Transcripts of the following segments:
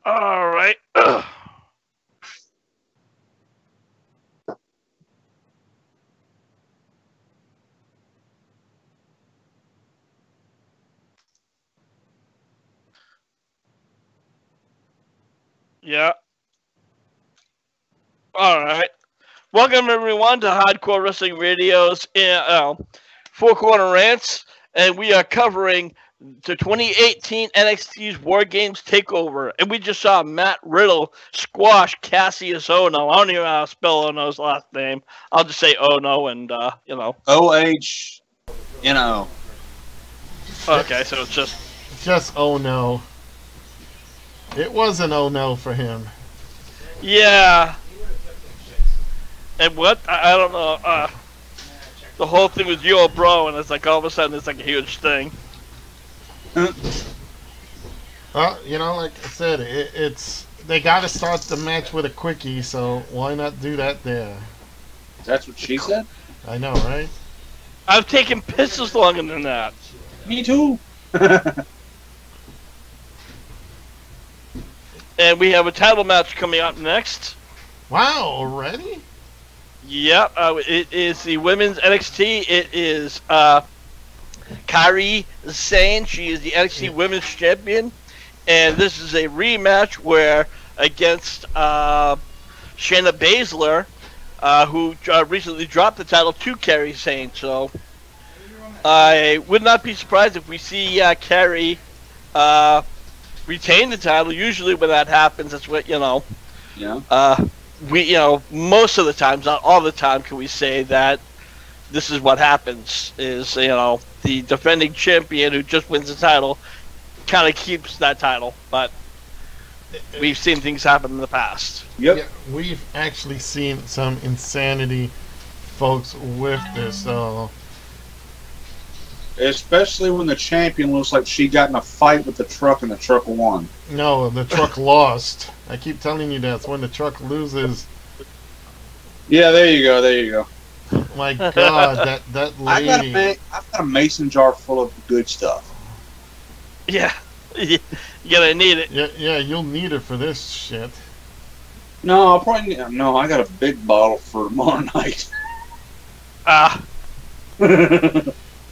All right. Yeah. All right. Welcome everyone to Hardcore Wrestling Radio's Four Corner Rants, and we are covering the 2018 NXT's War Games Takeover, and we just saw Matt Riddle squash Cassius Ono. I don't even know how to spell Ono's last name. I'll just say Ono, and OH, Okay, so it's just oh no. It was an oh no for him. Yeah. And what? I don't know. The whole thing with Yo Bro, and it's like all of a sudden it's like a huge thing. Well, like I said, it's they got to start the match with a quickie, so why not do that there? That's what she said? I know, right? I've taken pisses longer than that. Me too. And we have a title match coming up next. Wow, already? Yep, it is the women's NXT. It is Kairi Sane. She is the NXT Women's Champion. And this is a rematch where against Shayna Baszler, who recently dropped the title to Kairi Sane. So I would not be surprised if we see Kairi retain the title. Usually when that happens, that's what, Yeah. We, most of the times, not all the time, can we say that this is what happens, is, the defending champion who just wins the title kind of keeps that title, but we've seen things happen in the past. Yep. Yeah, we've actually seen some insanity, folks, with this, so... Especially when the champion looks like she got in a fight with the truck and the truck won. No, the truck lost. I keep telling you that. When the truck loses... Yeah, there you go. My God, that lady... I've got a mason jar full of good stuff. Yeah. You're gonna need it. Yeah, you'll need it for this shit. No, I'll probably need... No, I got a big bottle for tomorrow night.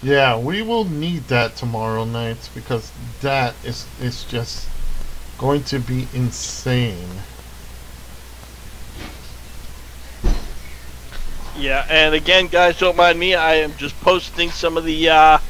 Yeah, we will need that tomorrow night because that is just going to be insane. Yeah, and again, guys, don't mind me. I am just posting some of this our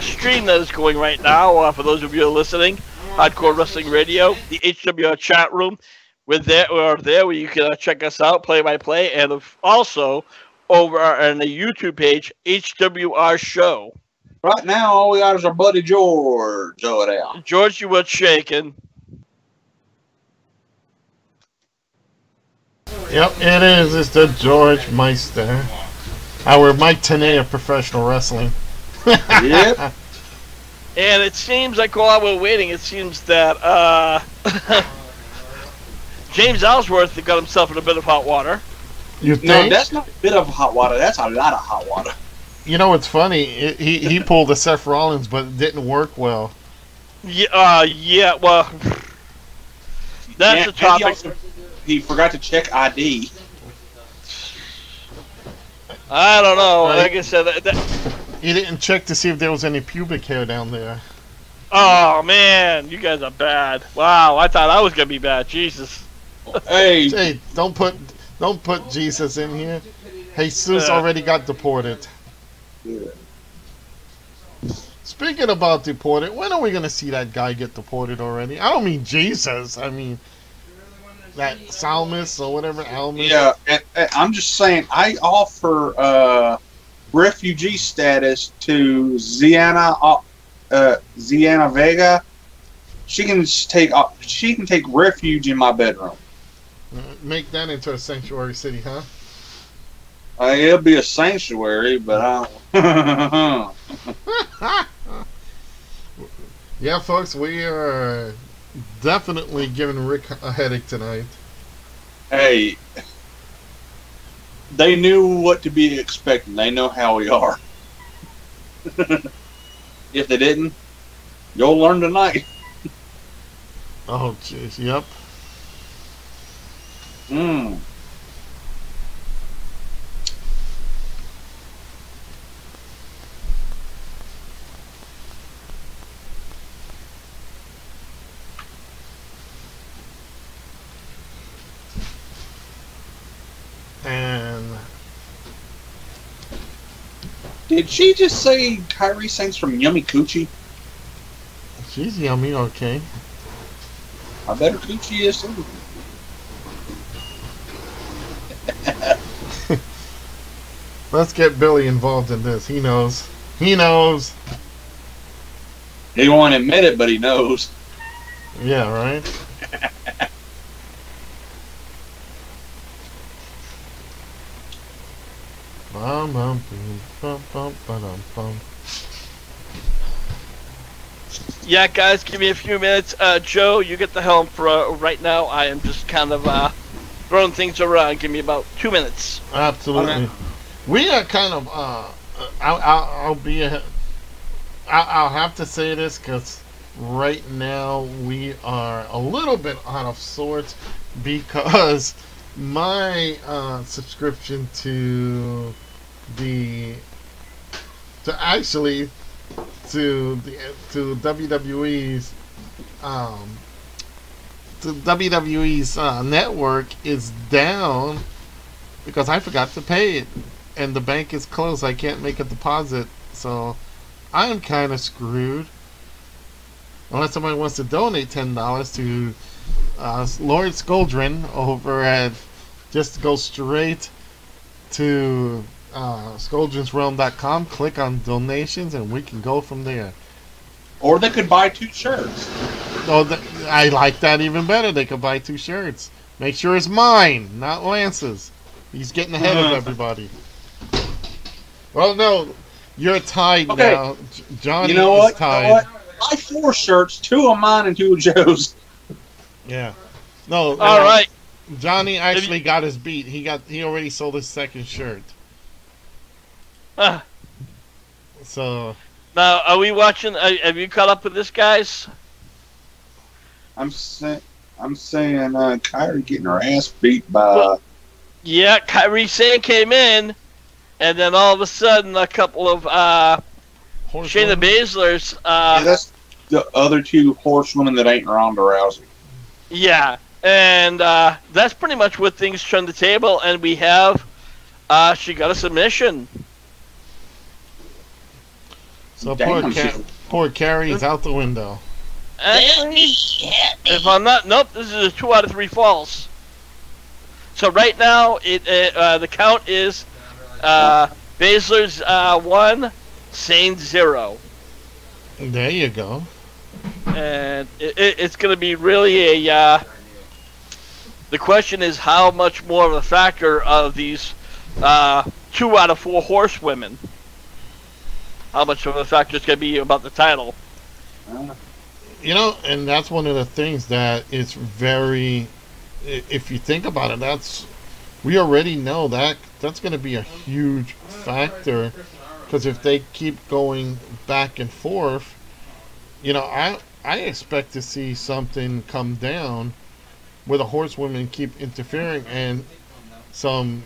stream that is going right now. For those of you who are listening, Hardcore Wrestling Radio, the HWR chat room. We're there where you can check us out, play by play, and also over on the YouTube page, HWR Show. Right now, all we got is our buddy George over there. George, you were shaking. Yep, it is. It's the George Meister. Our Mike Tenay of professional wrestling. Yep. And it seems like while we're waiting, it seems that James Ellsworth got himself in a bit of hot water. You think? No, that's not a bit of hot water. That's a lot of hot water. You know what's funny? He pulled a Seth Rollins, but it didn't work well. Yeah. Well, that's the topic. He forgot to check ID. I don't know. Like I said, he didn't check to see if there was any pubic hair down there. Oh man, you guys are bad. Wow, I thought I was gonna be bad. Jesus. Hey, don't put Jesus in here. Jesus already got deported. Yeah. Speaking about deported, when are we gonna see that guy get deported already? I don't mean Jesus. I mean that Salmus or whatever. Almus. Yeah, and I'm just saying. I offer refugee status to Ziana Vega. She can take refuge in my bedroom. Make that into a sanctuary city, huh? It'll be a sanctuary, but I don't. Yeah, folks, we are definitely giving Rick a headache tonight. Hey, they knew what to be expecting. They know how we are. If they didn't, you'll learn tonight. Oh, jeez. Yep. Mmm. And Did she just say Kyrie Saints from Yummy Coochie? she's yummy. Okay. I bet her Coochie is too. Let's get Billy involved in this. He knows. He knows. He won't admit it, but he knows. Yeah, right? Bum, bum, boom, bum, bum, ba-dum, bum. Yeah, guys, give me a few minutes. Joe, you get the helm for right now. I am just kind of throwing things around. Give me about 2 minutes. Absolutely. We are kind of, I'll be I'll have to say this because right now we are a little bit out of sorts because my subscription to actually to WWE's network is down because I forgot to pay it and the bank is closed. I can't make a deposit, so I'm kind of screwed. Unless somebody wants to donate $10 to Lord Skoldrin over at, just go straight to skoldrinsrealm.com, click on donations, and we can go from there. Or they could buy 2 shirts. Oh, I like that even better. They could buy 2 shirts. Make sure it's mine, not Lance's. He's getting ahead of everybody. Well, no, you're tied now. Johnny You know what? is tied. You know what? Buy 4 shirts, 2 of mine and 2 of Joe's. Yeah. No. All right. Johnny actually got his beat. He already sold his second shirt. So. Now, are we watching? Have you caught up with this, guys? I'm saying Kyrie getting her ass beat by. Well, yeah, Kyrie Sane came in, and then all of a sudden, a couple of Shayna Baszler's. Yeah, that's the other 2 horsewomen that ain't Ronda Rousey. Yeah, and that's pretty much what things turned the table, and we have. She got a submission. So poor Carrie's out the window. Actually, if I'm not, nope. This is a 2 out of 3 falls. So right now, the count is Baszler's 1, Sane's 0. There you go. And it's going to be really a. The question is how much more of a factor of these 2 out of 4 horsewomen. How much of a factor is going to be about the title? You know, and that's one of the things that is very. If you think about it, we already know that's going to be a huge factor because if they keep going back and forth, you know, I expect to see something come down where the horsewomen keep interfering and some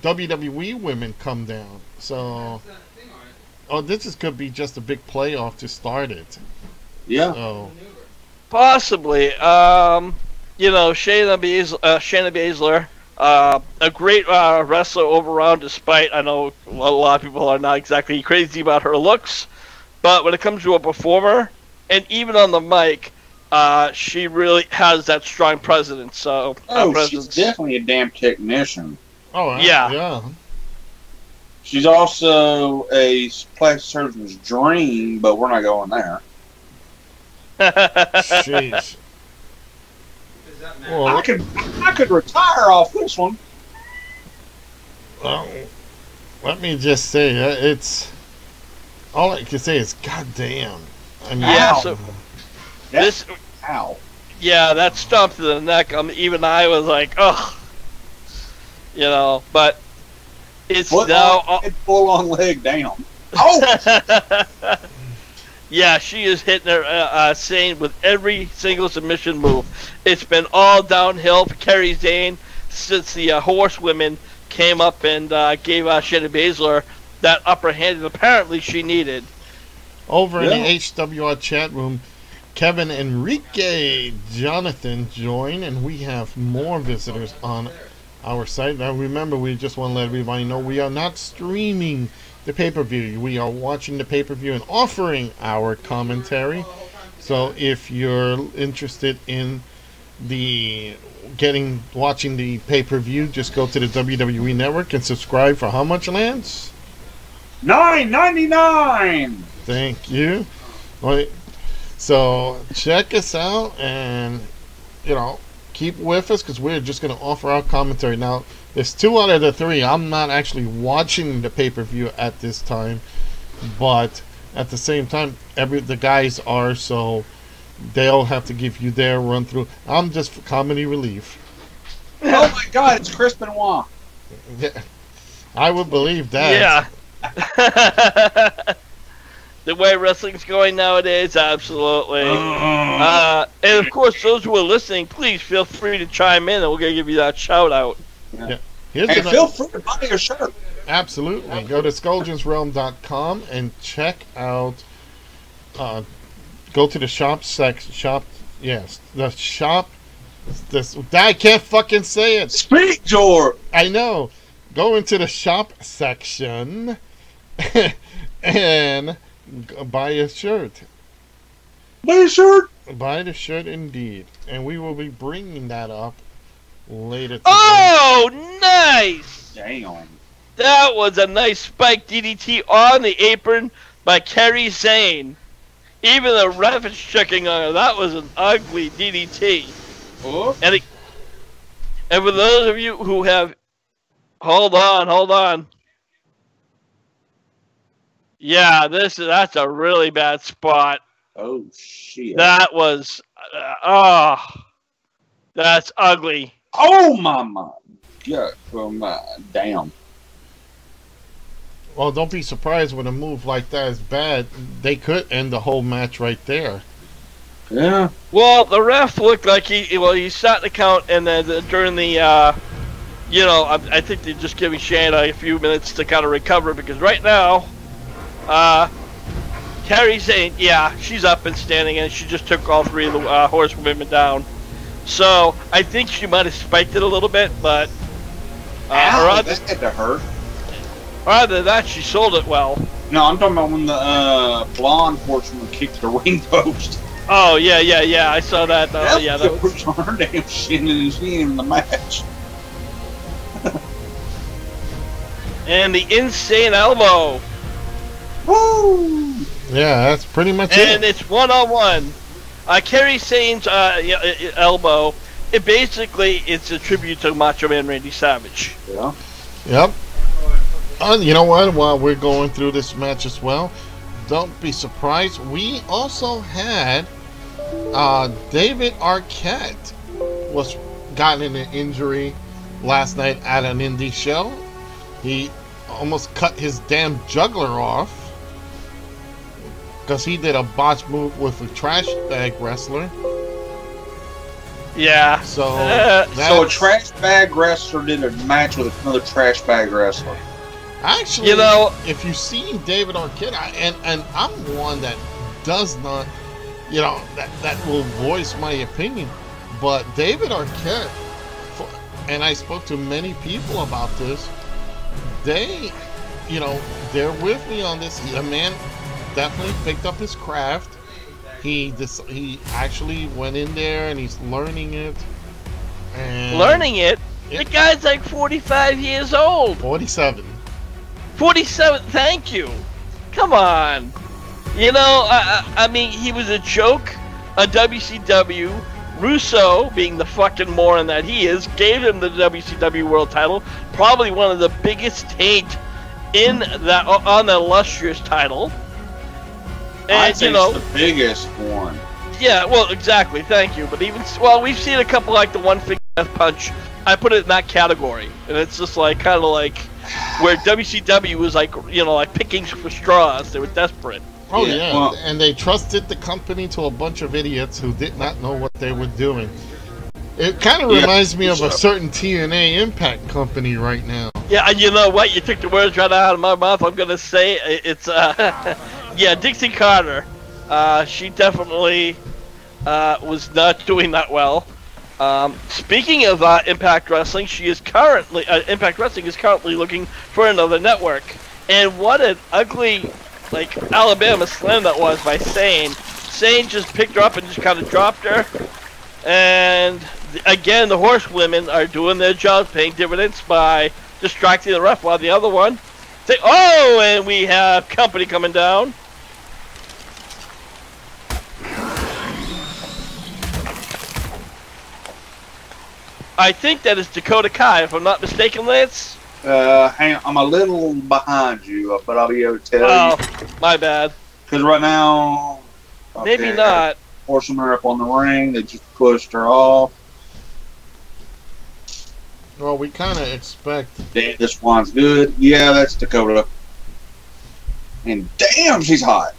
WWE women come down. So, this could be just a big playoff to start it. Yeah. So, Possibly. You know, Shayna Baszler, a great wrestler overall, despite I know a lot of people are not exactly crazy about her looks. But when it comes to a performer, and even on the mic, she really has that strong presence. So, she's definitely a damn technician. oh, Yeah. yeah. She's also a plastic surgeon's dream, but we're not going there. Jeez. Well, I could retire off this one. well, let me just say, it's all I can say is goddamn. I mean, Yeah, Ow. so That's- this, Ow. yeah, that stomp to the neck. Even I was like, ugh, you know. But it's Foot now. on, full on leg down. Oh! Yeah, she is hitting her Zane with every single submission move. It's been all downhill for Kairi Sane since the horsewomen came up and gave Shayna Baszler that upper hand that apparently she needed. Over in the HWR chat room, Kevin Enrique Jonathan joined, and we have more visitors on our site. Now remember, we just want to let everybody know we are not streaming the pay-per-view. We are watching the pay-per-view and offering our commentary. So if you're interested in watching the pay-per-view, just go to the WWE Network and subscribe for how much, Lance? $9.99. Thank you. So check us out and keep with us, because we're just going to offer our commentary. Now, there's 2 out of the 3. I'm not actually watching the pay-per-view at this time, but at the same time, the guys are, so they'll have to give you their run-through. I'm just for comedy relief. Oh my God, it's Chris Benoit. Yeah, I would believe that. Yeah. The way wrestling's going nowadays, absolutely. And of course, those who are listening, please feel free to chime in, and we're going to give you that shout-out. Yeah. And feel free to buy a shirt. Absolutely. Go to SkulldugensRealm.com and check out. Go to the shop section. The shop. I can't fucking say it. Speak, George. I know. Go into the shop section and buy a shirt. Buy a shirt. Buy the shirt, indeed. And we will be bringing that up later today. Oh, nice! Damn. That was a nice spike DDT on the apron by Kairi Sane. Even the ref is checking on her. That was an ugly DDT. Oh. And for those of you who have... Hold on. Yeah, that's a really bad spot. Oh, shit. That was... that's ugly. Oh, my. Yeah, damn. Well, don't be surprised when a move like that is bad. They could end the whole match right there. Yeah. Well, the ref looked like he sat the count, and then during the, I think they're just giving Shayna a few minutes to kind of recover, because right now, Kairi Sane, she's up and standing, and she just took all 3 of the horsewomen down. So I think she might have spiked it a little bit, but that had to hurt. Other than that, she sold it well. No, I'm talking about when the blonde horsewoman kicked the ring post. Oh yeah, I saw that. That was on her damn shin, and she ain't in the match. And the insane elbow. Woo! Yeah, that's pretty much it. And it's 1-on-1. Kairi Sane's elbow. It's a tribute to Macho Man Randy Savage. Yeah. Yep. You know what? While we're going through this match as well, don't be surprised. We also had David Arquette got in an injury last night at an indie show. He almost cut his damn juggler off because he did a botch move with a trash bag wrestler. Yeah. So a trash bag wrestler did a match with another trash bag wrestler. Actually, if you see David Arquette, and I'm one that does not, that will voice my opinion, but David Arquette, and I spoke to many people about this, they're with me on this. The man definitely picked up his craft. He actually went in there and he's learning it. Learning it? The guy's like 45 years old. 47. 47, thank you. Come on. I mean, he was a joke on WCW. Russo, being the fucking moron that he is, gave him the WCW World Title. Probably one of the biggest taint on the illustrious title. And, I'd say it's the biggest one. Yeah, well, exactly. Thank you. But we've seen a couple like the one finger death punch. I put it in that category, and it's just like kind of like where WCW was like picking for straws. They were desperate. Oh Yeah, yeah, well- and they trusted the company to a bunch of idiots who did not know what they were doing. It kind of Yeah, reminds me of a so. certain TNA Impact company right now. Yeah, and you know what? You took the words right out of my mouth. I'm gonna say it's yeah, Dixie Carter. She definitely was not doing that well. Speaking of Impact Wrestling, Impact Wrestling is currently looking for another network. And what an ugly, like, Alabama slam that was by Sane. Sane just picked her up and just kind of dropped her. And again, the horsewomen are doing their jobs, paying dividends by distracting the ref, while the other one say, "Oh!" And we have company coming down. I think that is Dakota Kai, if I'm not mistaken, Lance. Hang on, I'm a little behind you, but I'll be able to tell you. My bad. Because right now, Maybe not. Forcing her up on the ring, they just pushed her off. Well, we kind of expect. Damn, this one's good. Yeah, that's Dakota. And damn, she's hot.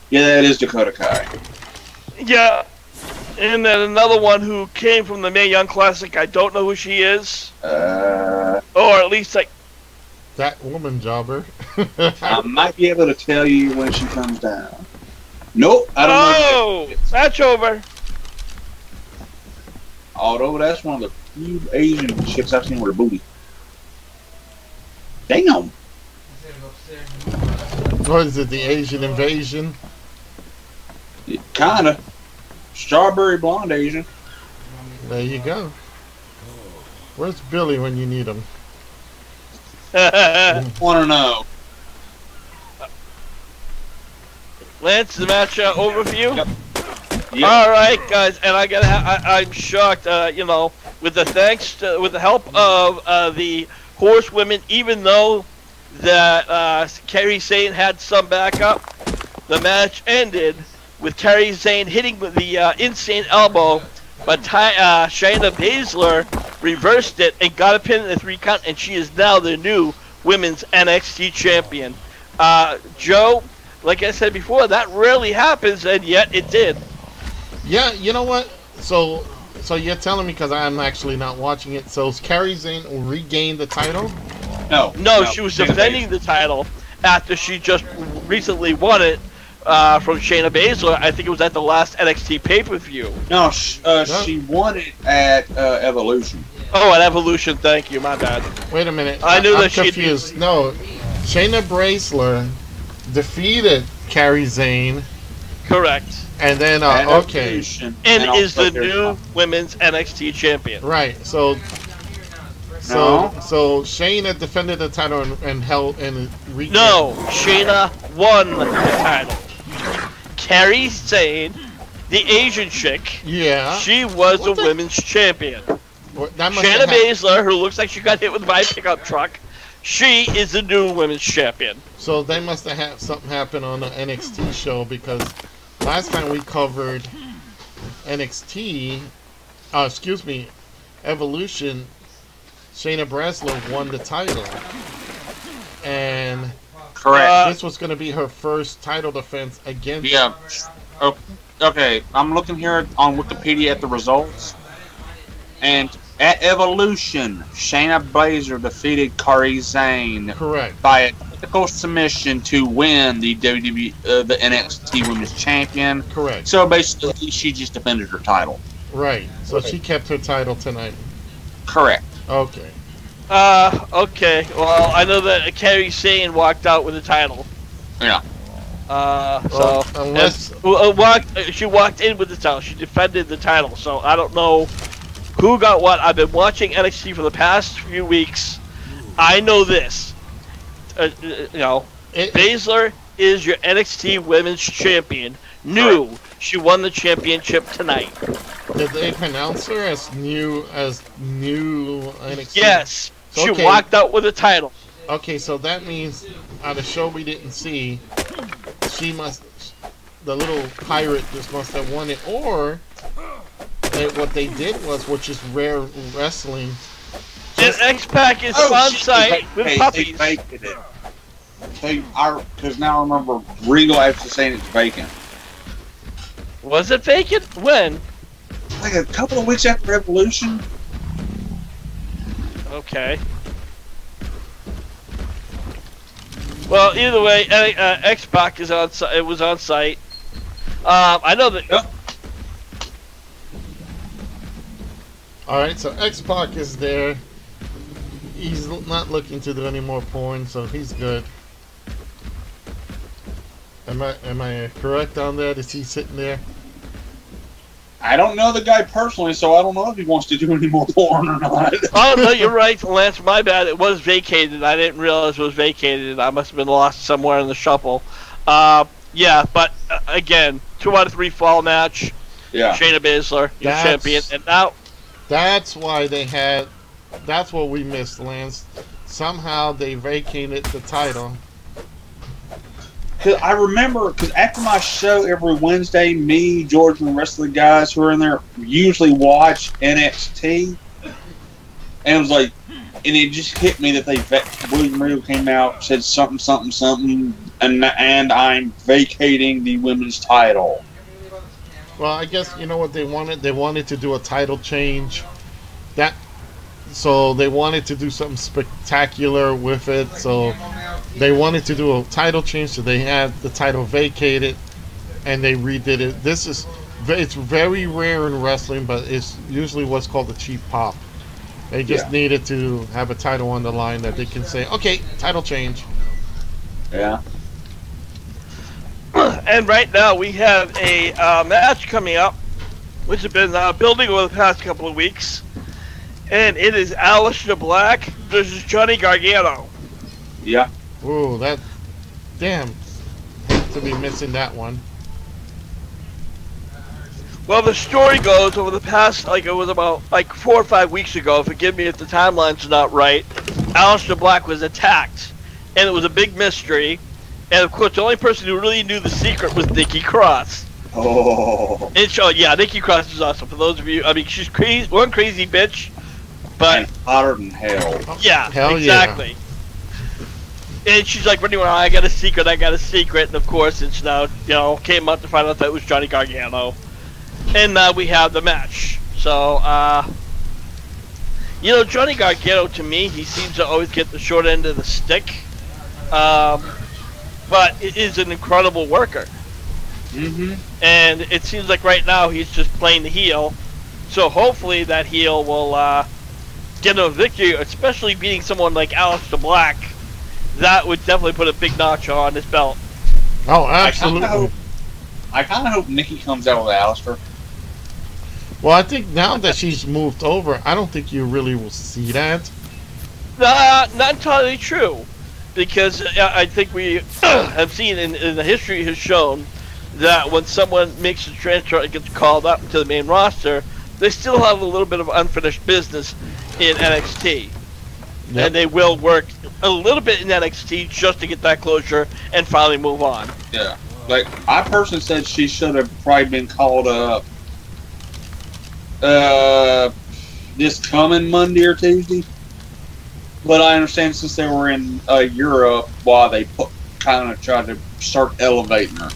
Yeah, that is Dakota Kai. Yeah. And then another one who came from the Mae Young Classic. I don't know who she is. Or at least, like, That woman jobber. I might be able to tell you when she comes down. Nope, I don't know. Oh, match over. Although that's one of the few Asian chicks I've seen with a booty. Damn. What is it, the Asian invasion? Kinda. Strawberry blonde Asian. There you go. Where's Billy when you need him? Wanna know. Lance, the match overview. Yep. All right, guys, and I'm shocked. You know, with the help of the horsewomen, even though that Kairi Sane had some backup, the match ended with Kairi Sane hitting the insane elbow, but Shayna Baszler reversed it and got a pin in the 3 count, and she is now the new women's NXT champion. Joe, like I said before, that rarely happens, and yet it did. Yeah, you know what? So you're telling me, because I'm actually not watching it, so Kairi Sane regained the title? No, she was defending the title after she just recently won it from Shayna Baszler. I think it was at the last NXT pay-per-view. No, she won it at Evolution. Oh, at Evolution, thank you, my bad. Wait a minute. I knew I'm that she'd confused. No, Shayna Baszler defeated Kairi Sane. Correct. And then, At okay. Evolution, And is the also new women's NXT champion. Right, so Shayna defended the title and held and regained. No, Shayna won the title. Kairi Sane, the Asian chick, Yeah. she was the women's champion. That must Shayna have Baszler, who looks like she got hit with by a pickup truck, she is the new women's champion. So they must have had something happen on the NXT show, because last time we covered NXT, Evolution, Shayna Baszler won the title. And Correct. this was going to be her first title defense against... Yeah. Oh, okay, I'm looking here on Wikipedia at the results. And at Evolution, Shayna Baszler defeated Kairi Sane Correct. by a technical submission to win the the NXT Women's Champion. Correct. So basically, she just defended her title. Right. So she kept her title tonight. Correct. Okay. Okay. Well, I know that Kairi Sane walked out with the title. Yeah. So unless she walked in with the title. She defended the title. So I don't know who got what. I've been watching NXT for the past few weeks. I know this. Baszler is your NXT Women's Champion. She won the championship tonight. did they pronounce her as new NXT? Yes. She Okay. walked out with the title. Okay, so that means on a show we didn't see, the little pirate just must have won it, or what they did was, which is rare wrestling, And X-Pac is on site with puppies. They vacant it. Because now I remember Regal actually saying it's vacant. Was it vacant? When? Like a couple of weeks after Revolution. Okay. Well, either way, X-Pac is on. It was on site. I know that. Yep. All right, so X-Pac is there. He's not looking to do any more porn, so he's good. Am I correct on that? Is he sitting there? I don't know the guy personally, so I don't know if he wants to do any more porn or not. Oh, no, you're right, Lance. My bad. It was vacated. I didn't realize it was vacated. I must have been lost somewhere in the shuffle. Yeah, but again, 2 out of 3 fall match. Yeah. Shayna Baszler, your champion. And now. That's why they had. That's what we missed, Lance. Somehow they vacated the title. Cause I remember, because after my show every Wednesday, me, George, and the rest of the guys who are in there usually watch NXT, and it was like, and it just hit me that William Regal came out, said something, and I'm vacating the women's title. Well, I guess you know what they wanted. They wanted to do a title change. So they wanted to do something spectacular with it. So they wanted to do a title change. So they had the title vacated, and they redid it. It's very rare in wrestling, but it's usually what's called a cheap pop. They just needed to have a title on the line that they can say, okay, title change. Yeah. And right now we have a match coming up, which has been building over the past couple of weeks. And it is Aleister Black versus Johnny Gargano. Yeah. Ooh, that... Damn. Hate to be missing that one. Well, the story goes over the past, it was about 4 or 5 weeks ago, forgive me if the timeline's not right, Aleister Black was attacked. And it was a big mystery. And of course, the only person who really knew the secret was Nikki Cross. Oh. And Nikki Cross is awesome. For those of you, I mean, she's crazy, one crazy bitch. But and hotter than hell. Yeah, hell exactly. Yeah. And she's like running around, I got a secret. And of course, it's now, came out to find out that it was Johnny Gargano. And now we have the match. So, Johnny Gargano, to me, he seems to always get the short end of the stick. But it is an incredible worker. Mm-hmm. And it seems like right now he's just playing the heel. So hopefully that heel will get him a victory, especially beating someone like Aleister Black. That would definitely put a big notch on his belt. Oh, absolutely. I kind of hope Nikki comes out with Aleister. Well, I think now that she's moved over, I don't think you really will see that. Not entirely true. Because I think we have seen in the history has shown that when someone makes a transfer and gets called up to the main roster, they still have a little bit of unfinished business in NXT. Yep. And they will work a little bit in NXT just to get that closure and finally move on. Yeah. Like, I personally said she should have probably been called up this coming Monday or Tuesday. But I understand since they were in Europe, why they kind of tried to start elevating her.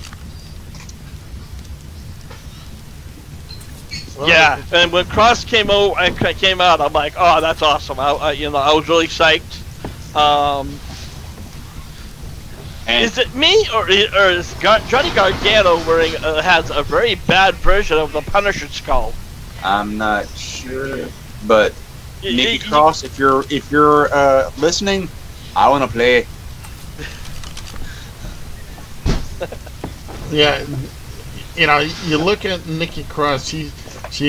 Yeah, and when Cross came out, I'm like, oh, that's awesome. I was really psyched. Is it me or is Johnny Gargano has a very bad version of the Punisher skull? I'm not sure, but Nikki Cross, if you're listening, I want to play. Yeah, you look at Nikki Cross. She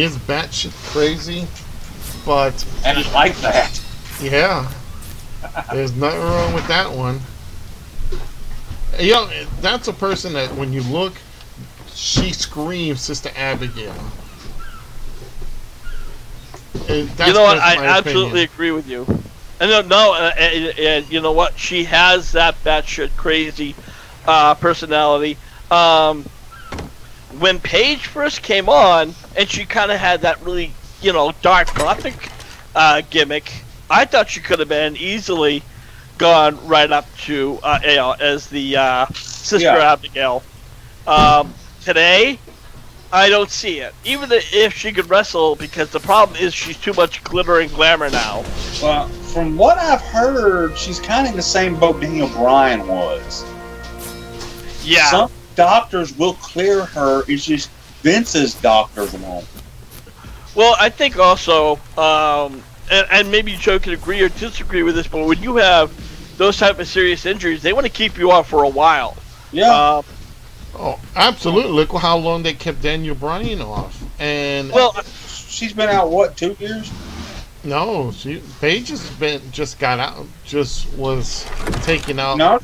is batshit crazy, but and I like that. Yeah, there's nothing wrong with that one. That's a person that when you look, she screams Sister Abigail. I absolutely agree with you. And you know what? She has that batshit crazy personality. When Paige first came on, and she kind of had that really, dark gothic gimmick, I thought she could have been easily gone right up to as the Sister Abigail. Today, I don't see it. Even if she could wrestle, because the problem is she's too much glitter and glamour now. Well, from what I've heard, she's kind of in the same boat Daniel Bryan was. Yeah. Some doctors will clear her. It's just Vince's doctors won't. Well, I think also, and maybe Joe can agree or disagree with this, but when you have those type of serious injuries, they want to keep you off for a while. Yeah. Oh, absolutely. Look how long they kept Daniel Bryan off. And well, she's been out, what, 2 years? No, Paige just got out, just was taken out. No,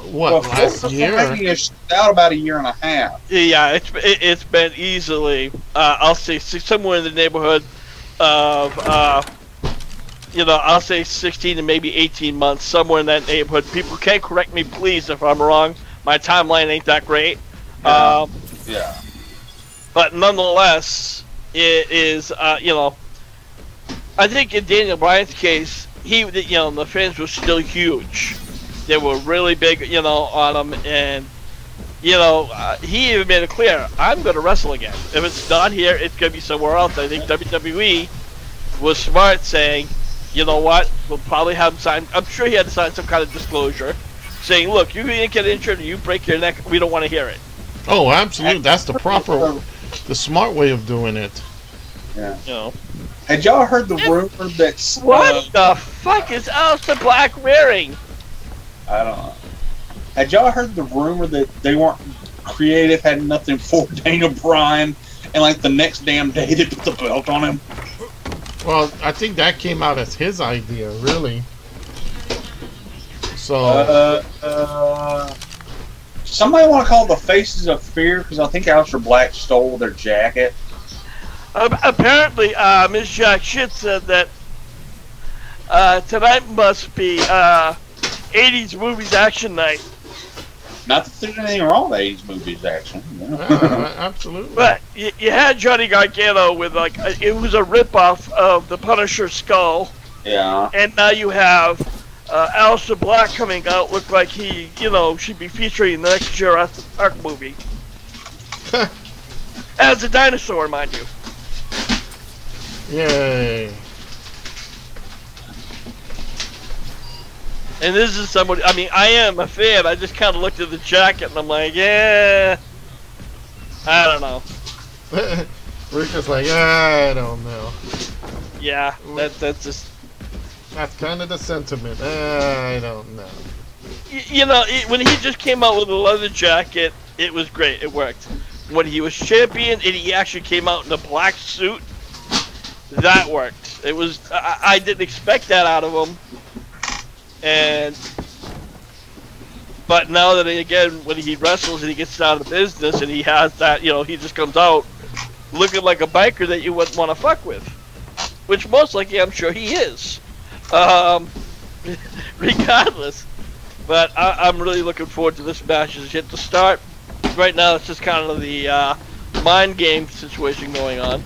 last year? She's out about a year and a half. Yeah, it's been easily, I'll say somewhere in the neighborhood of, I'll say 16 to maybe 18 months, somewhere in that neighborhood. People can correct me, please, if I'm wrong. My timeline ain't that great. Yeah. But nonetheless, it is, I think in Daniel Bryan's case, the fans were still huge. They were really big, on him, and, he even made it clear, I'm going to wrestle again. If it's not here, it's going to be somewhere else. I think WWE was smart saying, you know what, we'll probably have him sign, I'm sure he had to sign some kind of disclosure, saying, look, you didn't get injured and you break your neck, we don't want to hear it. Oh, absolutely. That's the smart way of doing it. Yeah. Had y'all heard the rumor that... What the fuck is Aleister Black wearing? I don't know. Had y'all heard the rumor that they weren't creative, had nothing for Daniel Bryan, and like the next damn day they put the belt on him? Well, I think that came out as his idea, really. So... somebody want to call the Faces of Fear, because I think Aleister Black stole their jacket. Apparently, Ms. Jack Shit said that tonight must be 80s movies action night. Not that there's anything wrong with 80s movies action. Absolutely. But you had Johnny Gargano with, like, it was a ripoff of the Punisher skull. Yeah. And now you have Aleister Black coming out, look like he, should be featuring in the next Jurassic Park movie. As a dinosaur, mind you. Yay. And this is somebody, I mean, I am a fan. I just kind of looked at the jacket and I'm like, yeah, I don't know. We're just like, I don't know. Yeah, that's just... That's kind of the sentiment. I don't know. When he just came out with a leather jacket, it was great. It worked. When he was champion and he actually came out in a black suit, that worked. It was, I didn't expect that out of him. But now that again, when he wrestles and he gets out of the business and he has that, he just comes out looking like a biker that you wouldn't want to fuck with. Which most likely I'm sure he is. Regardless. But I'm really looking forward to this match as yet to start. Right now it's just kind of the mind game situation going on.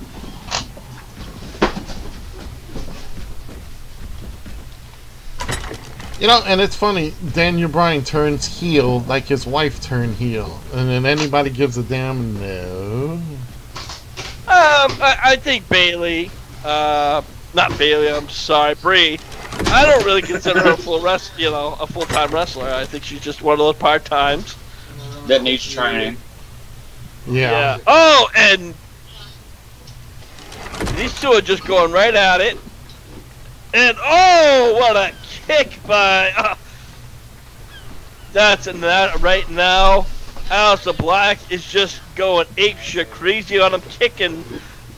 And it's funny, Daniel Bryan turns heel like his wife turned heel. And then anybody gives a damn, no. I think Bayley, not Bayley, I'm sorry, Brie. I don't really consider her a full-time wrestler. I think she's just one of those part-times. That needs training. Yeah. Oh, and these two are just going right at it. And, oh, what a kick by... That's in that right now. Aleister Black is just going apeshit crazy on him, kicking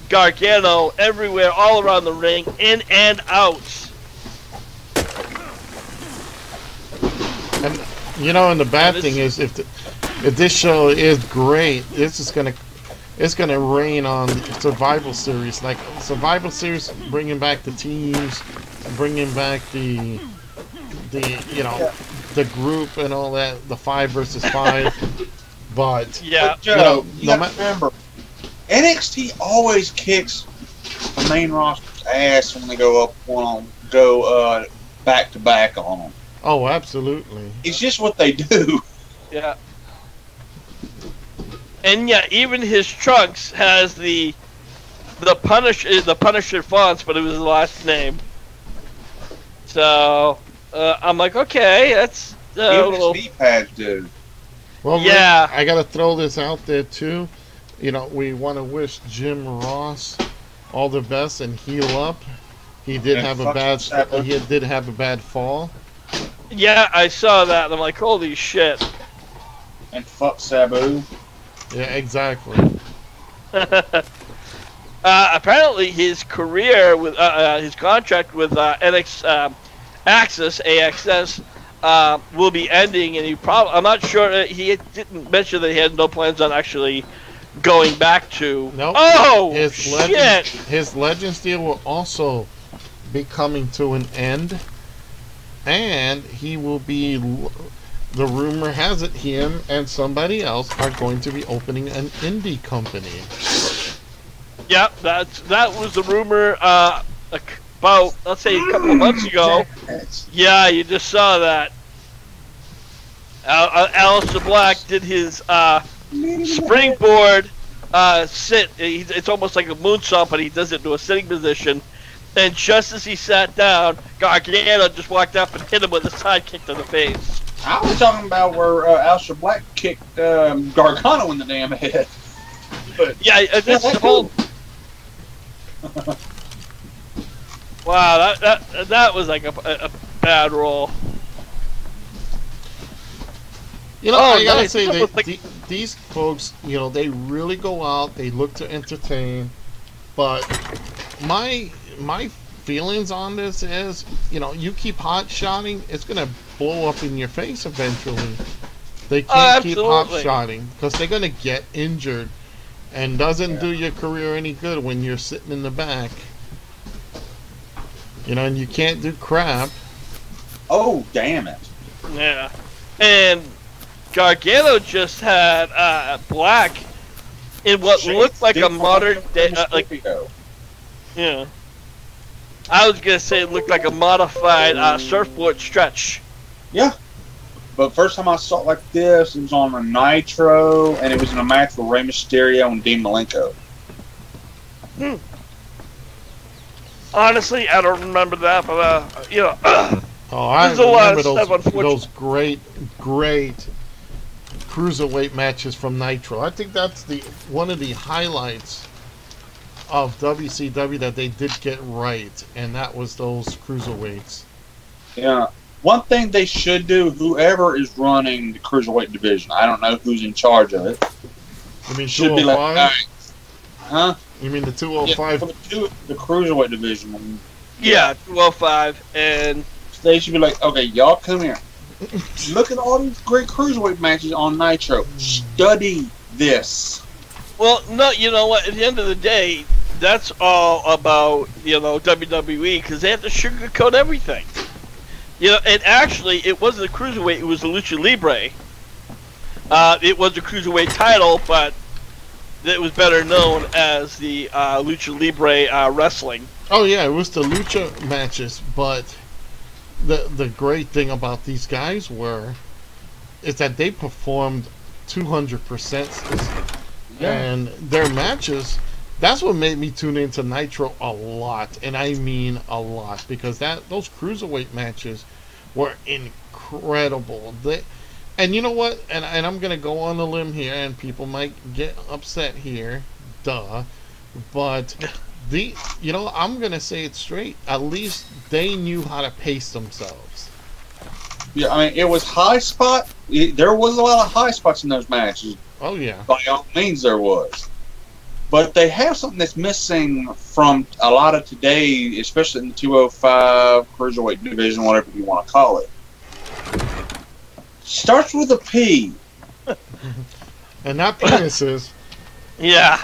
Gargano everywhere, all around the ring, in and out. And and the bad thing is, if this show is great, it's gonna rain on Survival Series, like Survival Series, bringing back the teams, bringing back the group and all that, the 5 versus 5. But yeah, Joe, you have to remember, NXT always kicks the main roster's ass when they go up one on go back to back on them. Oh, absolutely. It's just what they do. Yeah. And yeah, even his trunks has the Punisher fonts, but it was his last name. So I'm like, okay, that's Even his knee pads do. Well, yeah. Rick, I got to throw this out there too. You know, we want to wish Jim Ross all the best and heal up. He did have a bad fall. Yeah, I saw that, and I'm like, holy shit. And fuck Sabu. Yeah, exactly. Apparently, his career with his contract with AXS will be ending, and I'm not sure. He didn't mention that he had no plans on actually going back to. Nope. Oh, shit! His Legends deal will also be coming to an end, and he will be. The rumor has it him and somebody else are going to be opening an indie company. Yep, that was the rumor about, let's say, a couple of months ago. Yeah, you just saw that. Aleister Black did his springboard sit. It's almost like a moonsault, but he does it to a sitting position. And just as he sat down, Gargano just walked up and hit him with a side kick to the face. I was talking about where Aleister Black kicked Gargano in the damn head. But yeah, this whole. Wow, that was like a bad roll. You know, I gotta say these folks, you know, they really go out, they look to entertain, but my feelings on this is, you know, you keep hot-shotting, it's gonna blow up in your face eventually. They can't keep hot-shotting because they're gonna get injured, and doesn't do your career any good when you're sitting in the back. You know, and you can't do crap. Oh, damn it. Yeah. And Gargano just had Black in what looked like a modern day. Yeah. I was going to say it looked like a modified surfboard stretch. Yeah. But first time I saw it like this, it was on a Nitro, and it was in a match with Rey Mysterio and Dean Malenko. Honestly, I don't remember that, but, you know. I remember those great cruiserweight matches from Nitro. I think that's one of the highlights of WCW that they did get right, and that was those cruiserweights. Yeah. One thing they should do, whoever is running the cruiserweight division, I don't know who's in charge of it. You mean 205? Should be like, huh? You mean the 205? Yeah, the cruiserweight division. Yeah, 205, and they should be like, okay, y'all come here. Look at all these great cruiserweight matches on Nitro. Study this. Well, no, you know what? At the end of the day, that's all about, you know, WWE, because they have to sugarcoat everything. You know, and actually, it wasn't a cruiserweight; it was the Lucha Libre. It was a cruiserweight title, but it was better known as the Lucha Libre wrestling. Oh yeah, it was the Lucha matches, but the great thing about these guys is that they performed 200%, and their matches. That's what made me tune into Nitro a lot, and I mean a lot, because those cruiserweight matches were incredible. And you know what? And I'm gonna go on a limb here, and people might get upset here, but I'm gonna say it straight. At least they knew how to pace themselves. Yeah, I mean, it was high spot. There was a lot of high spots in those matches. Oh yeah, by all means there was. But they have something that's missing from a lot of today, especially in the 205 cruiserweight division, whatever you want to call it. Starts with a P. And not penises. Yeah.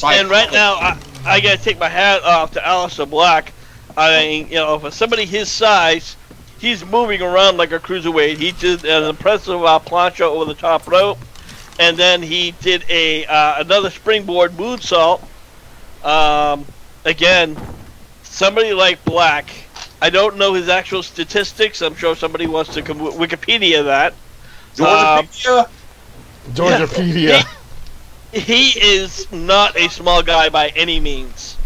And right now, I got to take my hat off to Aleister Black. I mean, you know, for somebody his size, he's moving around like a cruiserweight. He did an impressive plancha over the top rope. And then he did another springboard moonsault. Again, somebody like Black I don't know his actual statistics. I'm sure somebody wants to Wikipedia that. Georgia. Georgiapedia. He is not a small guy by any means.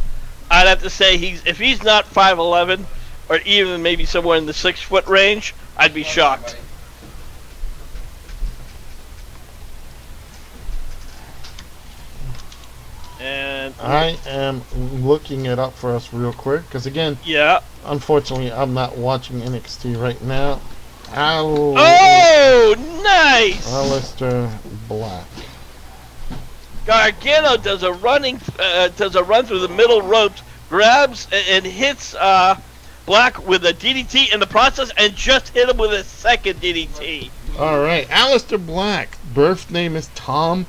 I'd have to say if he's not 5'11", or even maybe somewhere in the 6 foot range, I'd be shocked. And I am looking it up for us real quick because again, yeah. Unfortunately, I'm not watching NXT right now. Oh, nice! Aleister Black. Gargano does a run through the middle ropes, grabs and hits Black with a DDT in the process, and just hit him with a second DDT. All right, Aleister Black. Birth name is Tom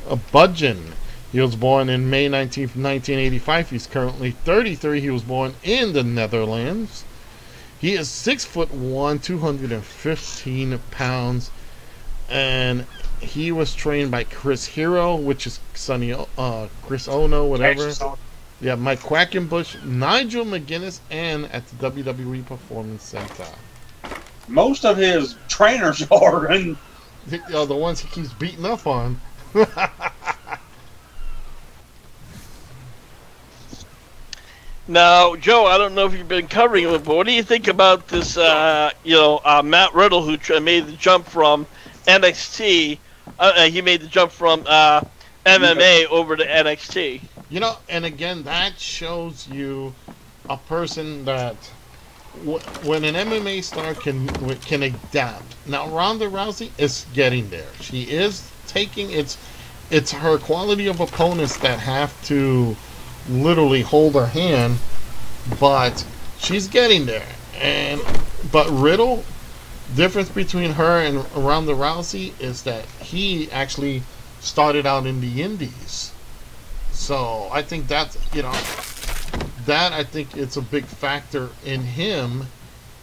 Budgen. He was born in May 19th, 1985. He's currently 33. He was born in the Netherlands. He is 6'1", 215 pounds, and he was trained by Chris Hero, which is Chris Ono, whatever. Yeah, Mike Quackenbush, Nigel McGuinness, and at the WWE Performance Center. Most of his trainers are in the ones he keeps beating up on. Now, Joe, I don't know if you've been covering it, but what do you think about this, Matt Riddle, who made the jump from NXT, he made the jump from MMA over to NXT? You know, and again, that shows you a person that, when an MMA star can adapt. Now, Ronda Rousey is getting there. She is taking, it's her quality of opponents that have to literally hold her hand, but she's getting there. But Riddle, difference between her and Ronda Rousey is that he actually started out in the indies. So I think that's, I think it's a big factor in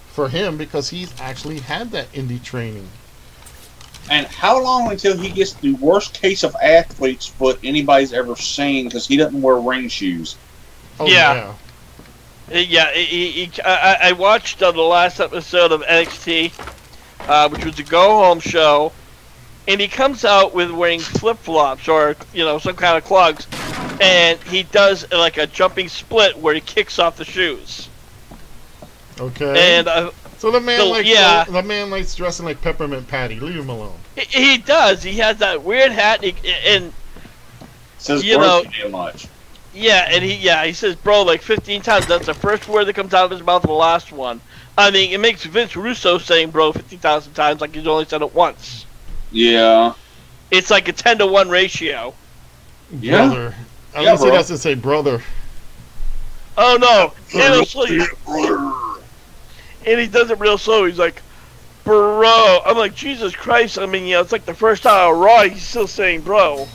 for him because he's actually had that indie training. And how long until he gets the worst case of athlete's foot anybody's ever seen because he doesn't wear ring shoes? Oh, yeah. I watched the last episode of NXT, which was a go-home show, and he comes out with wearing flip-flops or, some kind of clogs, and he does like a jumping split where he kicks off the shoes. Okay. And so the man likes dressing like Peppermint Patty. Leave him alone. He does. He has that weird hat, and says bro too much. Yeah, and he says bro like 15 times. That's the first word that comes out of his mouth, and the last one. I mean, it makes Vince Russo saying bro 50,000 times like he's only said it once. Yeah. It's like a 10-to-1 ratio. Yeah. Brother. At least he doesn't say brother. Oh no! And he does it real slow. He's like, bro. I'm like, Jesus Christ. I mean, it's like the first time on Raw, he's still saying bro.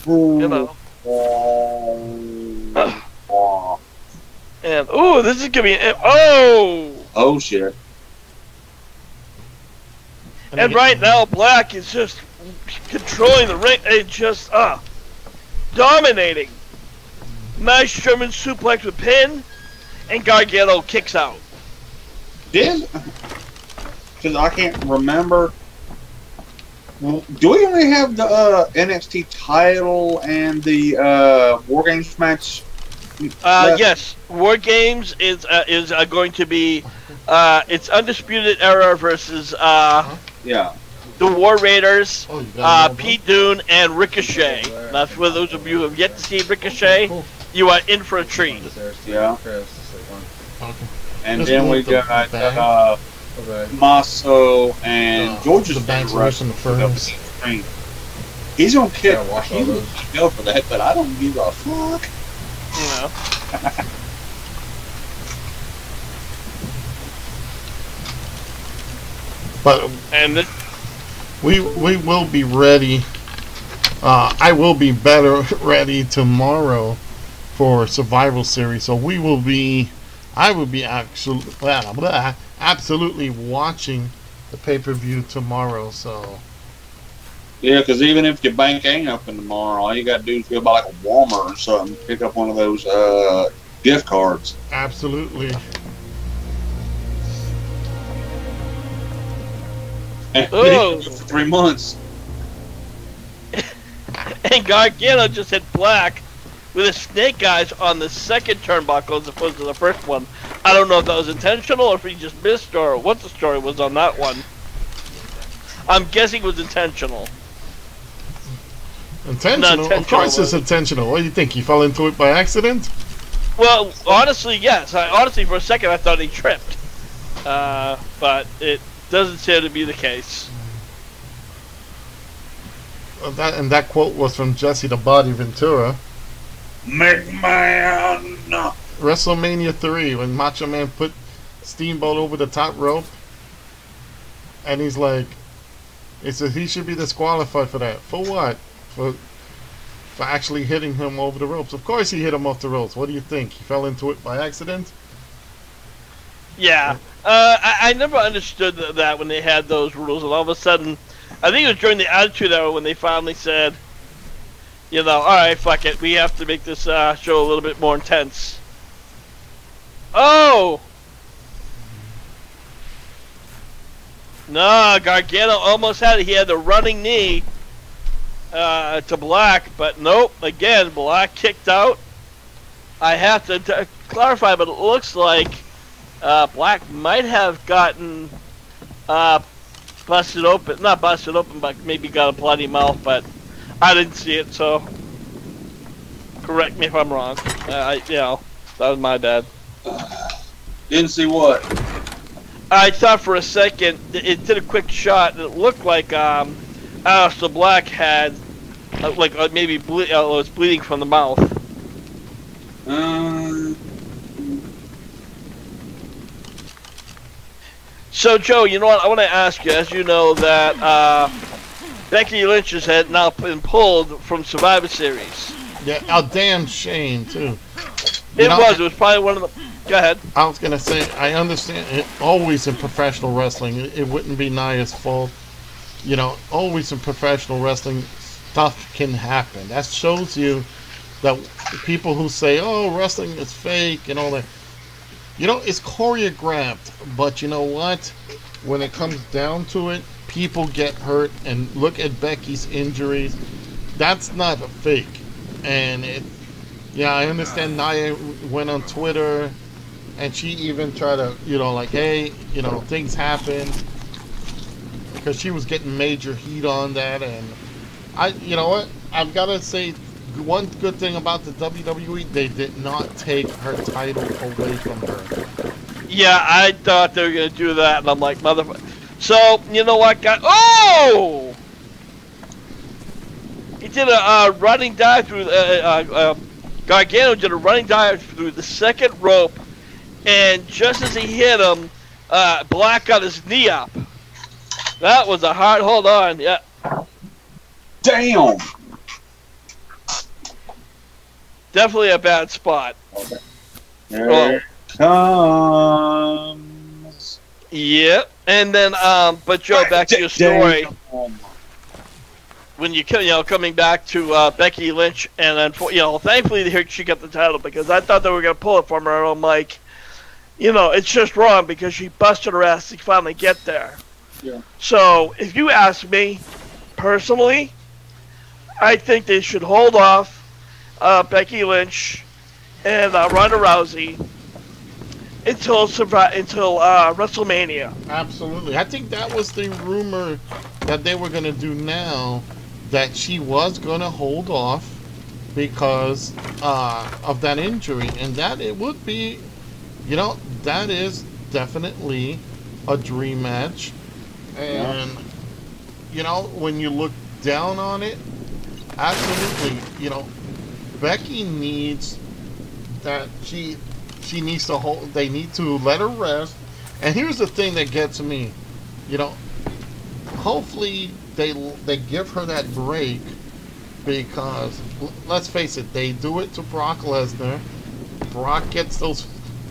And, this is going to be... Oh, shit. And right now, Black is just controlling the ring. And just, dominating. Nice German suplex with pin. And Gargano kicks out. Because I can't remember. Do we only have the NXT title and the War Games match? Yes, War Games is going to be it's Undisputed Era versus the War Raiders, Pete Dunne and Ricochet. That's for those of you who have yet to see Ricochet. You are in for a treat. Yeah. And then we got Masso and George's the Banks in the first. He's gonna kick. He would go for that, but I don't give a fuck. We will be ready. I will be better ready tomorrow for Survival Series. So I will be absolutely watching the pay-per-view tomorrow. So yeah, because even if your bank ain't open tomorrow, all you got to do is go by like a Walmart or something, pick up one of those gift cards. Absolutely. And Oh. for 3 months. And Gargano just hit Black with his snake eyes on the second turnbuckle as opposed to the first one. I don't know if that was intentional or if he just missed or what the story was on that one. I'm guessing it was intentional. Intentional? Of course it's intentional. What do you think? He fell into it by accident? Well, honestly, yes. Honestly, for a second I thought he tripped. But it doesn't seem to be the case. That quote was from Jesse the Body Ventura. McMahon! WrestleMania 3, when Macho Man put Steamboat over the top rope. And he's like, he said he should be disqualified for that. For what? For actually hitting him over the ropes. Of course he hit him off the ropes. What do you think? He fell into it by accident? Yeah. I never understood that when they had those rules, and all of a sudden, I think it was during the Attitude Era when they finally said, you know, alright, fuck it, we have to make this show a little bit more intense. Oh! No, Gargano almost had it. He had the running knee to Black, but nope. Again, Black kicked out. I have to clarify, but it looks like Black might have gotten busted open. Not busted open, but maybe got a bloody mouth, but I didn't see it, so correct me if I'm wrong. You know, that was my bad. Didn't see what? I thought for a second it did a quick shot and it looked like Aleister Black had maybe was bleeding from the mouth. So Joe, you know what? I want to ask you. As you know that Becky Lynch has now been pulled from Survivor Series. Yeah, a damn shame too. It was probably one of the. Go ahead. I was gonna say, I understand it, always in professional wrestling, it wouldn't be Nia's fault. You know, always in professional wrestling, stuff can happen. That shows you that people who say, oh, wrestling is fake and all that, you know, it's choreographed. But you know what? When it comes down to it, people get hurt. And look at Becky's injuries. That's not a fake. And yeah, I understand Nia went on Twitter and she even tried to, you know, like, hey, you know, things happen, because she was getting major heat on that. And you know what, I've got to say one good thing about the WWE, they did not take her title away from her. Yeah, I thought they were going to do that, and I'm like, motherfucker. So, you know what, guys? Oh! He did a running dive through, Gargano did a running dive through the second rope, and just as he hit him, Black got his knee up. That was a hard, hold on, yeah. Damn! Definitely a bad spot. Okay. Here it comes. Yep, and then, but Joe, back to your story. When you know, coming back to Becky Lynch, and then thankfully she got the title, because I thought they were gonna pull it from her. I'm like, you know, it's just wrong because she busted her ass to finally get there. Yeah. So if you ask me personally, I think they should hold off Becky Lynch and Ronda Rousey until WrestleMania. Absolutely, I think that was the rumor that they were gonna do now. That she was going to hold off because of that injury, and that it would be, you know, that is definitely a dream match. And you know, when you look down on it, absolutely, you know, Becky needs that, she needs to hold, they need to let her rest. And here's the thing that gets me, you know, hopefully they give her that break, because let's face it, they do it to Brock Lesnar. Brock gets those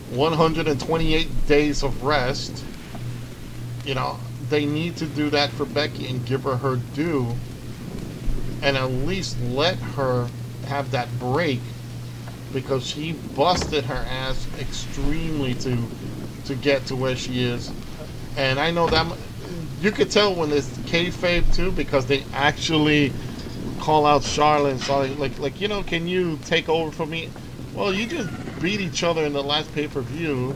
128 days of rest. You know, they need to do that for Becky and give her her due, and at least let her have that break, because she busted her ass extremely to get to where she is. And I know that you could tell when it's kayfabe too, because they actually call out Charlotte and say, like, you know, can you take over for me? Well, you just beat each other in the last pay-per-view,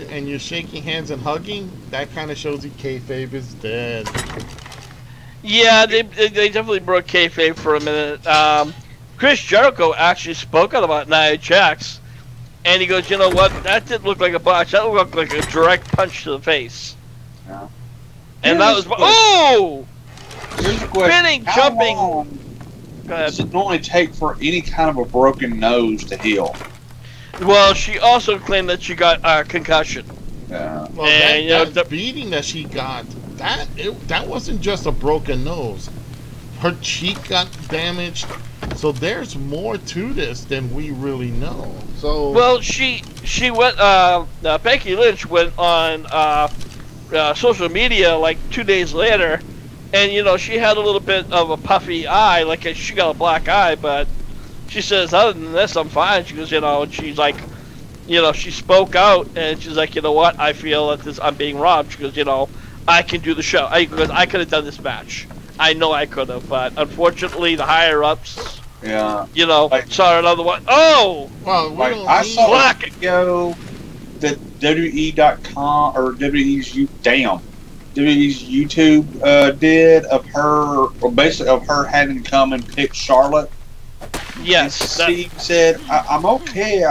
and you're shaking hands and hugging. That kind of shows you kayfabe is dead. Yeah, they definitely broke kayfabe for a minute. Chris Jericho actually spoke out about Nia Jax, and he goes, you know what? That didn't look like a botch. That looked like a direct punch to the face. Yeah. And that was oh. Here's a question. Spinning, jumping. How long does it normally take for any kind of a broken nose to heal? Well, she also claimed that she got a concussion. Yeah. Well, And, that beating that she got, that wasn't just a broken nose. Her cheek got damaged. So there's more to this than we really know. So well, she went. Becky Lynch went on social media like 2 days later, and you know she had a little bit of a puffy eye, like she got a black eye, but she says other than this I'm fine. She goes, you know, and she's like, you know, she spoke out and she's like, you know what, I feel that I'm being robbed. She goes, you know, I can do the show. I could have done this match. I know I could have, but unfortunately the higher ups, yeah, you know, saw another one. Oh, well, I saw a video that WWE.com or WWE's YouTube did of her, or basically of her having to come and pick Charlotte. yes. Steve said, "I'm okay.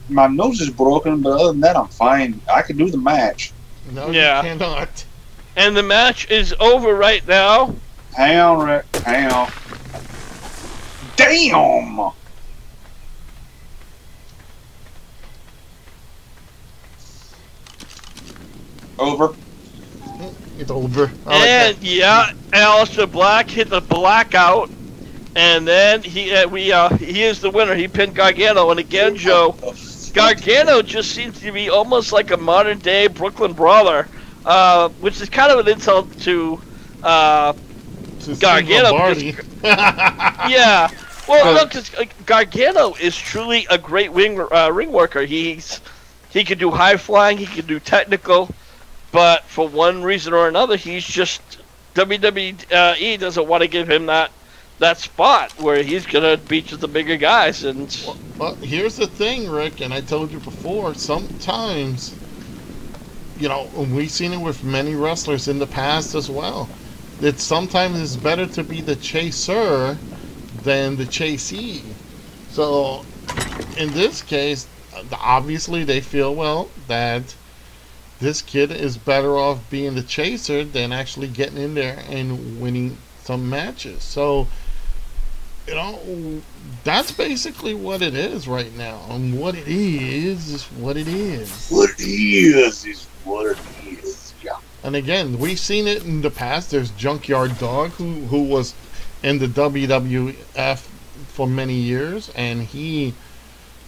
My nose is broken, but other than that, I'm fine. I can do the match." No, Yeah. you cannot. And the match is over right now. Hang on, Rick. Hang on. Damn! Over. It's over. And yeah, Aleister Black hit the blackout, and then he is the winner. He pinned Gargano, and again, Joe, Gargano just seems to be almost like a modern day Brooklyn Brawler, which is kind of an insult to Gargano. Yeah, well, look, because Gargano is truly a great ring worker. He can do high flying, he can do technical. But for one reason or another, he's just WWE doesn't want to give him that spot where he's gonna beat just the bigger guys. And well, here's the thing, Rick, and I told you before. Sometimes, you know, we've seen it with many wrestlers in the past as well. That sometimes it's better to be the chaser than the chasee. So, in this case, obviously they feel that this kid is better off being the chaser than actually getting in there and winning some matches. So, you know, that's basically what it is right now. And what it is what it is. What it is what it is. Yeah. And again, we've seen it in the past. There's Junkyard Dog, who was in the WWF for many years, and he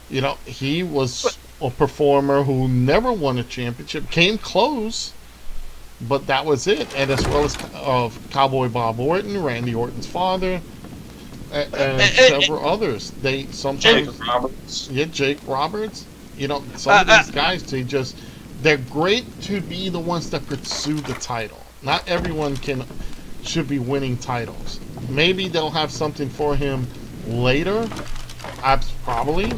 was a performer who never won a championship, came close, but that was it. And as well as Cowboy Bob Orton, Randy Orton's father, and several others. They sometimes Jake Roberts. You know, some of these guys, they're great to be the ones that pursue the title. Not everyone should be winning titles. Maybe they'll have something for him later. Probably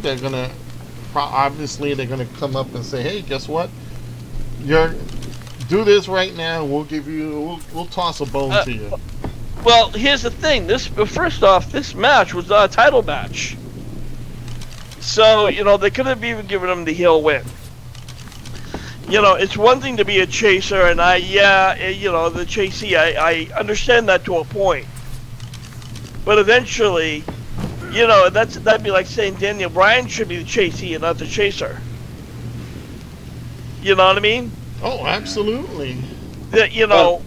obviously they're gonna come up and say, hey, guess what, do this right now, we'll toss a bone to you. Well, here's the thing, first off, this match was not a title match, so you know they could have even given him the heel win. You know, it's one thing to be a chaser, and you know, the chasee, I understand that to a point, but eventually, you know, that'd be like saying Daniel Bryan should be the chasee and not the chaser. You know what I mean? Oh, absolutely. You know.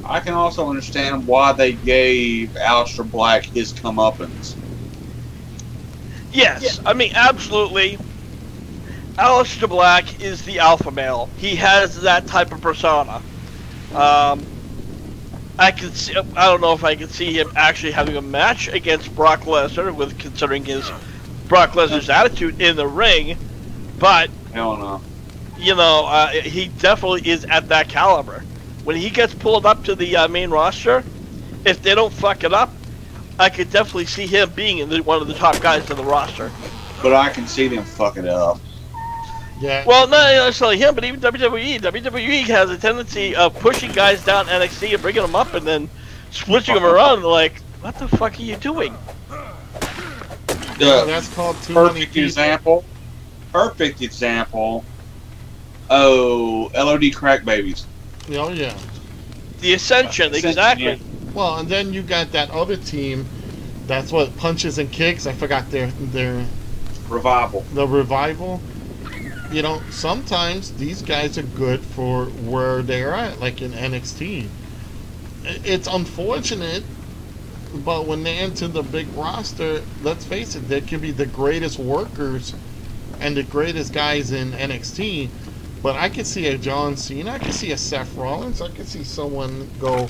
But I can also understand why they gave Aleister Black his comeuppance. Yes, yeah. I mean, absolutely. Aleister Black is the alpha male. He has that type of persona. I don't know if I could see him actually having a match against Brock Lesnar, considering his Brock Lesnar's attitude in the ring, but hell no. You know, he definitely is at that caliber. when he gets pulled up to the main roster, if they don't fuck it up, I could definitely see him being in one of the top guys in the roster. But I can see them fucking it up. Yeah. Well, not necessarily him, but even WWE. WWE has a tendency of pushing guys down NXT and bringing them up and then switching them around. Like, what the fuck are you doing? That's called too many people. Perfect example. Oh, LOD crack babies. Oh yeah. The Ascension, exactly. Yeah. Well, and then you got that other team. That's what Punches and Kicks. I forgot their Revival. The Revival. You know, sometimes these guys are good for where they're at, like in NXT. It's unfortunate, but when they enter the big roster, let's face it, they could be the greatest workers and the greatest guys in NXT. But I could see a John Cena, I could see a Seth Rollins, I could see someone go,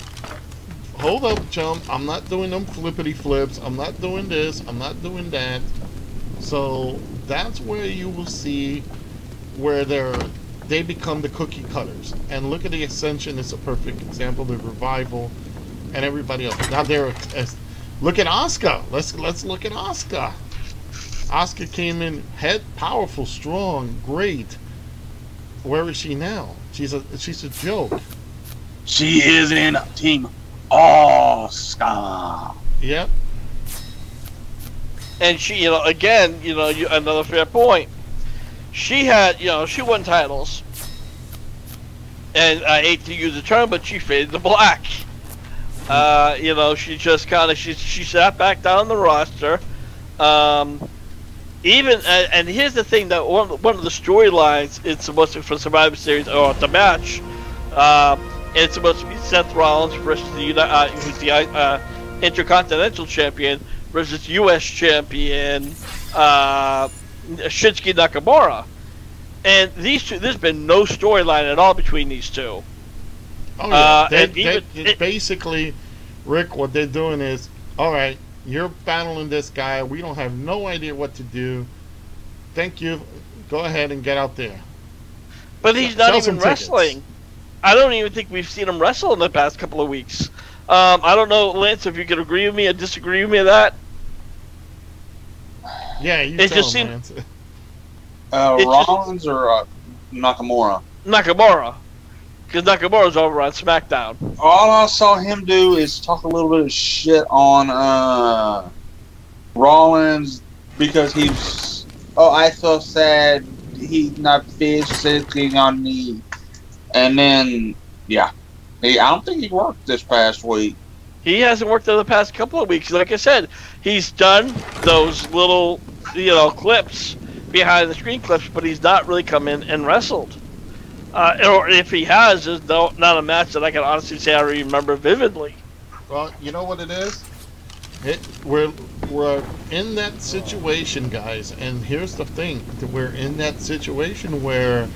hold up, chum, I'm not doing them flippity flips, I'm not doing this, I'm not doing that. So that's where you will see where they become the cookie cutters. And look at the Ascension, it's a perfect example, the Revival, and everybody else. Now look at Asuka. Let's look at Asuka. Asuka came in head powerful, strong, great. Where is she now? She's a joke. She is in Team Asuka. Yep. And she, again, another fair point. She had, she won titles. And I hate to use the term, but she faded to black. She just kind of, she sat back down the roster. And here's the thing, that one of the storylines it's supposed to be for Survivor Series, or the match, it's supposed to be Seth Rollins versus who's the Intercontinental Champion versus U.S. Champion Shinsuke Nakamura. And these two, there's been no storyline at all between these two. Oh yeah, basically, Rick, what they're doing is, all right, you're battling this guy. We don't have no idea what to do. Thank you. Go ahead and get out there. But he's not even wrestling. I don't even think we've seen him wrestle in the past couple of weeks. I don't know, Lance, if you could agree with me or disagree with me on that. Yeah, you tell him, Lance. Rollins or Nakamura? Nakamura. Because Nakamura's over on SmackDown. All I saw him do is talk a little bit of shit on Rollins because he's, I so sad he's not sitting on me. And then, yeah. I don't think he worked this past week. He hasn't worked in the past couple of weeks. Like I said, he's done those little, clips, behind the screen clips, but he's not really come in and wrestled. Or if he has, there's not a match that I can honestly say I remember vividly. Well, you know what it is? We're in that situation, guys, and here's the thing. We're in that situation where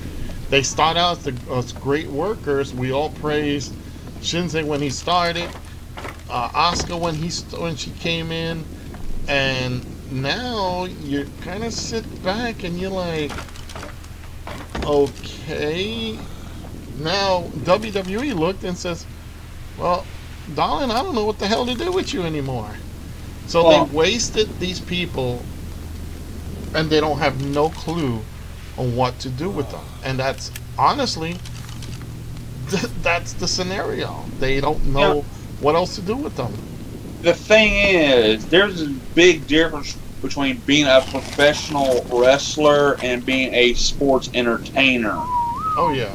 they start out as great workers. We all praised Shinsuke when he started, Asuka when she came in, and now you kind of sit back and you're like, okay. Now WWE looked and says, well, darling, I don't know what the hell to do with you anymore. So they wasted these people, and they don't have no clue on what to do with them. And that's honestly, that's the scenario. They don't know what else to do with them. The thing is, there's a big difference between being a professional wrestler and being a sports entertainer. Oh yeah.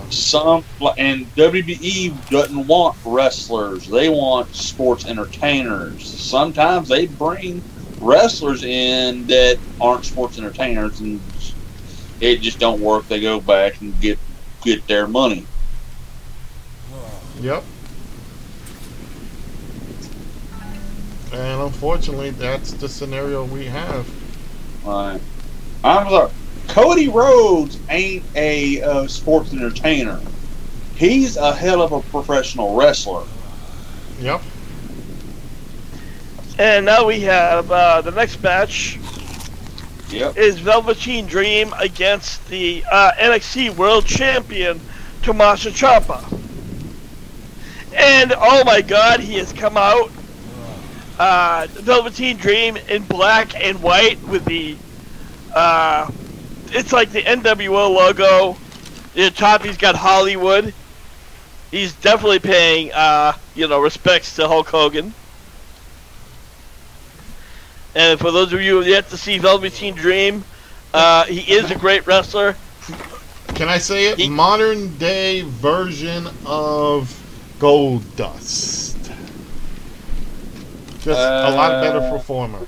And WWE doesn't want wrestlers; they want sports entertainers. Sometimes they bring wrestlers in that aren't sports entertainers, and it just don't work. They go back and get their money. Yep. And unfortunately, that's the scenario we have. Right. I'm sorry. Cody Rhodes ain't a sports entertainer. He's a hell of a professional wrestler. Yep. And now we have the next match. Yep. Is Velveteen Dream against the NXT World Champion Tommaso Ciampa. And oh my God, he has come out. Velveteen Dream in black and white with the it's like the NWO logo. The top, he's got Hollywood. He's definitely paying respects to Hulk Hogan. And for those of you who have yet to see Velveteen Dream, he is a great wrestler. Can I say it? Modern day version of Goldust. Just a lot better performer.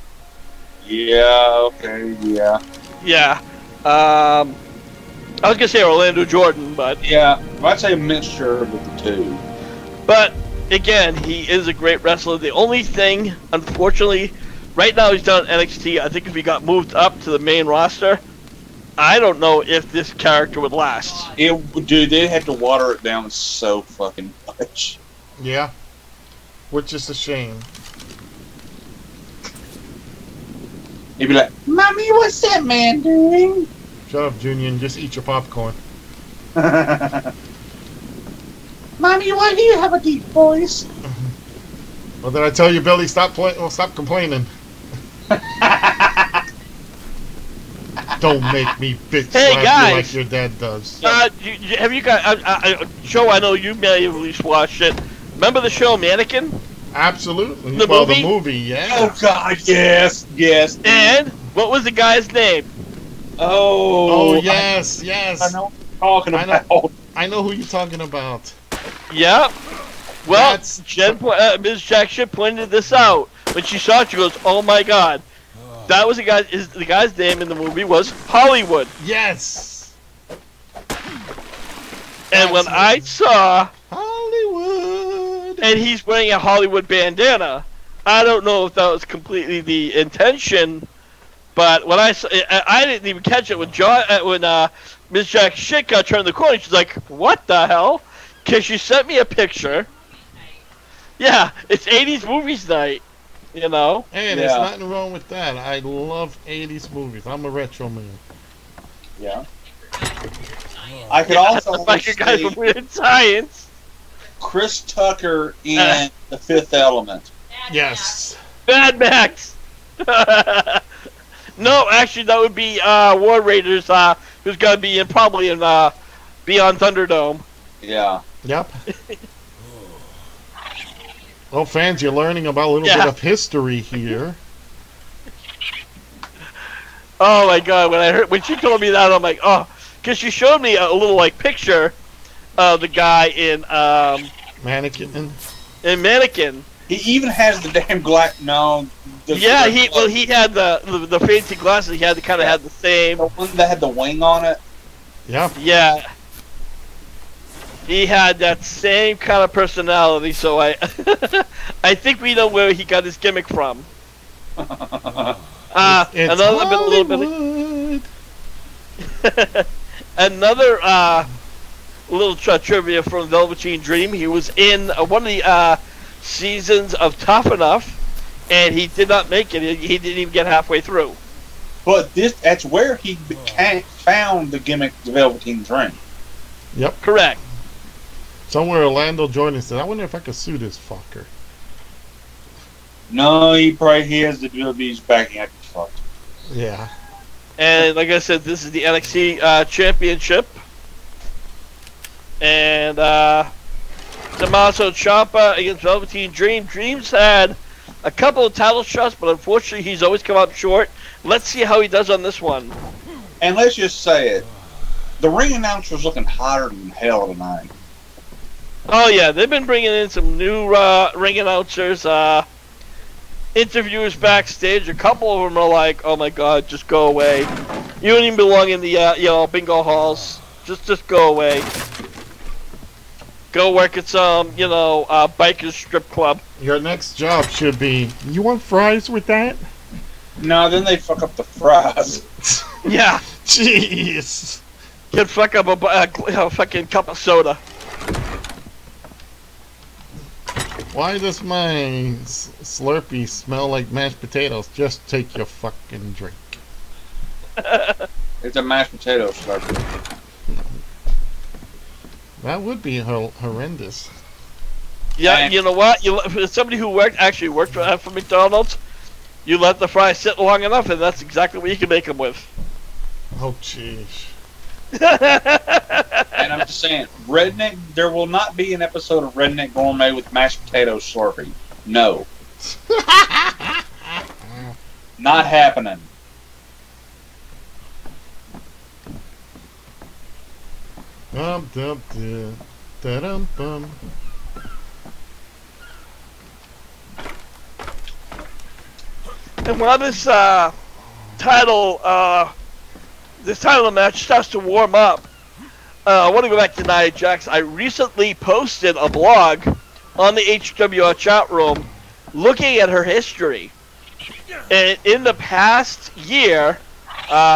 Yeah, okay, yeah. Yeah. I was gonna say Orlando Jordan, but yeah, I'd say a mixture of the two. But again, he is a great wrestler. The only thing, unfortunately, right now he's down at NXT. I think if he got moved up to the main roster, I don't know if this character would last. Dude, they'd have to water it down so fucking much. Yeah, which is a shame. He'd be like, "Mommy, what's that man doing?" Shut up, Junior, and just eat your popcorn. Mommy, why do you have a deep voice? Well, did I tell you, Billy? Stop complaining. Don't make me bitch slap guys. you like your dad does. Have you got a show? I know you may have at least watched it. Remember the show Mannequin? Absolutely. The movie? The movie, yeah. Oh God, yes. And what was the guy's name? Oh, yes. I know what you're talking about. I know who you're talking about. Yeah. Well, Ms. Jack Ship pointed this out. When she saw it, she goes, "Oh my God." That was the guy's name in the movie was Hollywood. Yes. And when I saw Hollywood, and he's wearing a Hollywood bandana, I don't know if that was completely the intention, but when I didn't even catch it when Ms. Jack Shit got turned the corner. She's like, "What the hell?" Because she sent me a picture. Yeah, it's 80s movies night. You know? Hey, there's nothing wrong with that. I love 80s movies. I'm a retro man. Yeah. I could also like you guys from Weird Science. Chris Tucker in The Fifth Element. Yes. Mad Max. No, actually, that would be War Raiders, who's going to be probably in Beyond Thunderdome. Yeah. Yep. Well, fans, you're learning about a little bit of history here. Oh my God! When she told me that, I'm like, oh, because she showed me a little picture of the guy in Mannequin. In Mannequin. He even has the damn glass. No. He had the fancy glasses. He had the kind of had the same. The one that had the wing on it. Yeah. Yeah. He had that same kind of personality, so I think we know where he got his gimmick from. Another little trivia from Velveteen Dream. He was in one of the seasons of Tough Enough, and he did not make it. He didn't even get halfway through. But that's where he found the gimmick, the Velveteen Dream. Yep. Correct. Somewhere Orlando Jordan said, "I wonder if I could sue this fucker." No, he has the WWE's backing up his fuck. Yeah. And like I said, this is the NXT Championship. And Tommaso Ciampa against Velveteen Dream. Dream's had a couple of title shots, but unfortunately he's always come up short. Let's see how he does on this one. And let's just say it. The ring announcer's looking hotter than hell tonight. Oh yeah, they've been bringing in some new ring announcers, interviewers backstage. A couple of them are like, "Oh my God, just go away. You don't even belong in the bingo halls. Just go away. Go work at some biker strip club." Your next job should be, "You want fries with that?" No, then they fuck up the fries. Yeah. Jeez. Could fuck up a fucking cup of soda. Why does my Slurpee smell like mashed potatoes? Just take your fucking drink. It's a mashed potato Slurpee. That would be horrendous. Yeah, And- you know what? For somebody who actually worked for McDonald's, you let the fries sit long enough, and that's exactly what you can make them with. Oh, jeez. And I'm just saying, Redneck. There will not be an episode of Redneck Gourmet with mashed potato Slurpee. No, not happening. Dum dum dum dum bum. And while this title match starts to warm up, I want to go back to Nia Jax. I recently posted a blog on the HWR chat room looking at her history. And in the past year,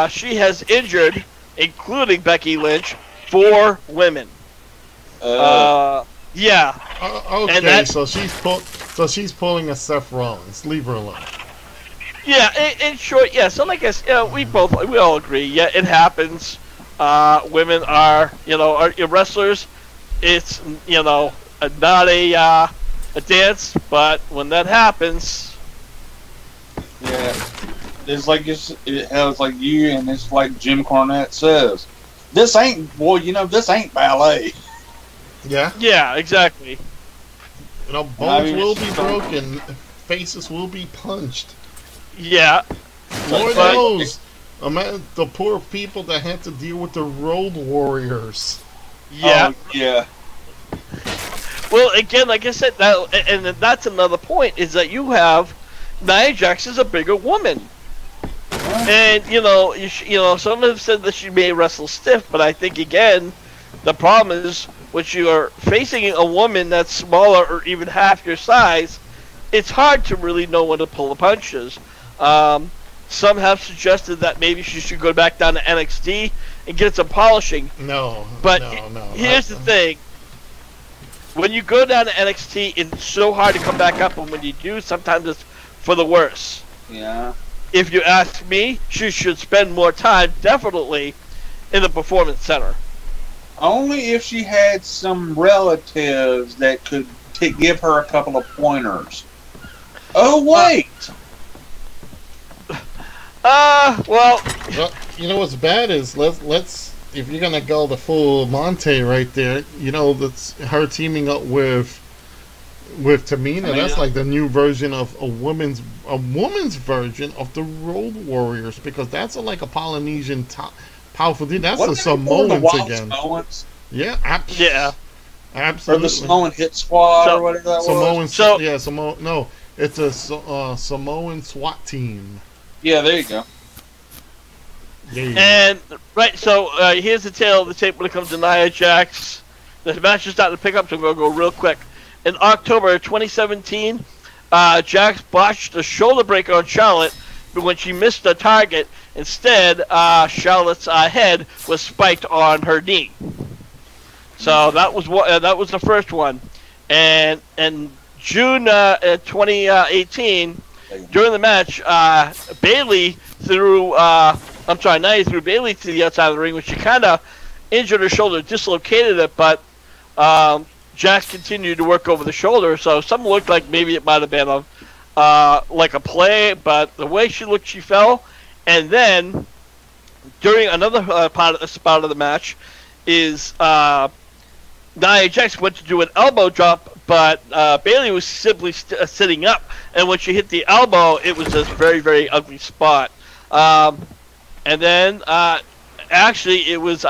she has injured, including Becky Lynch, 4 women. Yeah. Okay, And that- so she's pulling a Seth Rollins. Leave her alone. Yeah, in short, yeah. So like I said, we all agree. Yeah, it happens. Women are wrestlers. It's not a dance, but when that happens, Yeah, it's like you, and it's like Jim Cornette says, this ain't ballet. Yeah, exactly. Bones will be broken, faces will be punched. Yeah, Lord but- knows, the poor people that had to deal with the Road Warriors. yeah. Oh, yeah. Well, again, like I said, and that's another point is that you have Nia Jax is a bigger woman. And some have said that she may wrestle stiff, but I think again, the problem is when you are facing a woman that's smaller or even half your size, it's hard to really know when to pull the punches. Some have suggested that maybe she should go back down to NXT and get some polishing. No, But no. here's the thing: when you go down to NXT, it's so hard to come back up, and when you do, sometimes it's for the worse. Yeah. If you ask me, she should spend more time, definitely, in the Performance Center. Only if she had some relatives that could give her a couple of pointers. Oh, wait! Well, You know what's bad is let's if you're gonna go the full Monte right there, that's her teaming up with Tamina. That's like the new version of a woman's version of the Road Warriors, because that's like a Polynesian powerful dude. That's What the are they called, the Samoans Wild again. Samoans? Yeah, yeah. Or absolutely. the Samoan Hit Squad, So- or whatever that was? Samoan. So- Yeah, No, it's a Samoan SWAT team. Yeah, there you go. Yeah. And right, so here's the tail of the tape when it comes to Nia Jax. The match is starting to pick up, so I'm going to go real quick. In October 2017, Jax botched a shoulder breaker on Charlotte, but when she missed the target, instead, Charlotte's head was spiked on her knee. So that was the first one. And in June 2018, during the match, Nia threw Bayley to the outside of the ring, which she kind of injured her shoulder, dislocated it, but Jax continued to work over the shoulder, so something looked like maybe it might have been like a play, but the way she looked, she fell. And then, during another spot of the match, is Nia Jax went to do an elbow drop, but Bayley was simply sitting up, and when she hit the elbow, it was this very, very ugly spot. And then, actually, it was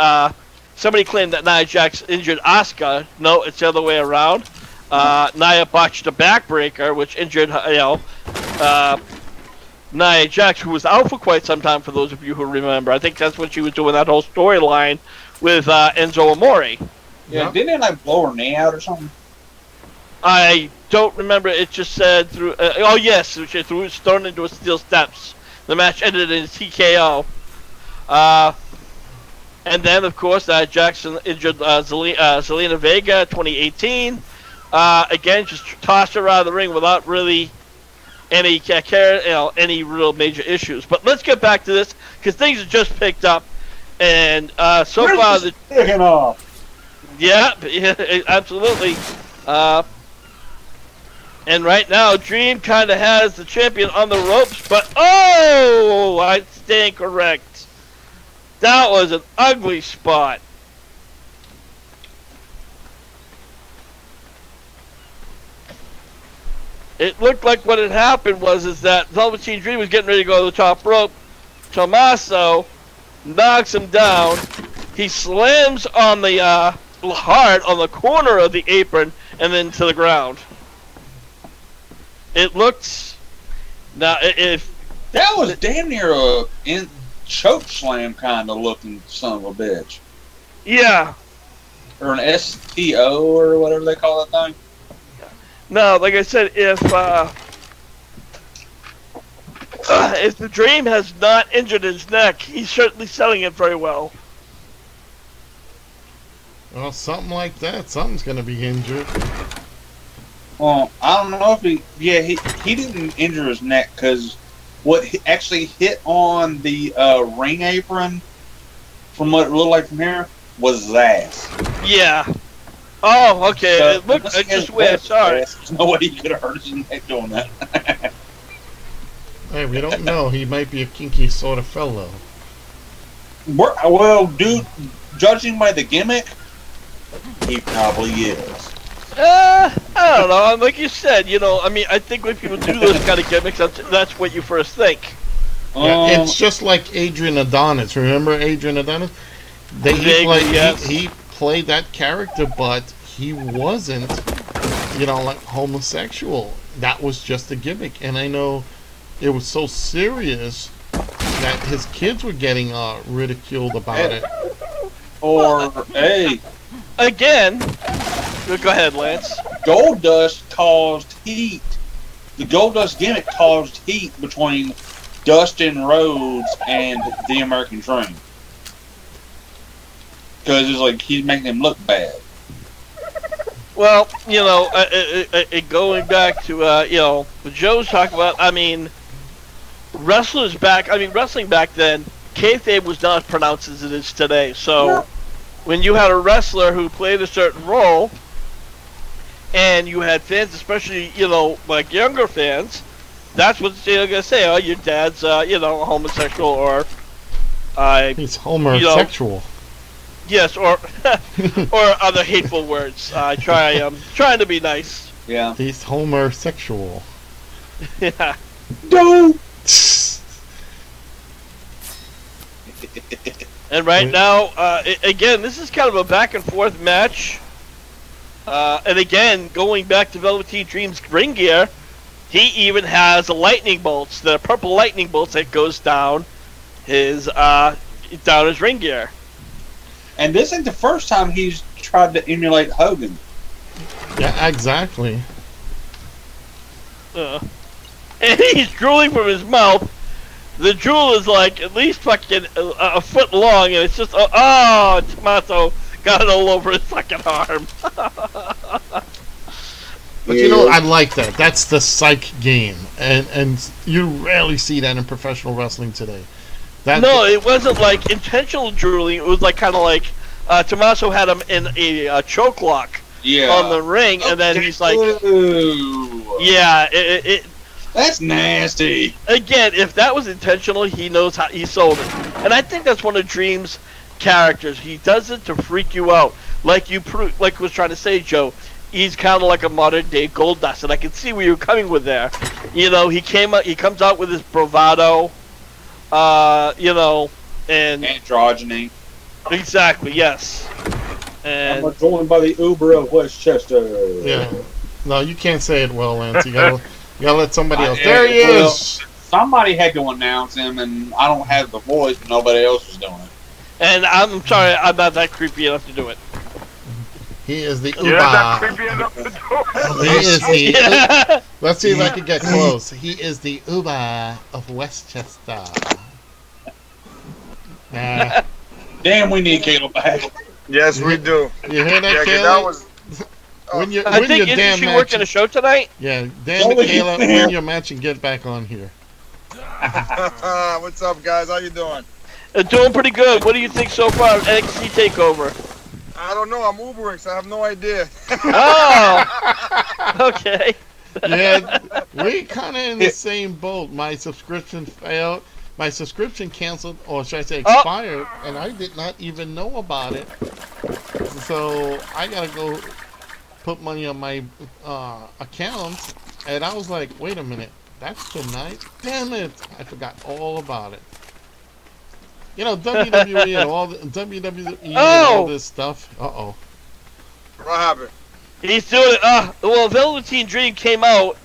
somebody claimed that Nia Jax injured Asuka. No, it's the other way around. Nia botched a backbreaker, which injured Nia Jax, who was out for quite some time, for those of you who remember. I think that's when she was doing that whole storyline with Enzo Amore. Yeah, didn't it like blow her knee out or something? I don't remember. It just said through. Oh yes, she was thrown into a steel steps. The match ended in TKO. And then, of course, Jackson injured Zelina Vega, 2018. Again, just tossed her out of the ring without really any any real major issues. But let's get back to this, because things have just picked up, and so far, Picking off. yeah, absolutely. And right now, Dream kind of has the champion on the ropes, but oh, I stand correct. That was an ugly spot. It looked like what had happened was that Velveteen Dream was getting ready to go to the top rope. Tommaso knocks him down. He slams on the hard on the corner of the apron and then to the ground. It looks now if that was damn near a choke slam kind of looking son of a bitch. Yeah. Or an STO or whatever they call that thing. No, like I said, if the Dream has not injured his neck, he's certainly selling it very well. Well, something like that. Something's going to be injured. Well, I don't know if he didn't injure his neck because what actually hit on the ring apron, from what it looked like from here, was his ass. Yeah. Oh, okay. So, it looked. I just went. Sorry. There's no way he could have hurt his neck doing that. Hey, we don't know. He might be a kinky sort of fellow. Well, dude, judging by the gimmick, he probably is. I don't know. Like you said, I mean, I think when people do those kind of gimmicks, that's what you first think. Yeah, it's just like Adrian Adonis. Remember Adrian Adonis? He played that character, but he wasn't, like homosexual. That was just a gimmick. And I know it was so serious that his kids were getting ridiculed about it. Or, hey. Again, go ahead, Lance. Goldust caused heat. The Goldust gimmick caused heat between Dustin Rhodes and the American Dream. Because it's like he's making him look bad. Well, going back to, what Joe's talking about, I mean, wrestling back then, kayfabe was not as pronounced as it is today. So, when you had a wrestler who played a certain role, and you had fans, especially, like younger fans, that's what they're going to say, oh, your dad's, a homosexual, or... he's homosexual. Yes, or or other hateful words. I'm trying to be nice. Yeah. He's homosexual. Yeah. Don't. And right now, again, this is kind of a back and forth match. And again, going back to Velveteen Dream's ring gear, he even has lightning bolts, the purple lightning bolts that goes down his ring gear. And this ain't the first time he's tried to emulate Hogan. Yeah, exactly. And he's drooling from his mouth. The drool is like at least fucking a foot long, and it's just Tommaso got it all over his fucking arm. But I like that. That's the psych game, and you rarely see that in professional wrestling today. No, it wasn't like intentional drooling. It was like kind of like Tommaso had him in a choke lock on the ring, and then he's like, yeah, that's nasty. Again, if that was intentional, he knows how he sold it, and I think that's one of Dream's characters. He does it to freak you out, like was trying to say, Joe. He's kind of like a modern day Goldust, and I can see where you're coming with there. He comes out with his bravado. And androgyny. Exactly, yes. And I'm joined by the Uber of Westchester. Yeah. No, you can't say it well, Lance. You gotta let somebody else. There he is. Somebody had to announce him, and I don't have the voice, but nobody else was doing it. And I'm sorry, I'm not that creepy enough to do it. He is the Uber. You're not creepy enough to do it. He is the. Let's see if I can get close. He is the Uber of Westchester. Damn, we need Caleb back. Yes, we do. You hear that, Caleb? That was. I think isn't she working a show tonight? Yeah, damn it, Caleb, win your match and get back on here. What's up, guys? How you doing? Doing pretty good. What do you think so far of NXT TakeOver? I don't know. I'm Ubering, so I have no idea. Oh, okay. Yeah, we kind of in the same boat. My subscription failed. My subscription canceled, or should I say expired, and I did not even know about it. So I gotta go put money on my account, and I was like, wait a minute, that's tonight? Damn it! I forgot all about it. You know, WWE and all the WWE and all this stuff. Uh-oh. What happened? He's doing it. Well, Velveteen Dream came out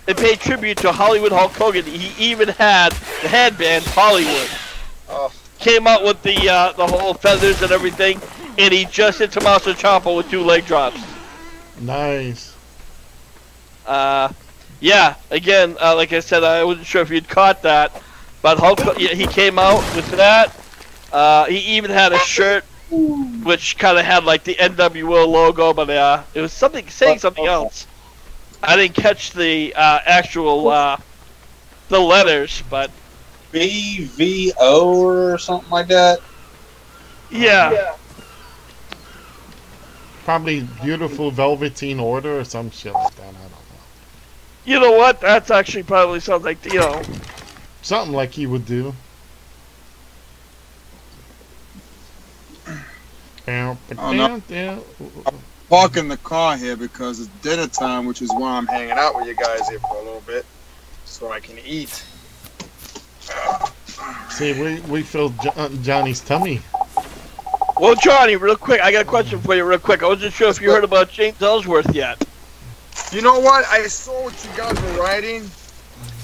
and paid tribute to Hollywood Hulk Hogan. He even had the headband Hollywood. Oh. Came out with the whole feathers and everything, and he just hit Tommaso Ciampa with 2 leg drops. Nice. Yeah. Again, like I said, I wasn't sure if you'd caught that, but Hulk, he came out with that. He even had a shirt which kind of had like the NWO logo, but it was something saying something else. I didn't catch the actual the letters, but BVO or something like that. Yeah. Probably Beautiful Velveteen Order or some shit like that. I don't know. You know what? That's actually probably sounds like, you know, something like he would do. Oh, no. Park in the car here because it's dinner time, which is why I'm hanging out with you guys here for a little bit, so I can eat. See, we filled Johnny's tummy. Well, Johnny, real quick, I got a question for you real quick. I wasn't sure if you heard about James Ellsworth yet. You know what? I saw what you guys were writing,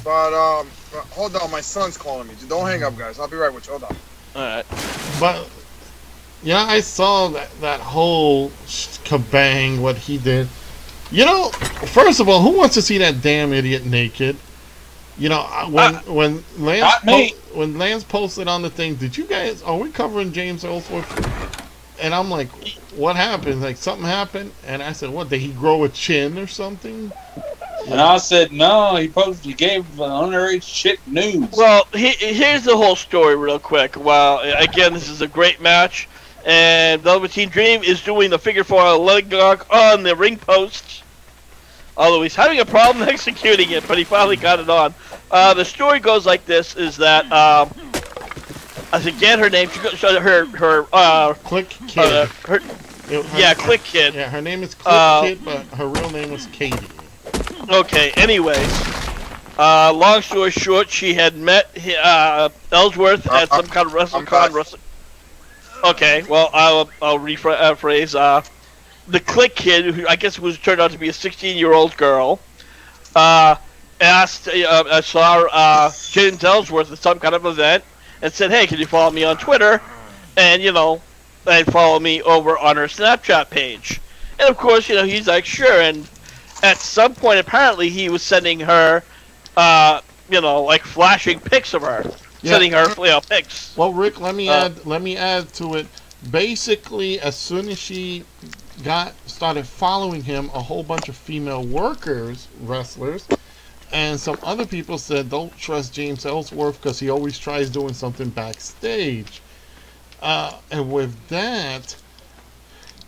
but hold on, my son's calling me. Don't hang up, guys. I'll be right with you. Hold on. Alright. But yeah, I saw that whole kabang, what he did. You know, first of all, who wants to see that damn idiot naked? You know, when Lance posted on the thing, did you guys, are we covering James Ellsworth? And I'm like, what happened? Like, something happened? And I said, what, did he grow a chin or something? And I said, no, he gave underage chick news. Well, here's the whole story real quick. Well, again, this is a great match. And Velveteen Dream is doing the figure 4 leg lock on the ring post. Although he's having a problem executing it, but he finally got it on. The story goes like this: is that I forget her name. Click Kid. Click Kid. Yeah, her name is Click Kid, but her real name was Katie. Okay. Anyways, long story short, she had met Ellsworth at some kind of wrestling con. Okay, well, I'll rephrase. The Click Kid, who I guess turned out to be a 16-year-old girl, saw James Ellsworth at some kind of event and said, "Hey, can you follow me on Twitter?" And and follow me over on her Snapchat page. And of course, he's like, "Sure." And at some point, apparently, he was sending her, like flashing pics of her. Yeah. Sending her pics. Well, Rick, let me add to it. Basically, as soon as she started following him, a whole bunch of female wrestlers, and some other people said, "Don't trust James Ellsworth because he always tries doing something backstage." And with that,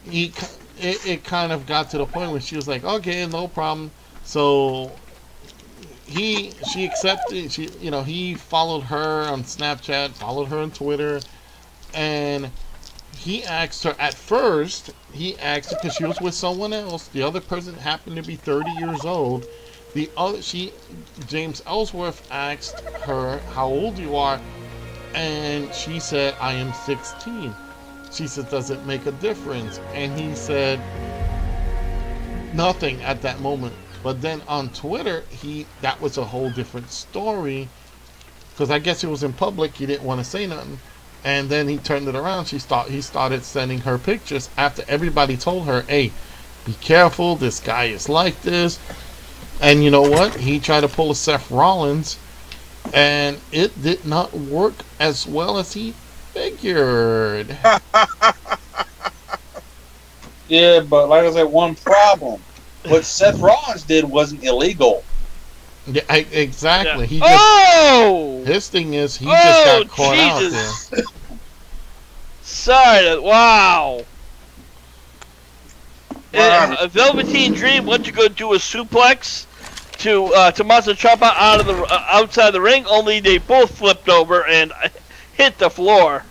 it kind of got to the point where she was like, "Okay, no problem." So she accepted. He followed her on Snapchat, followed her on Twitter, and he asked her at first. He asked her because she was with someone else. The other person happened to be 30 years old. James Ellsworth asked her, "How old you are?" And she said, "I am 16." She said, "Does it make a difference?" And he said nothing at that moment. But then on Twitter, that was a whole different story, because I guess it was in public. He didn't want to say nothing. And then he turned it around. He started sending her pictures after everybody told her, "Hey, be careful. This guy is like this." And you know what? He tried to pull a Seth Rollins, and it did not work as well as he figured. Yeah, but like I said, one problem. What Seth Rollins did wasn't illegal. Yeah, exactly. Yeah. His thing is he just got caught out there. Sorry. Wow. Velveteen Dream went to go do a suplex to Tommaso Ciampa out of the outside the ring. Only they both flipped over and hit the floor.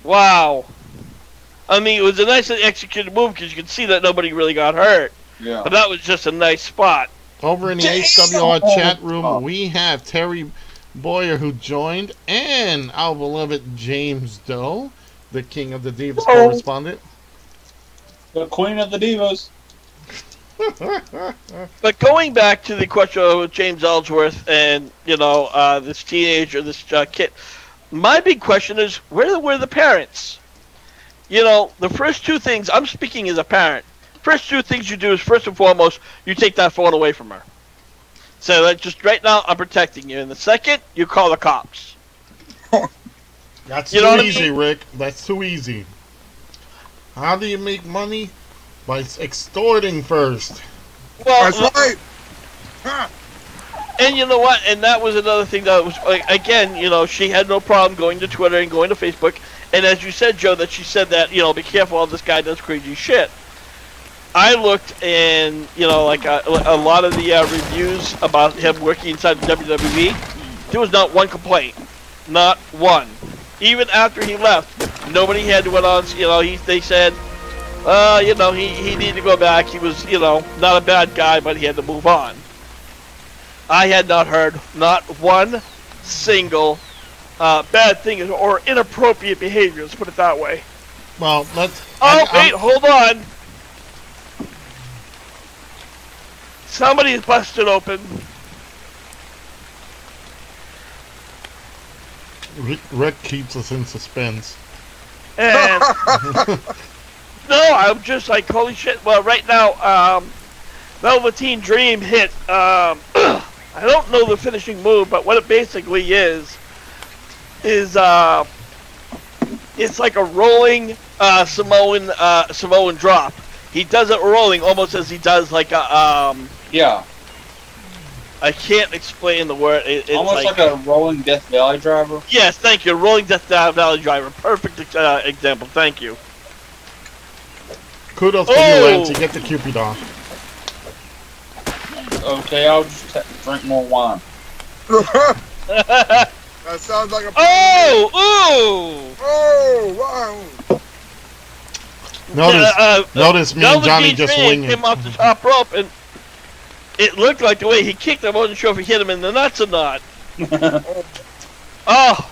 Wow. I mean, it was a nicely executed move because you could see that nobody really got hurt. Yeah. But that was just a nice spot. Over in the HWR chat room, we have Terry Boyer who joined, and our beloved James Doe, the King of the Divas correspondent. The Queen of the Divas. But going back to the question of James Ellsworth and, this teenager, this kid, my big question is, where were the parents? The first two things, I'm speaking as a parent, first two things you do is, first and foremost, you take that phone away from her. So that just right now, I'm protecting you. And the second, you call the cops. That's too easy, Rick. That's too easy. How do you make money? By extorting first. Well, that's right. Huh. And you know what? And that was another thing that was, again, she had no problem going to Twitter and going to Facebook. And as you said, Joe, that she said that, be careful, this guy does crazy shit. I looked and, a lot of the reviews about him working inside the WWE, there was not one complaint. Not one. Even after he left, nobody had went on, they said, he needed to go back. He was, not a bad guy, but he had to move on. I had not heard not one single bad thing or inappropriate behavior, let's put it that way. Well, let's... wait, hold on. Somebody's busted open. Rick keeps us in suspense. And... no, I'm just like, holy shit. Well, right now, Velveteen Dream hit, I don't know the finishing move, but what it basically is it's like a rolling Samoan drop. He does it rolling almost as he does like a Yeah. I can't explain the word. It's almost like a rolling Death Valley driver. Yes, thank you. Rolling Death Valley driver. Perfect example. Thank you. Kudos to you, Rants. You get the Cupid off. Okay, I'll just drink more wine. That sounds like a... Oh! Ooh! Oh, wow. Notice me and Johnny just winging. Came off the top rope, and it looked like the way he kicked him. I wasn't sure if he hit him in the nuts or not. Oh!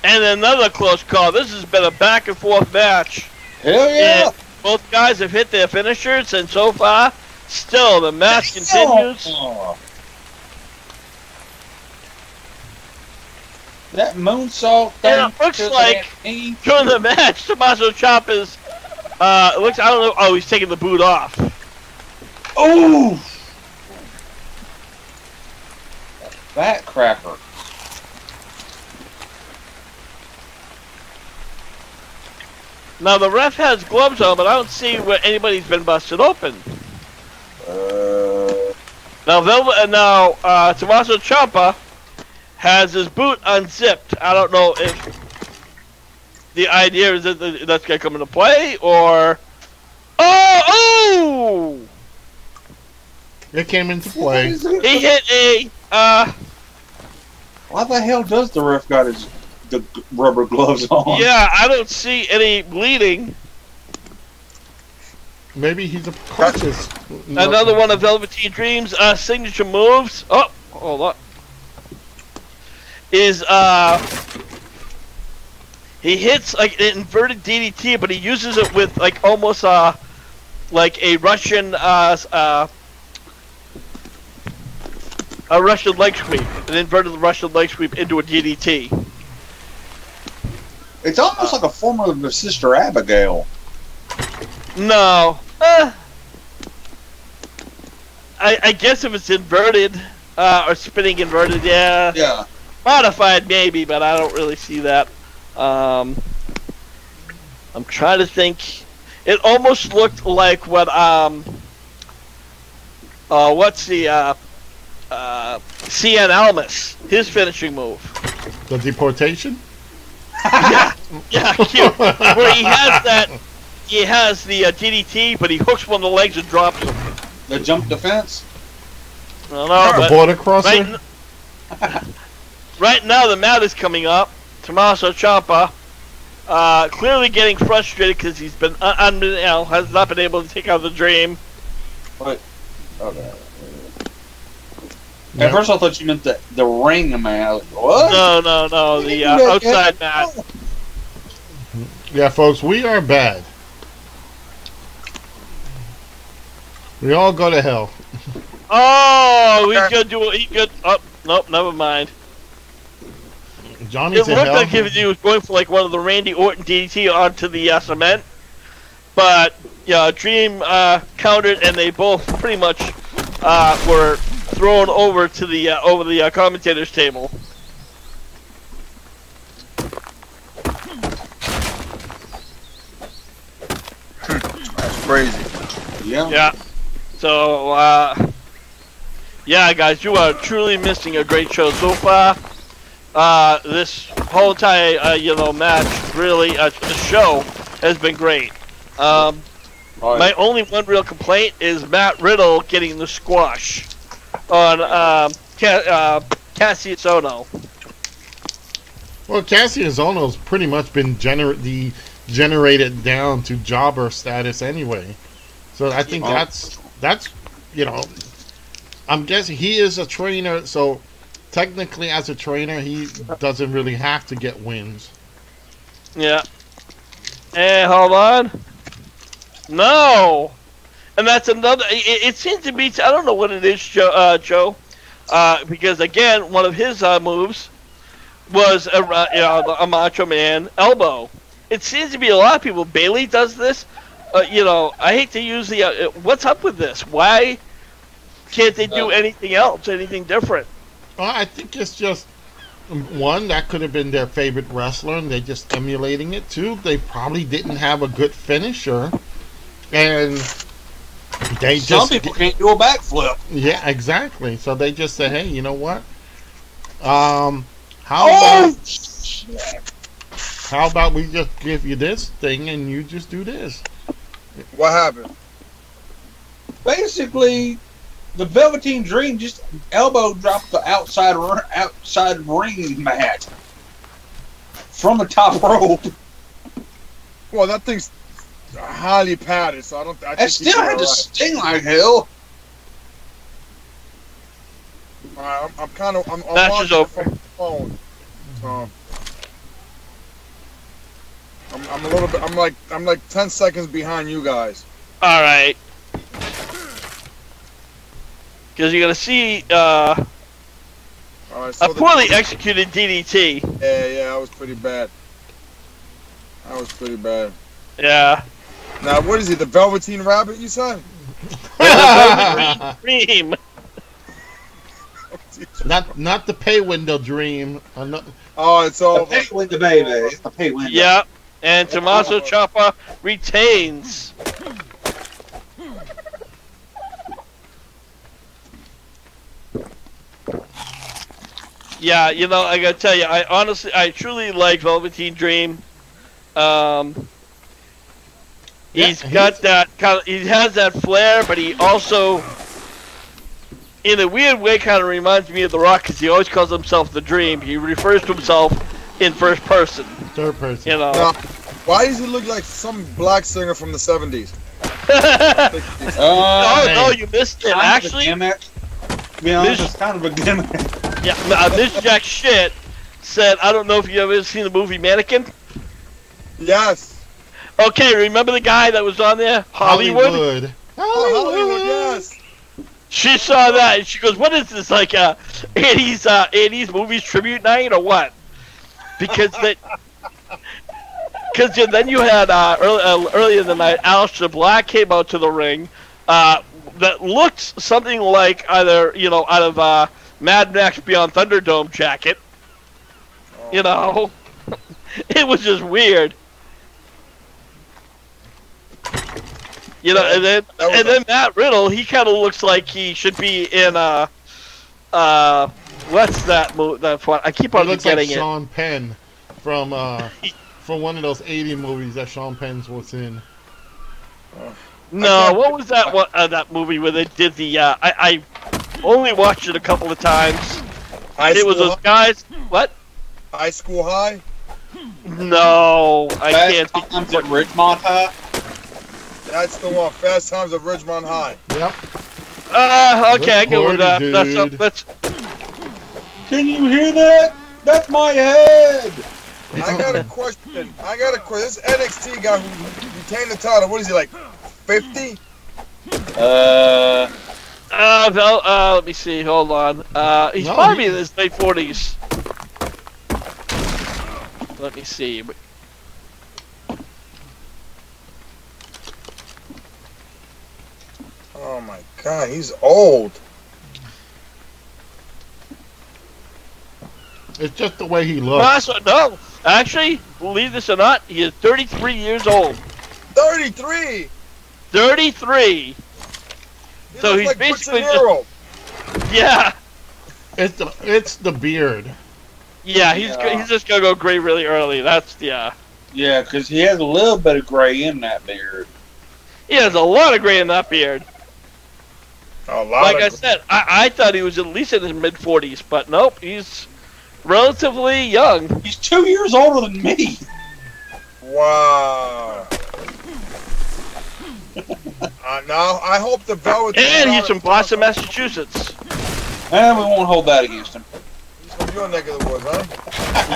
And another close call. This has been a back and forth match. Hell yeah! And both guys have hit their finishers, and so far, still the match continues. That moonsault thing. And it looks like during the match, Tommaso Ciampa's it looks, I don't know. Oh, he's taking the boot off. Oh! Fat cracker. Now the ref has gloves on, but I don't see where anybody's been busted open. Now Tommaso Ciampa has his boot unzipped. I don't know if the idea is that that's gonna come into play or. Oh! It came into play. He hit a. Why the hell does the ref got the rubber gloves on? Yeah, I don't see any bleeding. Maybe he's a cautious. Another one of Velveteen Dream's signature moves. Oh, hold on. Is he hits like an inverted DDT, but he uses it with like almost like a Russian a Russian leg sweep, an inverted Russian leg sweep into a DDT. It's almost like a form of the Sister Abigail. No. I guess if it's inverted, or spinning inverted, yeah. Yeah. Modified maybe, but I don't really see that. I'm trying to think. It almost looked like what, what's the, Cien Almas, his finishing move. The deportation? Yeah. Yeah, cute. Where he has that. He has the DDT, but he hooks one of the legs and drops him. The jump defense. I don't know, but border crosser. Right now the mat is coming up. Tommaso Ciampa, clearly getting frustrated because he's been has not been able to take out the Dream. What? Okay. At first I thought you meant the ring mat. What? No, the outside mat. Yeah, folks, we are bad. We all go to hell. Oh, he's gonna do it. He could. Oh, nope, never mind. Johnny's It looked like if he was going for like one of the Randy Orton DDT onto the cement, but yeah, Dream countered, and they both pretty much were thrown over to the commentators table. That's crazy. Yeah. Yeah. So yeah, guys, you are truly missing a great show so far. This whole entire match, really, the show has been great. My only one real complaint is Matt Riddle getting the squash on Cassius Ohno. Well, Cassius Ohno's pretty much been generated down to jobber status anyway. So I think that's I'm guessing he is a trainer, so technically as a trainer he doesn't really have to get wins. Yeah. And hold on. No. And that's another. It seems to be. I don't know what it is, Joe. Because again, one of his moves was a Macho Man elbow. It seems to be a lot of people. Bailey does this. I hate to use the. What's up with this? Why can't they do anything else? Anything different? Well, I think it's just one that could have been their favorite wrestler, and they're just emulating it. Two, they probably didn't have a good finisher, and some people can't do a backflip. Yeah, exactly. So they just say, "Hey, you know what? How about we just give you this thing and you just do this?" What happened? Basically, the Velveteen Dream just elbow dropped the outside ring mat from the top rope. Well, that thing's highly padded, so I don't. I It still had to sting like hell. I'm Match is over. Phone. I'm a little bit. I'm like 10 seconds behind you guys. All right. Because you're gonna see Alright, so a poorly executed DDT. Yeah, that was pretty bad. Yeah. Now, what is he? The Velveteen Rabbit? You said? Dream. Not the pay window Dream. Oh, it's all the pay window, baby. It's the pay window. Yep. And Tommaso Ciampa retains. Yeah, I gotta tell you, I truly like Velveteen Dream. He's got that he has that flair, but he also, in a weird way, kind of reminds me of The Rock, because he always calls himself the Dream. He refers to himself in first person. Third person. Now, why does he look like some black singer from the 70s? No, you missed it. Actually, it's kind of a gimmick. Yeah, this jack shit said, I don't know if you ever seen the movie Mannequin. Yes. Okay, remember the guy that was on there? Hollywood, yes. She saw that and she goes, "What is this, like 80s movies tribute night or what?" Because then you had earlier in the night, Aleister Black came out to the ring that looked something like either out of Mad Max Beyond Thunderdome jacket. It was just weird. And then Matt Riddle, he kind of looks like he should be in what's that movie? That one? I keep on forgetting like Sean Penn from for one of those 80 movies that Sean Penn's was in. No, what was that one? That movie where they did the? I only watched it a couple of times. It was those guys. What? High School High? No, I can't. Fast Times at Ridgemont High. That's the one. Fast Times at Ridgemont High. Yep. Okay, I go with that. That's Can you hear that? That's my head. I got a question. This NXT guy who retained the title, what is he, like 50? let me see. Hold on. He's probably in his late 40s. Let me see. Oh my God, he's old. It's just the way he looks. No, actually, believe this or not, he is 33 years old. 33. 33. So he's like basically just, yeah. It's the beard. Yeah, he's just gonna go gray really early. That's Yeah, because he has a little bit of gray in that beard. He has a lot of gray in that beard. Like I said, I thought he was at least in his mid-40s, but nope, he's relatively young. He's 2 years older than me. Wow. Now I hope the Velvet. And he's from Boston, Massachusetts. And we won't hold that against him. He's from your neck of the woods, huh?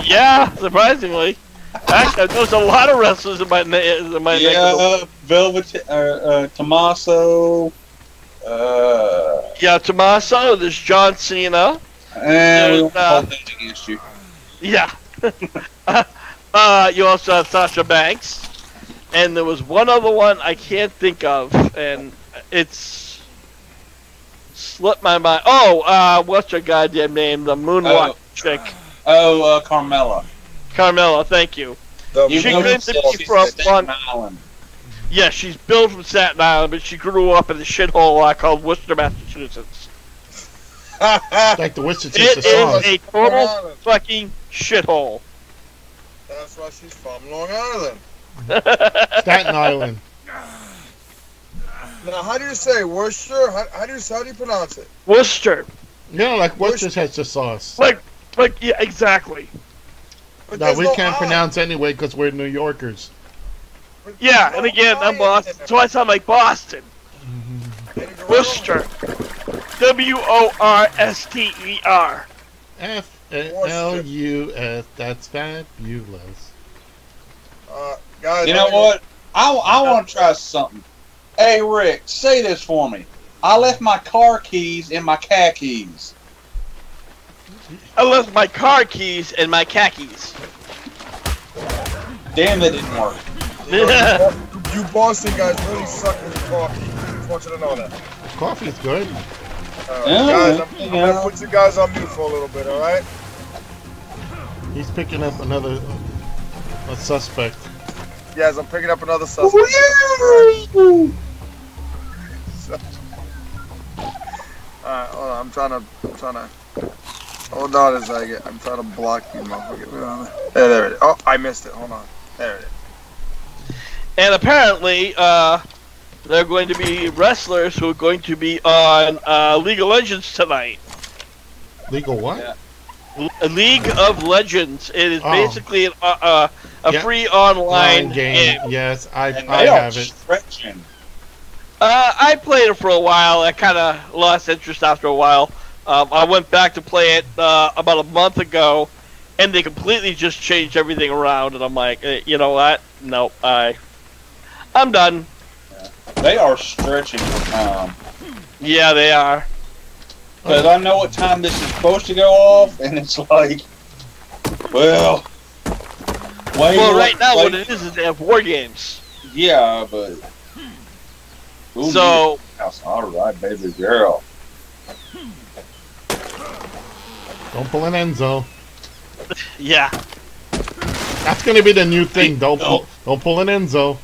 Yeah, surprisingly. Actually, there's a lot of wrestlers in my neck of the woods. Velvet, Tommaso. Yeah, Tommaso. There's John Cena. And we won't hold that against you. Yeah. You also have Sasha Banks. And there was one other one I can't think of, and it's slipped my mind. Oh, what's her goddamn name? The moonwalk chick. Carmella. Carmella, thank you. She claims to be from Staten Island. Yeah, she's billed from Staten Island, but she grew up in the shithole called Worcester, Massachusetts. Like the Worcester It is a total fucking shithole. That's why she's from Long Island. Staten Island. Now, how do you say Worcester? How do you pronounce it? Worcester. Yeah, like Worcester has the sauce. Like, yeah, exactly. But That we no can't I. pronounce anyway because we're New Yorkers. But Yeah, there's and again, I I'm in Boston, there. so I sound like Boston. Worcester. Worster. F-L-U-S. That's fabulous. Guys, You know what? I want to try something. Hey, Rick, say this for me. I left my car keys in my khakis. I left my car keys and my khakis. Damn, that didn't work. You Boston guys really suck with coffee. Just want you to know that. Coffee's good. Guys, I'm gonna put you guys on mute for a little bit, alright? He's picking up a suspect. Yes, I'm picking up another suspect. Alright, hold on, I'm trying to hold on a second. I'm trying to block you, motherfucker. There it is. Oh, I missed it. Hold on. There it is. And apparently, there are going to be wrestlers who are going to be on League of Legends tonight. Legal what? League of Legends. It is basically a free online game. Yes, I They have are it. stretching. I played it for a while. I kind of lost interest after a while. I went back to play it about a month ago, and they completely just changed everything around. And I'm like, you know what? Nope. I'm done. They are stretching for time. Yeah, they are. Because I know what time this is supposed to go off, and it's like, well, Right now what it is they have war games. Yeah, but so all right, baby girl. Don't pull an Enzo. Yeah. That's gonna be the new thing. Don't pull an Enzo.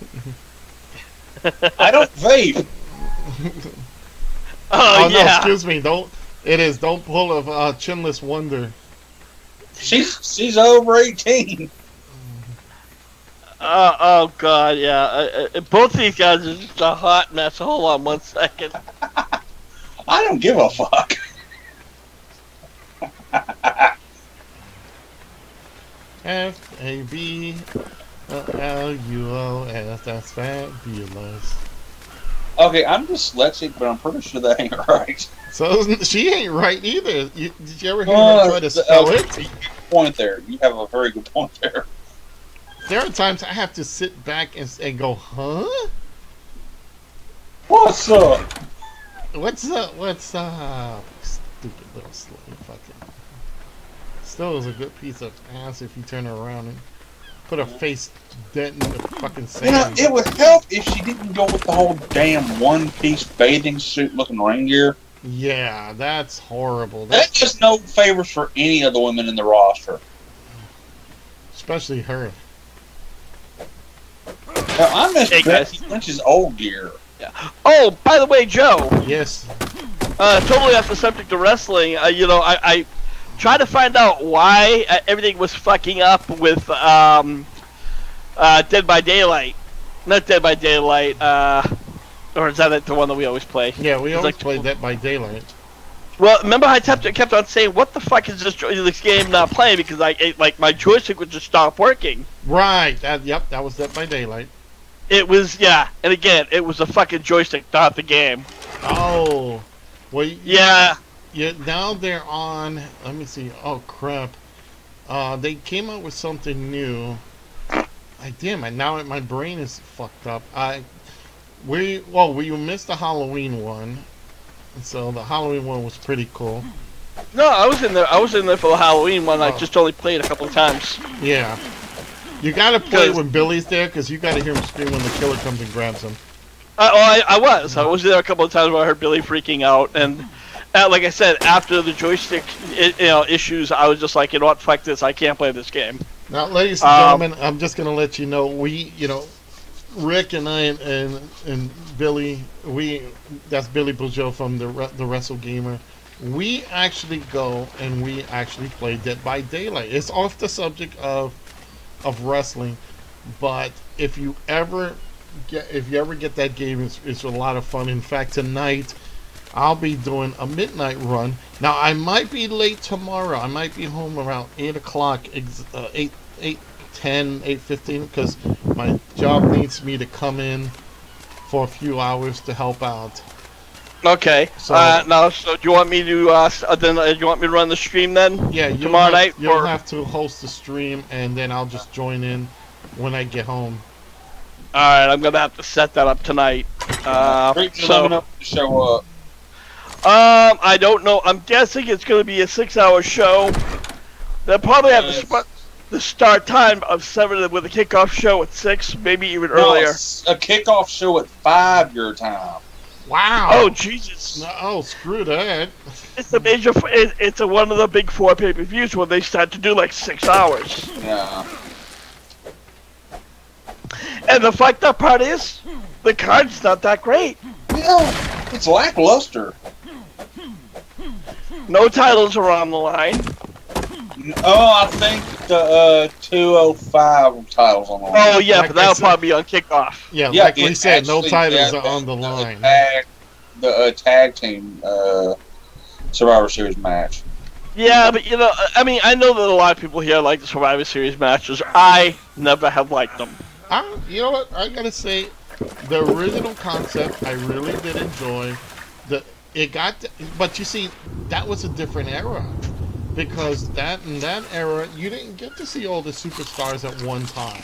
I don't vape. Oh no, yeah. excuse me. Don't pull a chinless wonder. She's over 18. Oh God, yeah. Both these guys are just a hot mess. Hold on 1 second. I don't give a fuck. FABLUOS. That's fabulous. Okay, I'm dyslexic, but I'm pretty sure that ain't right. So she ain't right either. Did you ever hear her try to spell it? Good point there. You have a very good point there. There are times I have to sit back and go, huh? What's up? What's up? What's up? Stupid little slave fucking. Still is a good piece of ass if you turn her around and put her face dead in the fucking sand. You know, it would help if she didn't go with the whole damn one-piece bathing suit looking rain gear. Yeah, that's horrible. That does no favors for any of the women in the roster. Especially her. Now, I miss Becky Lynch's old gear. Yeah. Oh, by the way, Joe. Yes. Totally off the subject of wrestling. I tried to find out why everything was fucking up with Dead by Daylight. Not Dead by Daylight. Or is that the one that we always play? Yeah, we always play Dead by Daylight. Well, remember I kept on saying, "What the fuck is this game not playing?" Because my joystick would just stop working. Right. That was Dead by Daylight. It was, yeah, and again, it was a fucking joystick, not the game. Oh, well, yeah. Yeah. Now they're on. Let me see. Oh crap. They came out with something new. Now my brain is fucked up. We missed the Halloween one, so the Halloween one was pretty cool. No, I was in there. I was in there for the Halloween one. I just only played a couple of times. Yeah. You gotta play when Billy's there, because you gotta hear him scream when the killer comes and grabs him. I was there a couple of times where I heard Billy freaking out, and like I said, after the joystick issues, I was just like, you know what, fuck this, I can't play this game. Now, ladies and gentlemen, I'm just gonna let you know, Rick and I and Billy, that's Billy Bujo from the Wrestle Gamer. We actually go and we actually play Dead by Daylight. It's off the subject of wrestling, but if you ever get that game, it's a lot of fun. In fact, tonight I'll be doing a midnight run. Now I might be late tomorrow. I might be home around 8 o'clock, 8:10, 8:15, because my job needs me to come in for a few hours to help out. Okay. So do you want me to you want me to run the stream then? Yeah, tomorrow night. You'll have to host the stream, and then I'll just join in when I get home. All right, I'm gonna have to set that up tonight. To show up. I don't know. I'm guessing it's gonna be a 6-hour show. They'll probably have the start time of 7 with a kickoff show at 6, maybe even earlier. A kickoff show at 5 your time. Wow. Oh Jesus. Oh, screw that. It's a major. It's one of the big 4 pay-per-views when they start to do like 6 hours. Yeah. And the fucked up part is, the card's not that great. Yeah, it's lackluster. No titles are on the line. Oh, I think the 205 titles on the line. Oh yeah, but that'll probably be on kickoff. Yeah, like we said, no titles are on the line. The tag team Survivor Series match. Yeah, but I mean, I know that a lot of people here like the Survivor Series matches. I never have liked them. You know what? I gotta say, the original concept I really did enjoy. But you see, that was a different era, because in that era you didn't get to see all the superstars at one time.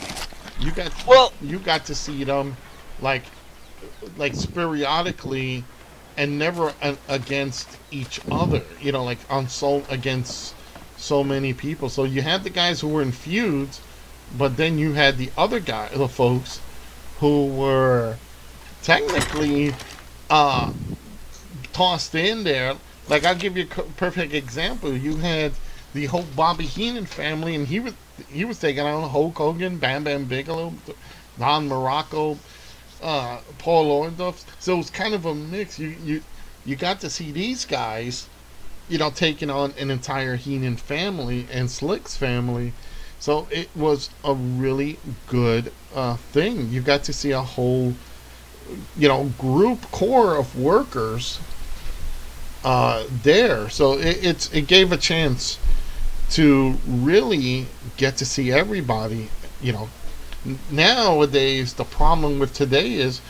You got to see them like periodically, and never against each other. Like against so many people. So you had the guys who were in feuds, but then you had the folks who were technically tossed in there. Like, I'll give you a perfect example. You had the whole Bobby Heenan family, and he was taking on Hulk Hogan, Bam Bam Bigelow, Don Morocco, Paul Orndorff. So it was kind of a mix. You got to see these guys, taking on an entire Heenan family and Slick's family. So it was a really good thing. You got to see a whole, group core of workers there. So it gave a chance to really get to see everybody. Nowadays the problem with today is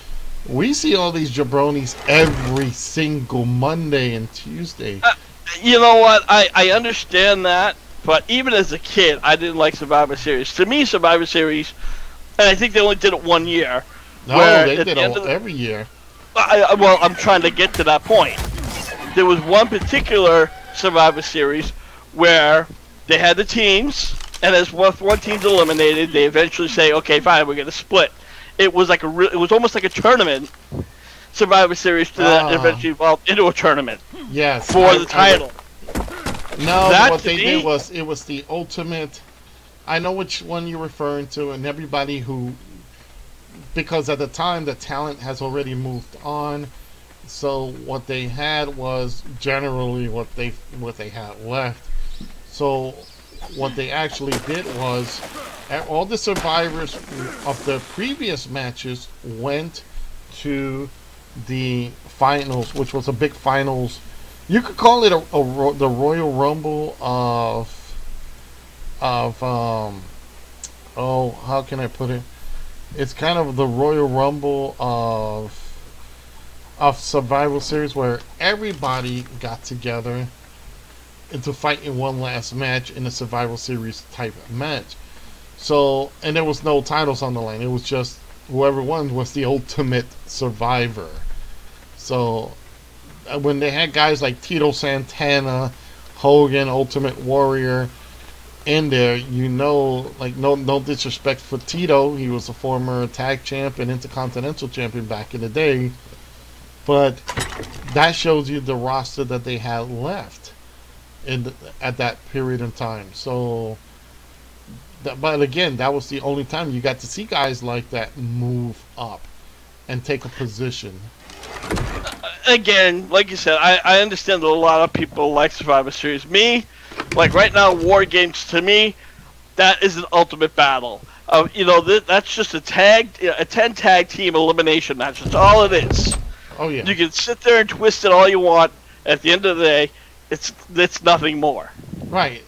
we see all these jabronis every single Monday and Tuesday. You know what? I understand that, but even as a kid, I didn't like Survivor Series. To me, Survivor Series, and I think they only did it one year. No, they did it every year. Well, I'm trying to get to that point. There was one particular Survivor Series where they had the teams, and as one team's eliminated, they eventually say, "Okay, fine, we're going to split." It was like it was almost like a tournament, Survivor Series, that eventually evolved into a tournament. Yes, for the title. What they did was it was the ultimate. I know which one you're referring to, and everybody who, because at the time the talent has already moved on, so what they had was generally what they had left. So what they actually did was all the survivors of the previous matches went to the finals, which was a big finals. You could call it the Royal Rumble of how can I put it? It's kind of the Royal Rumble of Survival Series, where everybody got together to fight in one last match in a Survival Series type of match. So, and there was no titles on the line. It was just whoever won was the ultimate survivor. So when they had guys like Tito Santana, Hogan, Ultimate Warrior in there, like no disrespect for Tito, he was a former tag champ and intercontinental champion back in the day, but that shows you the roster that they had left at that period in time. So, but again, that was the only time you got to see guys like that move up and take a position. Again, like you said, I understand that a lot of people like Survivor Series. Me, like right now, War Games, to me, that is an ultimate battle. That's just a 10 tag team elimination match. That's all it is. Oh yeah. You can sit there and twist it all you want. At the end of the day, it's nothing more. Right,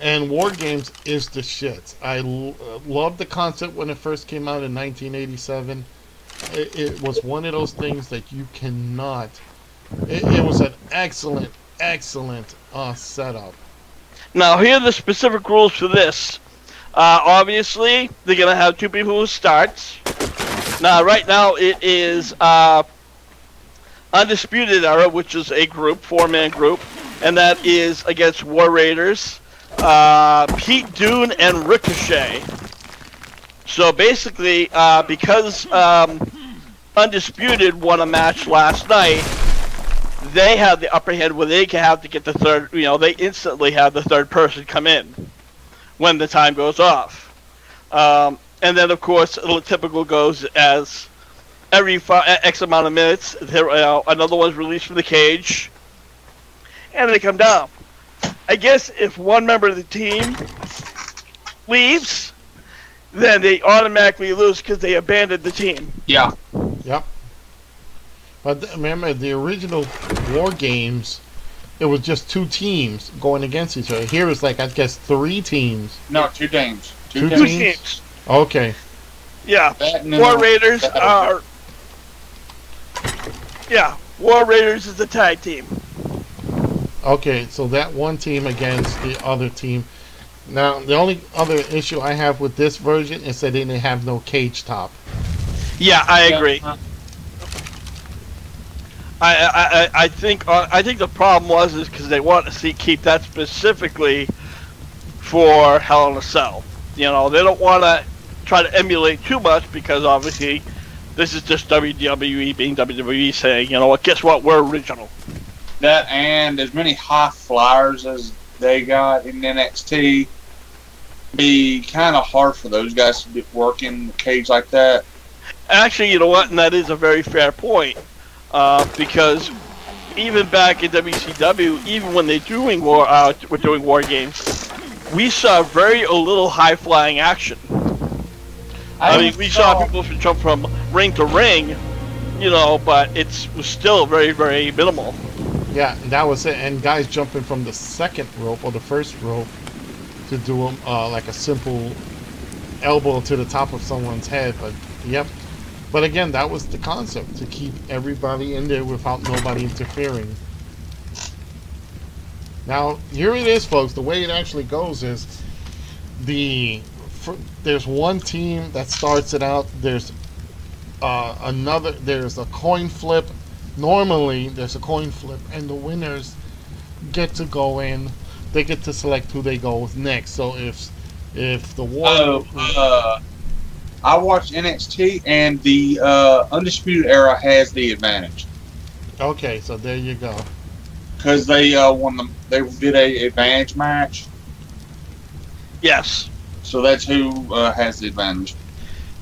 and War Games is the shit. I loved the concept when it first came out in 1987. It was one of those things that you cannot. It was an excellent setup. Now, here are the specific rules for this. Obviously, they're going to have two people who starts. Now, right now, it is Undisputed Era, which is a group, 4-man group, and that is against War Raiders, Pete Dunne, and Ricochet. So basically, because Undisputed won a match last night, they have the upper hand where they can have to get the third, they instantly have the third person come in when the time goes off. And then, of course, the typical goes as every X amount of minutes, another one's released from the cage, and they come down. I guess if one member of the team leaves, then they automatically lose because they abandoned the team. Yeah. Yep. But remember, the original War Games, it was just two teams going against each other. Here it's like, I guess, 3 teams. No, 2 teams. Two teams? Okay. Yeah. War Raiders are... Yeah, War Raiders is the tag team. Okay, so that one team against the other team. Now, the only other issue I have with this version is that they have no cage top. Yeah, I agree. I think the problem is because they want to keep that specifically for Hell in a Cell. They don't want to try to emulate too much because obviously this is just WWE being WWE saying, guess what, we're original. That and as many high flyers as they got in NXT, be kind of hard for those guys to get working the cage like that. Actually, you know what, and that is a very fair point, because even back in WCW, even when we're doing War Games, we saw very little high-flying action. I mean, we saw people jump from ring to ring, you know, but it was still very, very minimal. Yeah, that was it. And guys jumping from the second rope or the first rope to do like a simple elbow to the top of someone's head. But yep. But again, that was the concept, to keep everybody in there without nobody interfering. Now, here it is, folks. The way it actually goes is there's one team that starts it out. There's there's a coin flip. Normally, there's a coin flip, and the winners get to go in. They get to select who they go with next. So if the war... I watched NXT, and the Undisputed Era has the advantage. Okay, so there you go. Because they they did a advantage match. Yes. So that's who has the advantage.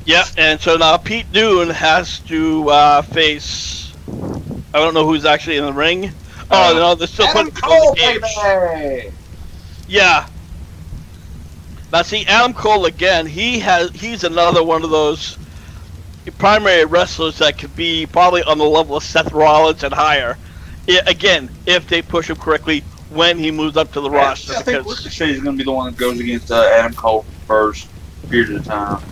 Yeah, and so now Pete Dunne has to face. I don't know who's actually in the ring. Oh no, they're still putting people in the cage. Yeah. Now see, Adam Cole again. He's another one of those primary wrestlers that could be probably on the level of Seth Rollins and higher. Again, if they push him correctly when he moves up to the roster. I think Ricochet is going to be the one that goes against Adam Cole first period of time.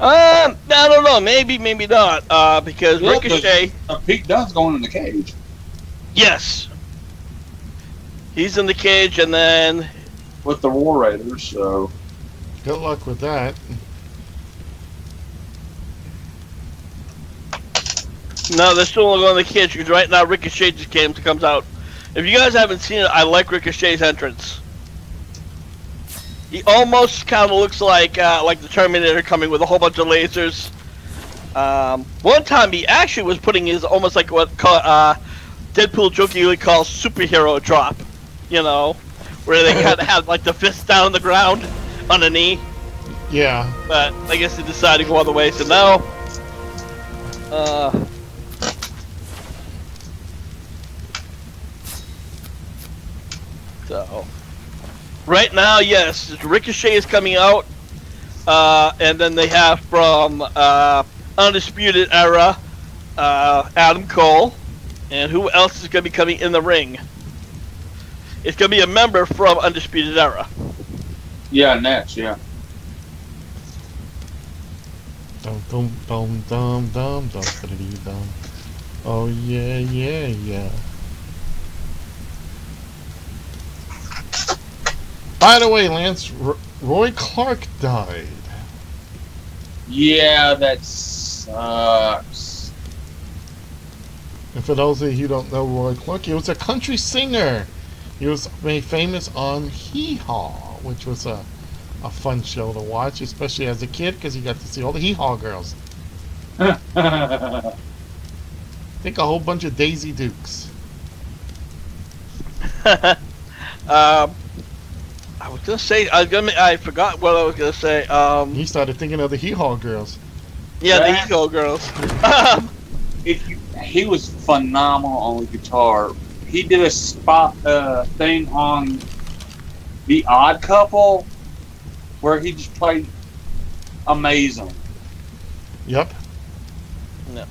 I don't know. Maybe not. Because Ricochet. Pete Dunne's going in the cage. Yes. He's in the cage, and then with the War Raiders. So good luck with that. No, they're still going in the cage because right now Ricochet just comes out. If you guys haven't seen it, I like Ricochet's entrance. He almost kind of looks like the Terminator coming with a whole bunch of lasers. One time he actually was putting his almost like what Deadpool jokingly calls superhero drop. You know, where they kind of have like the fist down on the ground on a knee. Yeah. But I guess they decided to go all the way. So now, so right now, yes, Ricochet is coming out, and then they have from Undisputed Era, Adam Cole, and who else is going to be coming in the ring? It's going to be a member from Undisputed Era. Yeah, next, yeah. Dum dum dum dum dum dum dum. Oh yeah, yeah, yeah. By the way, Lance, Roy Clark died. Yeah, that sucks. And for those of you who don't know Roy Clark, he was a country singer. He was made famous on Hee Haw, which was a fun show to watch, especially as a kid, because you got to see all the Hee Haw girls. I think a whole bunch of Daisy Dukes. I was gonna say I forgot what I was gonna say. He started thinking of the Hee Haw girls. Yeah, the Hee Haw girls. He was phenomenal on the guitar. He did a spot thing on The Odd Couple where he just played amazing. Yep. No.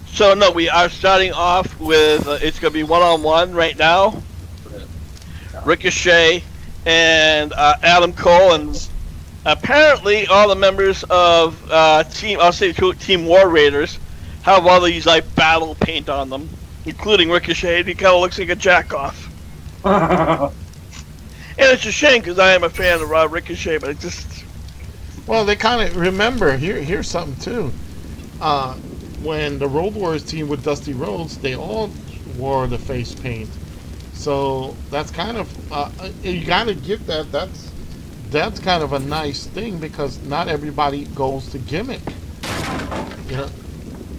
So no, we are starting off with it's gonna be one-on-one right now. Ricochet and Adam Cole, and apparently all the members of Team War Raiders have all these like battle paint on them, including Ricochet. He kind of looks like a jackoff. And it's a shame because I am a fan of Ricochet, but it just... Well, they kind of remember, here's something too. When the Road Warriors team with Dusty Rhodes, they all wore the face paint. So that's kind of, you gotta give that's kind of a nice thing, because not everybody goes to gimmick. You know,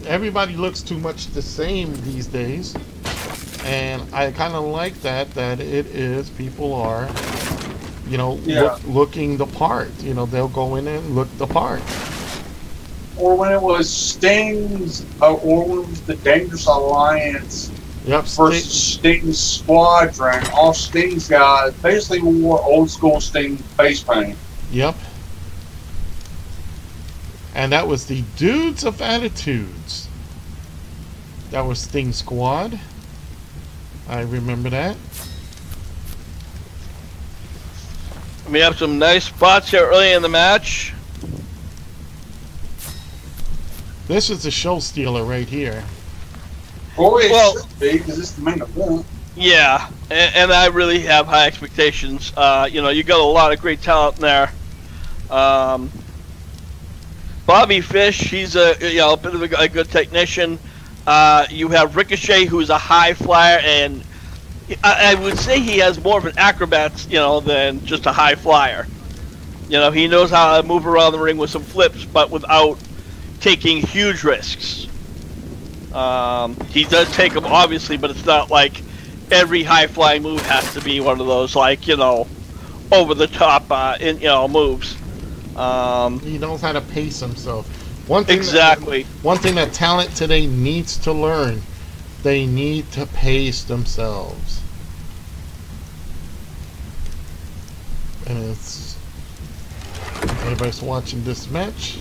everybody looks too much the same these days. And I kind of like that it is, people are, you know, looking the part. You know, they'll go in and look the part. Or when it was Sting's, or when it was the Dangerous Alliance Yep. versus Sting's Squadron. All Sting's guys basically wore old school Sting face paint. Yep. And that was the Dudes of Attitudes. That was Sting Squad. I remember that. We have some nice spots here early in the match. This is the show stealer right here. Boy, it Well- should be, because it's the main event. Yeah, and I really have high expectations. You know, you got a lot of great talent in there. Bobby Fish, he's a bit of a good technician. You have Ricochet, who's a high flyer, and I would say he has more of an acrobat, than just a high flyer. You know, he knows how to move around the ring with some flips, but without taking huge risks. He does take them, obviously, but it's not like every high-flying move has to be one of those, over-the-top, moves. He knows how to pace himself. One thing Exactly. One thing that talent today needs to learn, they need to pace themselves. And it's everybody's watching this match.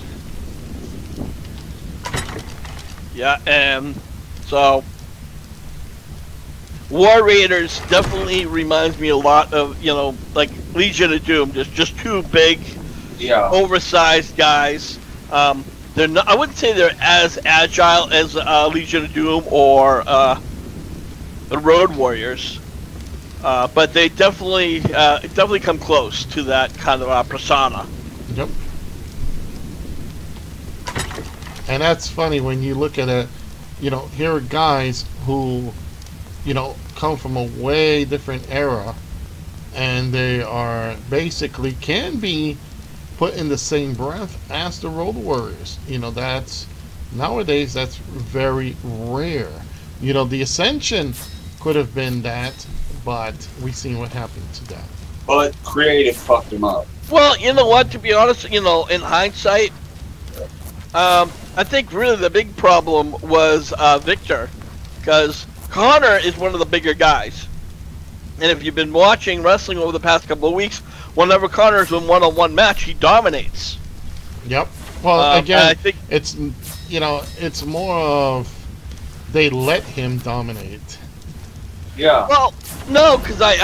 Yeah, and so War Raiders definitely reminds me a lot of, like Legion of Doom, just two big, oversized guys. They're not, I wouldn't say they're as agile as Legion of Doom or the Road Warriors, but they definitely come close to that kind of persona. Yep. And that's funny when you look at it, here are guys who, come from a way different era, and they are basically can be put in the same breath as the Road Warriors. That's nowadays that's very rare. The Ascension could have been that, but we seen what happened to that. But creative fucked him up. Well, you know what? To be honest, in hindsight, I think really the big problem was Victor, because Connor is one of the bigger guys, and if you've been watching wrestling over the past couple of weeks, whenever Connor's in one-on-one match, he dominates. Yep. Well, again, I think it's it's more of they let him dominate. Yeah. Well, no, because I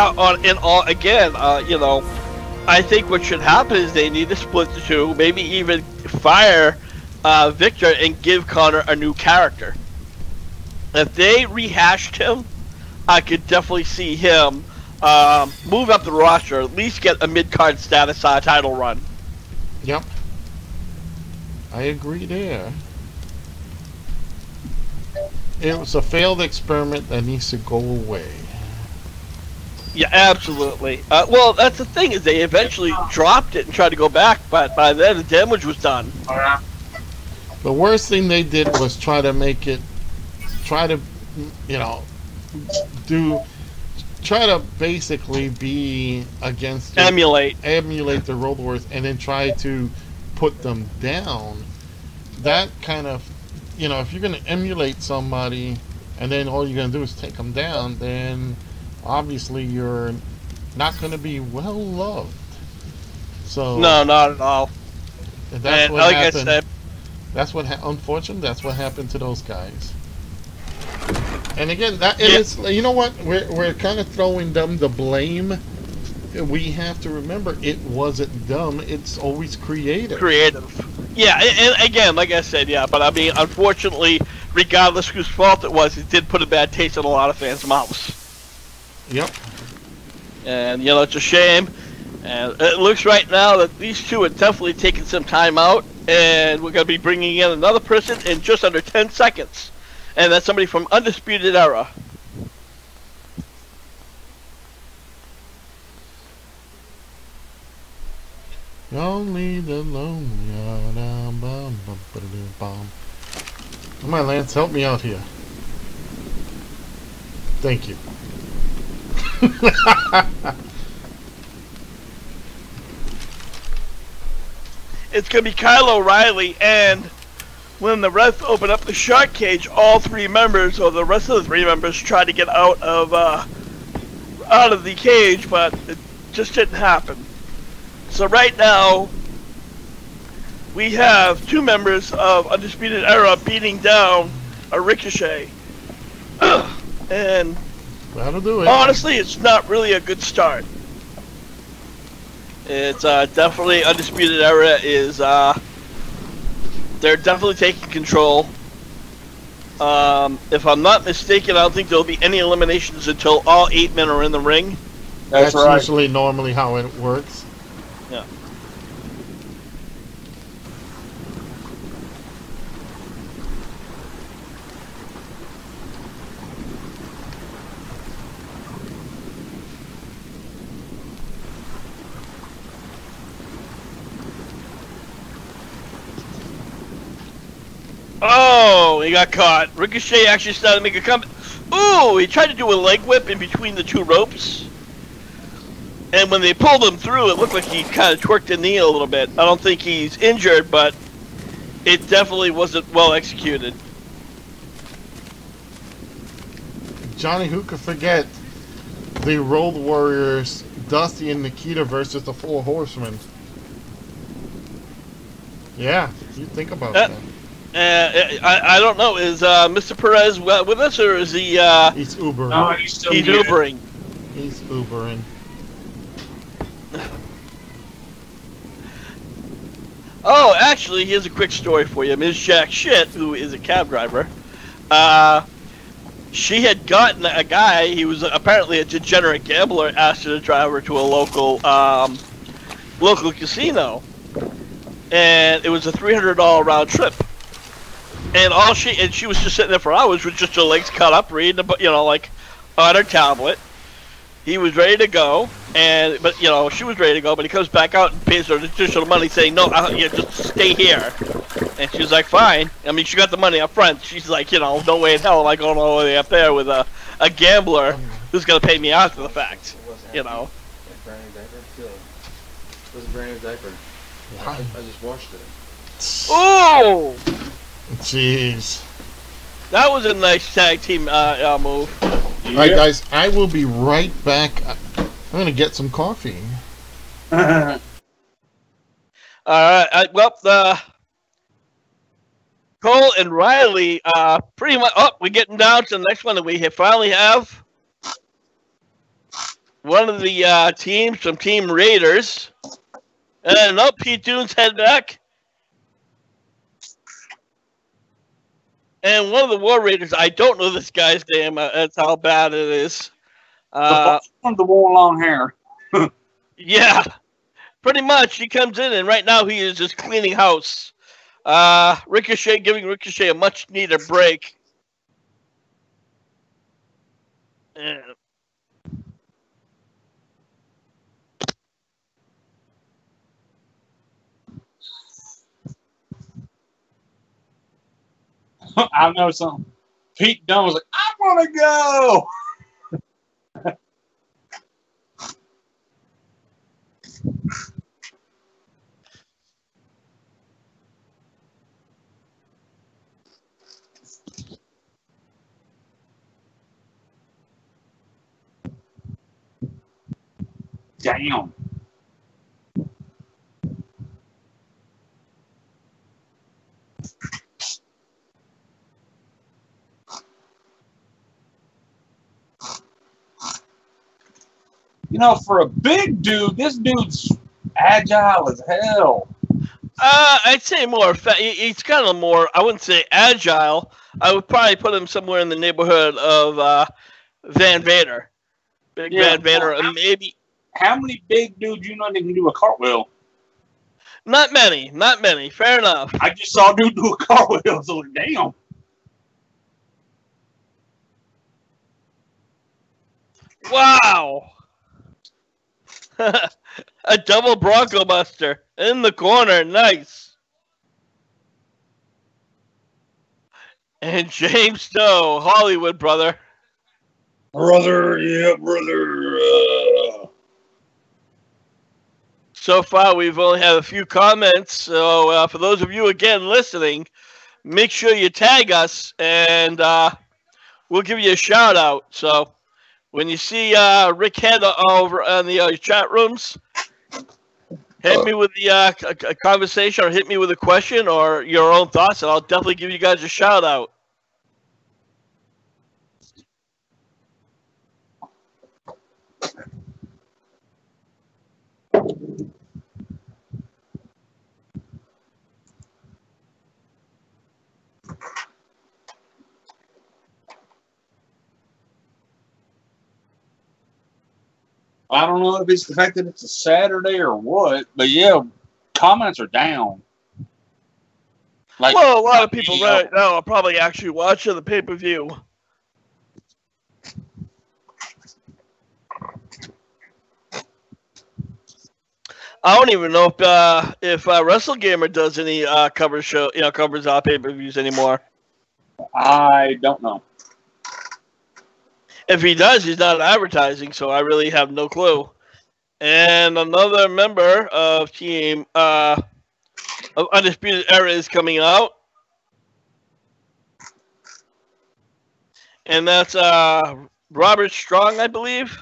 think what should happen is they need to split the two, maybe even fire Victor and give Connor a new character. If they rehashed him, I could definitely see him move up the roster, at least get a mid-card status title run. Yep. I agree there. It was a failed experiment that needs to go away. Yeah, absolutely. Well, that's the thing, is they eventually dropped it and tried to go back, but by then the damage was done. The worst thing they did was try to basically be against Emulate the Road Warriors and then try to put them down. That kind of, if you're going to emulate somebody and then all you're going to do is take them down, then obviously you're not going to be well loved. So no, not at all. That's what like happened. I said, Unfortunately, that's what happened to those guys. And again, that it is. You know what? We're kind of throwing them the blame. We have to remember, it wasn't dumb. It's always creative. Yeah, and again, like I said, but I mean, unfortunately, regardless whose fault it was, it did put a bad taste in a lot of fans' mouths. Yep. And it's a shame. And it looks right now that these two are definitely taking some time out, and we're going to be bringing in another person in just under 10 seconds. And that's somebody from Undisputed Era. Only the lonely. Come on, Lance, help me out here. Thank you. It's going to be Kyle O'Reilly and when the ref opened up the shark cage, all 3 members, or the rest of the 3 members, tried to get out of the cage, but it just didn't happen. So right now, we have 2 members of Undisputed Era beating down a Ricochet. And that'll do it. Honestly, it's not really a good start. It's definitely Undisputed Era is they're definitely taking control. If I'm not mistaken, I don't think there'll be any eliminations until all 8 men are in the ring. That's right. usually normally how it works. Yeah. Oh, he got caught. Ricochet actually started to make a comeback. Ooh, he tried to do a leg whip in between the 2 ropes. And when they pulled him through, it looked like he kind of twerked the knee a little bit. I don't think he's injured, but it definitely wasn't well executed. Johnny, who could forget the Road Warriors, Dusty and Nikita versus the 4 Horsemen? Yeah, you think about that. I don't know. Is Mr. Perez with us, or is he? He's Ubering. No, he's still He's muted. Ubering. He's Ubering. Oh, actually, here's a quick story for you. Ms. Jack Shit, who is a cab driver, she had gotten a guy. He was apparently a degenerate gambler. Asked her to drive her to a local casino, and it was a $300 round trip. And she was just sitting there for hours with just her legs cut up, reading, like on her tablet. He was ready to go, but she was ready to go. But he comes back out and pays her additional money, saying, "No, just stay here." And she's like, "Fine." I mean, she got the money up front. She's like, "No way in hell am I going all the way up there with a gambler who's gonna pay me after the fact." Brand new diaper? It was a brand new diaper. I just washed it. Oh! Jeez. That was a nice tag team move. Alright, guys, I will be right back. I'm going to get some coffee. Alright, Cole and Riley, pretty much. Oh, we're getting down to the next one that we finally have. One of the teams from Team Raiders. And Pete Dune's head back. And one of the War Raiders, I don't know this guy's name. That's how bad it is. The one long hair. Yeah, pretty much. He comes in, and right now he is just cleaning house. Ricochet giving Ricochet a much needed break. And I know something. Pete Dunne was like, "I want to go." Damn. For a big dude, this dude's agile as hell. I'd say more. He's kind of more. I wouldn't say agile. I would probably put him somewhere in the neighborhood of Van Vader. Van Vader, maybe. How many big dudes that can do a cartwheel? Not many. Not many. Fair enough. I just saw a dude do a cartwheel, so damn. Wow. A double Bronco Buster in the corner. Nice. And James Snow, Hollywood, brother. Brother, yeah, brother. So far, we've only had a few comments. So for those of you, again, listening, make sure you tag us, and we'll give you a shout out. So when you see Rick Head over on the chat rooms, hit me with the a conversation, or hit me with a question or your own thoughts, and I'll definitely give you guys a shout out. I don't know if it's the fact that it's a Saturday or what, but yeah, comments are down. Like, Well, a lot of people right now are probably actually watching the pay-per-view. I don't even know if WrestleGamer does any covers pay-per-views anymore. I don't know. If he does, he's not advertising, so I really have no clue. And another member of Team of Undisputed Era is coming out. And that's Robert Strong, I believe.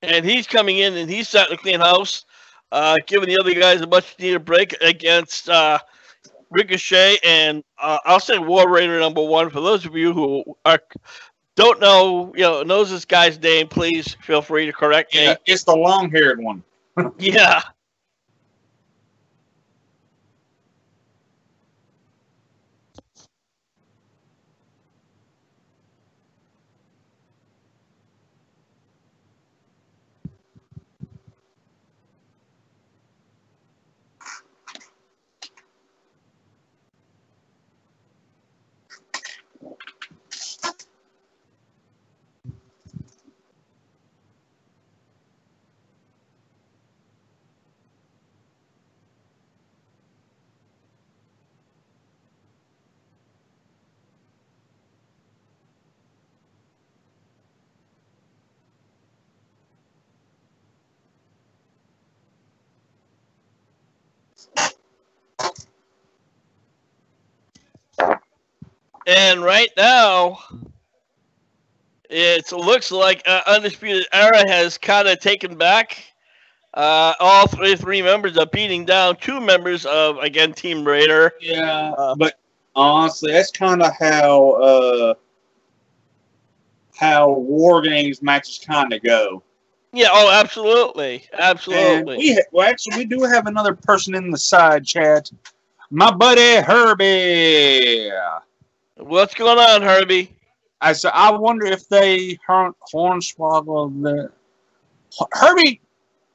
And he's coming in, and he's starting to clean house, giving the other guys a much-needed break against Ricochet and I'll say War Raider #1. For those of you who don't know, knows this guy's name, please feel free to correct me. Yeah, it's the long-haired one. Yeah. And right now, it looks like Undisputed Era has kind of taken back. All three members are beating down 2 members of, again, Team Raider. Yeah, but honestly, that's kind of how War Games matches kind of go. Yeah, oh, absolutely. Absolutely. And we do have another person in the side chat. My buddy Herbie. What's going on, Herbie? I wonder if they hornswoggled the... Herbie,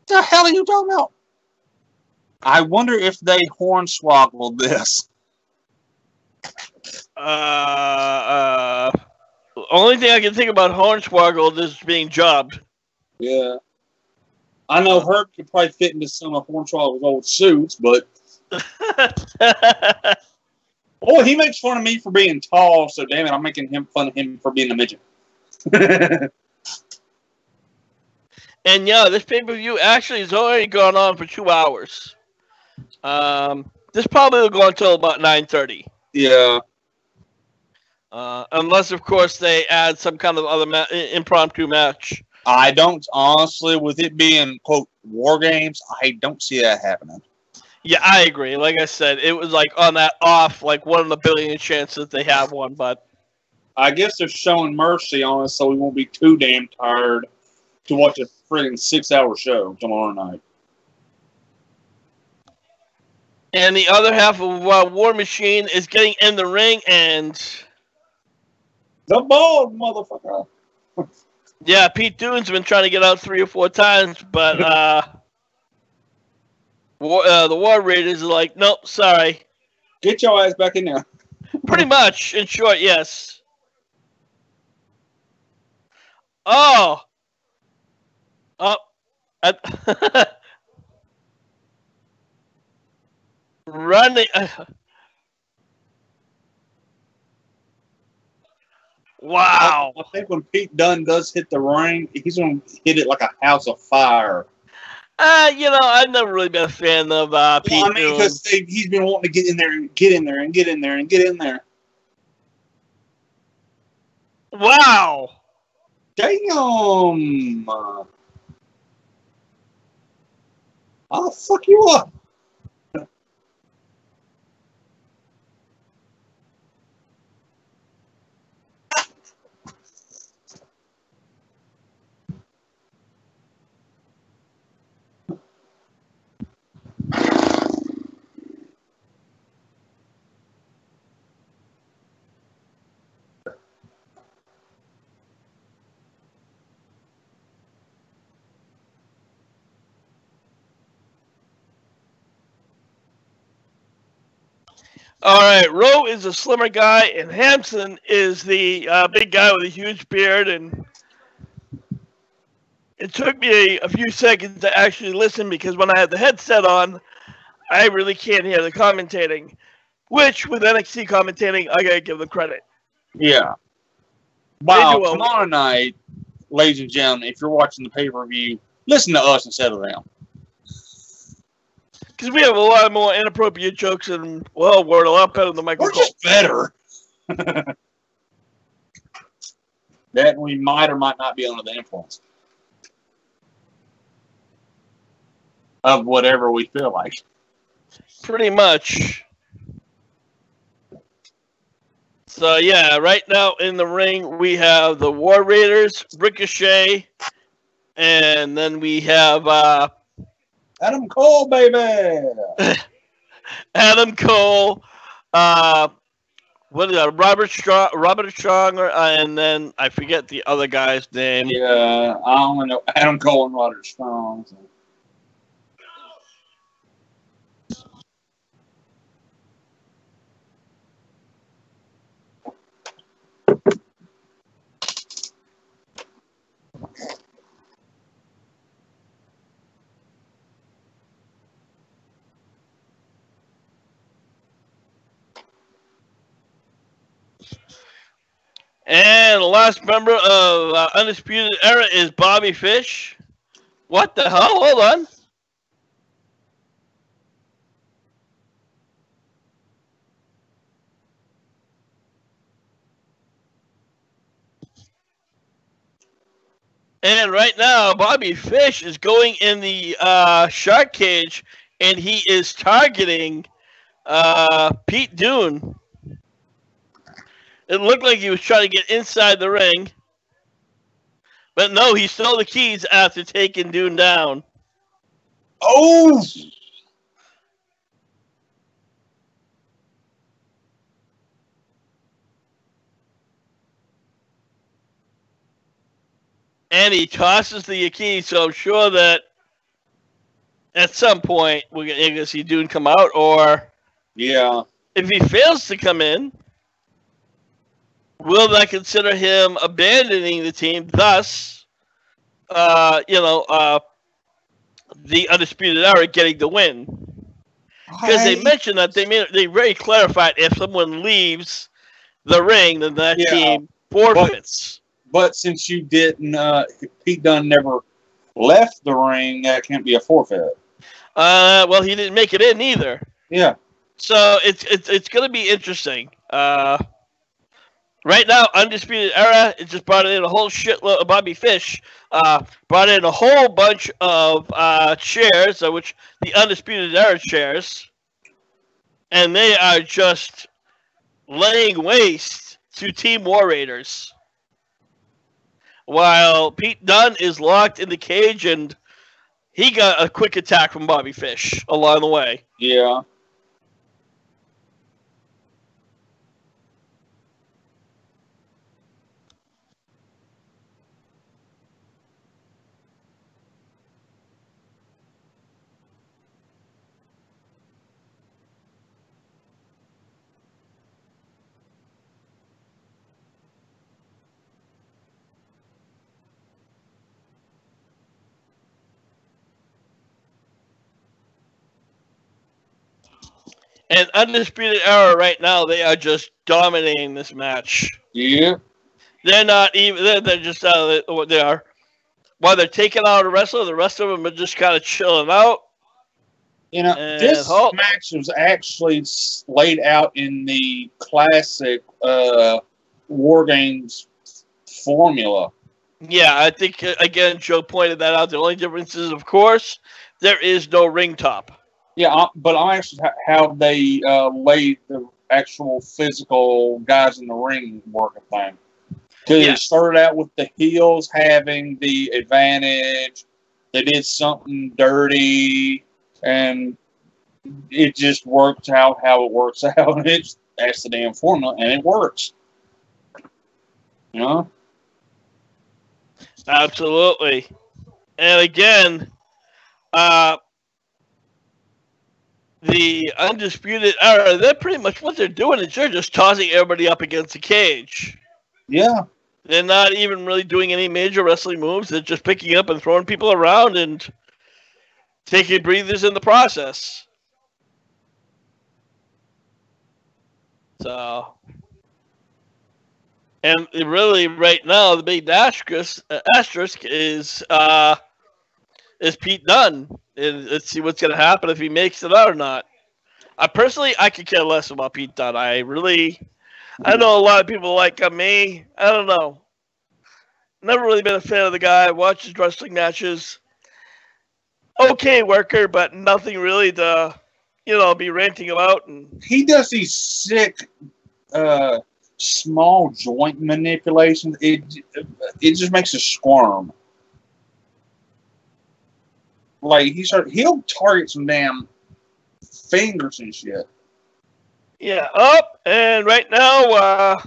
the hell are you talking about? I wonder if they hornswoggled this. Only thing I can think about hornswoggled is being jobbed. Yeah. I know Herb could probably fit into some of Hornswoggle's old suits, but... Oh, he makes fun of me for being tall, so damn it, I'm making fun of him for being a midget. And yeah, this pay-per-view actually has already gone on for 2 hours. This probably will go until about 9:30. Yeah. Unless, of course, they add some kind of other impromptu match. I don't, honestly, with it being, quote, War Games, I don't see that happening. Yeah, I agree. Like I said, it was like on that off, like 1 in a billion chance that they have one, but... I guess they're showing mercy on us so we won't be too damn tired to watch a friggin' 6-hour show tomorrow night. And the other half of War Machine is getting in the ring, and... The bald motherfucker! Yeah, Pete Dunne's been trying to get out 3 or 4 times, but the War Raiders are like, nope, sorry. Get your ass back in there. Pretty much, in short, yes. Oh! Oh. Running. Wow. I think when Pete Dunne does hit the ring, he's going to hit it like a house of fire. I've never really been a fan of Pete Well, I mean, Dunne. because he's been wanting to get in there and get in there and get in there and get in there. Wow. Damn. I'll fuck you up. All right, Rowe is a slimmer guy, and Hampson is the big guy with a huge beard. And it took me a few seconds to actually listen because when I had the headset on, I really can't hear the commentating. Which, with NXT commentating, I gotta give them credit. Yeah. Wow, tomorrow night, ladies and gentlemen, if you're watching the pay-per-view, listen to us instead of them. Because we have a lot more inappropriate jokes, and, well, we're a lot better than Michael We're Cole. just better. That we might or might not be under the influence of whatever we feel like. Pretty much. So, yeah, right now in the ring, we have the War Raiders, Ricochet, and then we have Adam Cole, baby! Adam Cole, what is that? Robert Strong, and then I forget the other guy's name. Yeah, I only know Adam Cole and Roderick Strong. So. And the last member of Undisputed Era is Bobby Fish. What the hell? Hold on. And right now, Bobby Fish is going in the shark cage, and he is targeting Pete Dunne. It looked like he was trying to get inside the ring. But no, he stole the keys after taking Dunne down. Oh! And he tosses the keys, so I'm sure that at some point we're going to see Dunne come out, or Yeah. if he fails to come in, will that consider him abandoning the team? Thus, the Undisputed Era getting the win. Because they mentioned that they very clarified if someone leaves the ring, then that team forfeits. But since you didn't, Pete Dunne never left the ring, that can't be a forfeit. Well, he didn't make it in either. Yeah. So it's going to be interesting. Right now, Undisputed Era, it just brought in a whole shitload of Bobby Fish. Brought in a whole bunch of chairs, which the Undisputed Era chairs. And they are just laying waste to Team War Raiders. While Pete Dunne is locked in the cage, and he got a quick attack from Bobby Fish along the way. Yeah. And Undisputed Era right now, they are just dominating this match. Yeah. They're not even. They're just they are while they're taking out a wrestler, the rest of them are just kind of chilling out. You know, And this match was actually laid out in the classic War Games formula. Yeah, I think, again, Joe pointed that out. The only difference is, of course, there is no ring top. Yeah, but I'm actually how they laid the actual physical guys in the ring working thing. Because it started out with the heels having the advantage. They did something dirty, and it just worked out how it works out. That's the damn formula, and it works. You know? Absolutely. And again, the Undisputed Era, they're pretty much what they're doing is they're just tossing everybody up against the cage. Yeah. They're not even really doing any major wrestling moves. They're just picking up and throwing people around and taking breathers in the process. So, and really, right now, the big asterisk is Pete Dunne. And let's see what's going to happen if he makes it out or not. I could care less about Pete Dunne. I know a lot of people like me. I don't know. Never really been a fan of the guy. Watched his wrestling matches. Okay worker, but nothing really to, be ranting about. And he does these sick, small joint manipulations. It just makes us squirm. Like he'll target some damn fingers and shit. Yeah, up and right now,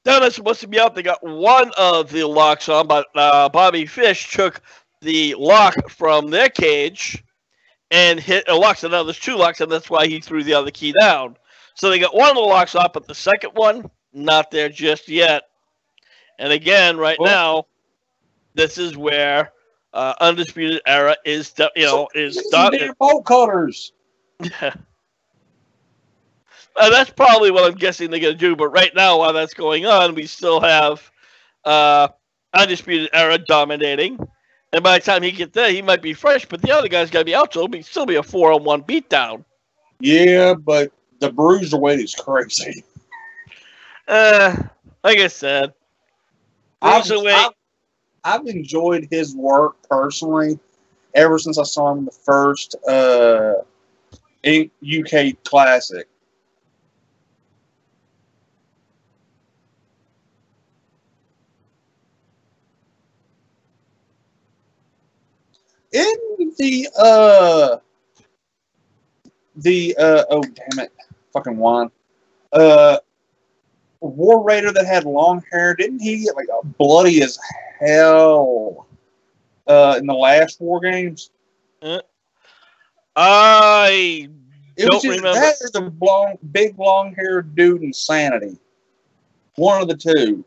Dunne is supposed to be out. They got one of the locks on, but Bobby Fish took the lock from their cage and hit a lock. So now there's two locks, and that's why he threw the other key down. So they got one of the locks off, but the second one not there just yet. And again, right now, this is where Undisputed Era is done. They're bolt cutters. Yeah. That's probably what I'm guessing they're going to do. But right now, while that's going on, we still have Undisputed Era dominating. And by the time he gets there, he might be fresh, but the other guy's got to be out, so it'll still be a 4-on-1 beatdown. Yeah, but the bruiserweight is crazy. Like I said, I've enjoyed his work personally ever since I saw him in the first UK Classic. In oh damn it, fucking Juan. War Raider that had long hair, didn't he get like bloody as hell in the last War Games? I don't remember. That is the big long haired dude Insanity. One of the two.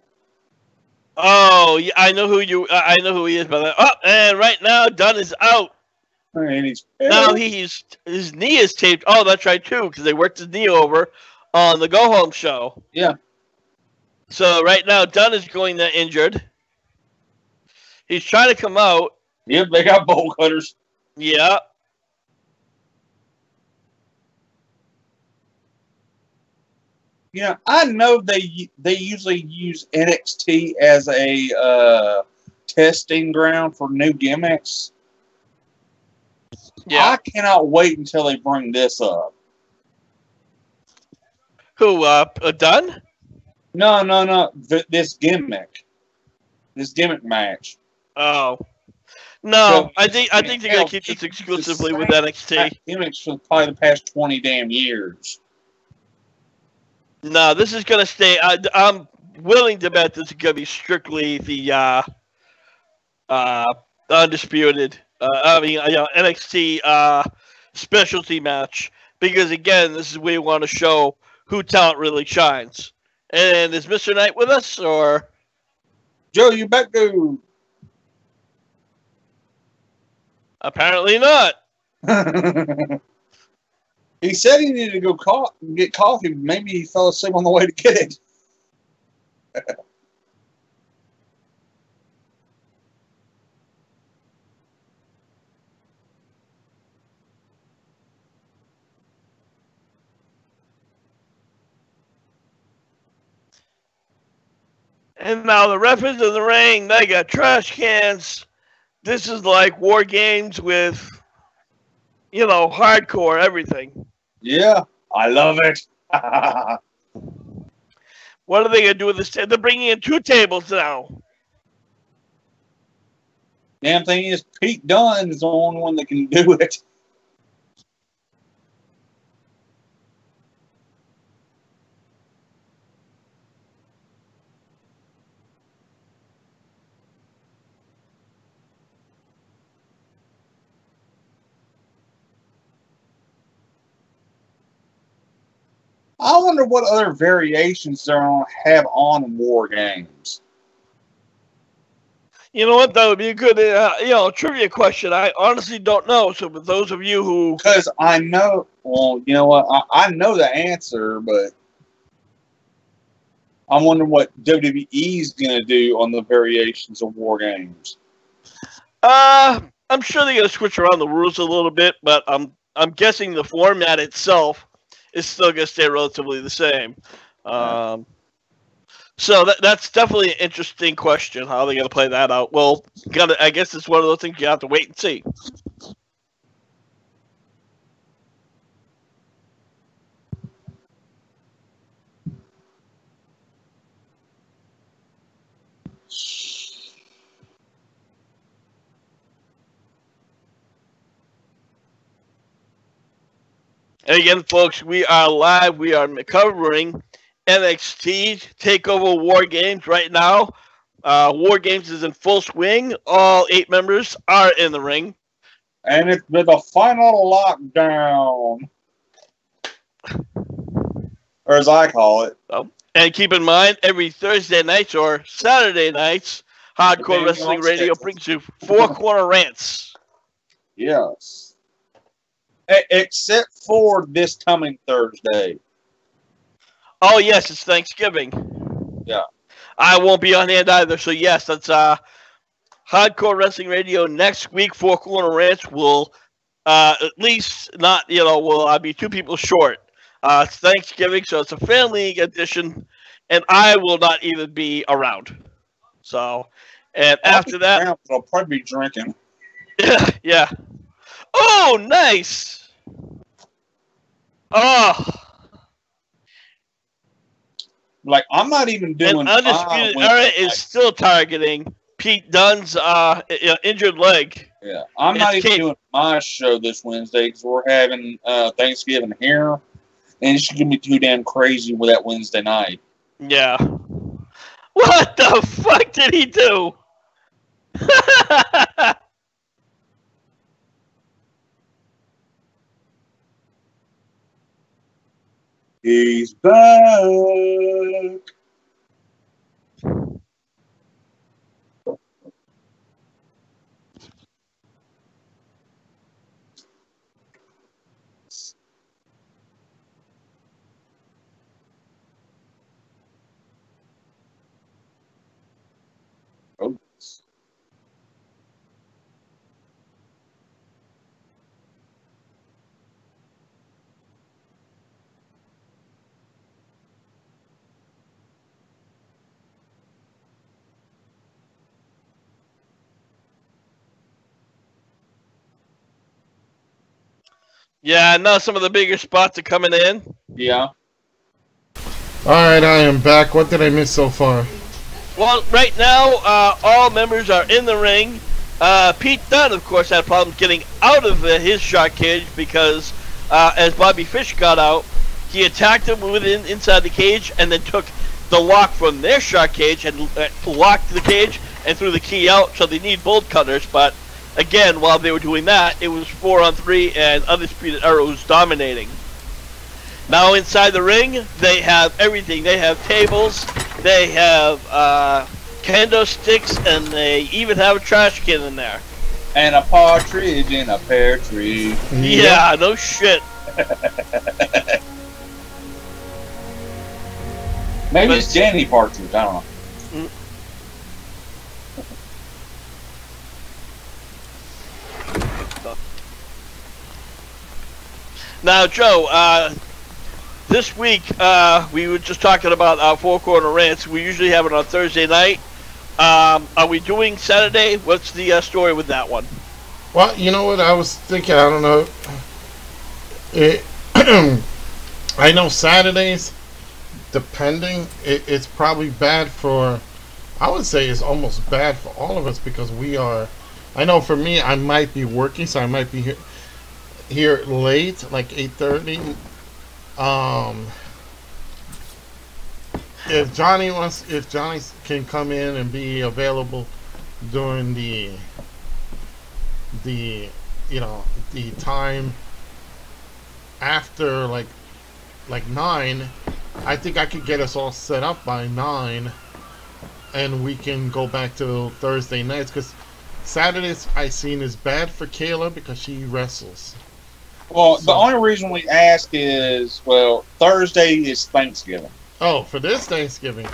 Oh, yeah, I know who he is, brother. Oh, and right now Dunne is out. And Now his knee is taped. Oh, that's right too, because they worked his knee over on the Go Home show. Yeah. So right now Dunne is going there injured. He's trying to come out. Yep, they got bolt cutters. Yeah. Yeah, I know they usually use NXT as a testing ground for new gimmicks. Yeah. I cannot wait until they bring this up. Who? Dunne? No. This gimmick match. Oh. No, So, I think they're gonna keep this exclusively with NXT. Gimmicks for probably the past 20 damn years. No, this is gonna stay. I'm willing to bet this is gonna be strictly the undisputed. NXT specialty match, because again, this is where you want to show who talent really shines. And is Mr. Knight with us, or Joe, you back to? Apparently not. He said he needed to go get coffee. Maybe he fell asleep on the way to get it. And now the ref is in the ring. They got trash cans. This is like war games with, hardcore everything. Yeah, I love it. What are they going to do with this? They're bringing in 2 tables now. Damn thing is, Pete Dunne is the only one that can do it. I wonder what other variations they're going to have on War Games. You know what? That would be a good, trivia question. I honestly don't know. So, for those of you who, because I know, well, you know what? I know the answer, but I'm wondering what WWE's going to do on the variations of War Games. I'm sure they're going to switch around the rules a little bit, but I'm guessing the format itself is still going to stay relatively the same. So that's definitely an interesting question, how they're going to play that out. Well, I guess it's one of those things you have to wait and see. And again, folks, we are live. We are covering NXT TakeOver War Games right now. War Games is in full swing. All 8 members are in the ring. And it's been the final lockdown. Or as I call it. And keep in mind, every Thursday nights or Saturday nights, Hardcore Wrestling Radio brings you 4 Corner Rants. Yes. Except for this coming Thursday. Oh, yes, it's Thanksgiving. Yeah. I won't be on hand either, so yes, that's Hardcore Wrestling Radio next week. 4 Corner Rants will at least not, will be 2 people short. It's Thanksgiving, so it's a family edition, and I will not even be around. So, and after that, I'll probably be drinking. Yeah. Oh, nice. Oh. Like, I'm not even doing. And Undisputed Era is still targeting Pete Dunne's injured leg. Yeah, I'm not even doing my show this Wednesday because we're having Thanksgiving here, and it's gonna be too damn crazy with that Wednesday night. Yeah. What the fuck did he do? He's back. Oh. Yeah, now some of the bigger spots are coming in. Yeah. Alright, I am back. What did I miss so far? Well, right now, all members are in the ring. Pete Dunne, of course, had problems getting out of his shark cage because as Bobby Fish got out, he attacked him inside the cage and then took the lock from their shark cage and locked the cage and threw the key out, so they need bolt cutters. But again, while they were doing that, it was 4-on-3 and Undisputed Era was dominating. Now inside the ring, they have everything. They have tables, they have kendo sticks, and they even have a trash can in there. And a partridge in a pear tree. Yeah, no shit. Maybe it's Danny Partridge, I don't know. Now, Joe, this week, we were just talking about our Four Corner Rants. We usually have it on Thursday night. Are we doing Saturday? What's the story with that one? Well, you know what I was thinking. I don't know. I know Saturdays, depending, it's probably bad for. I would say it's almost bad for all of us because we are. I know for me, I might be working, so I might be here late, like 8:30. If Johnny can come in and be available during the time after like 9, I think I could get us all set up by 9, and we can go back to Thursday nights, because Saturdays I seen is bad for Kayla because she wrestles. Well, the only reason we ask is, well, Thursday is Thanksgiving. Oh, for this Thanksgiving?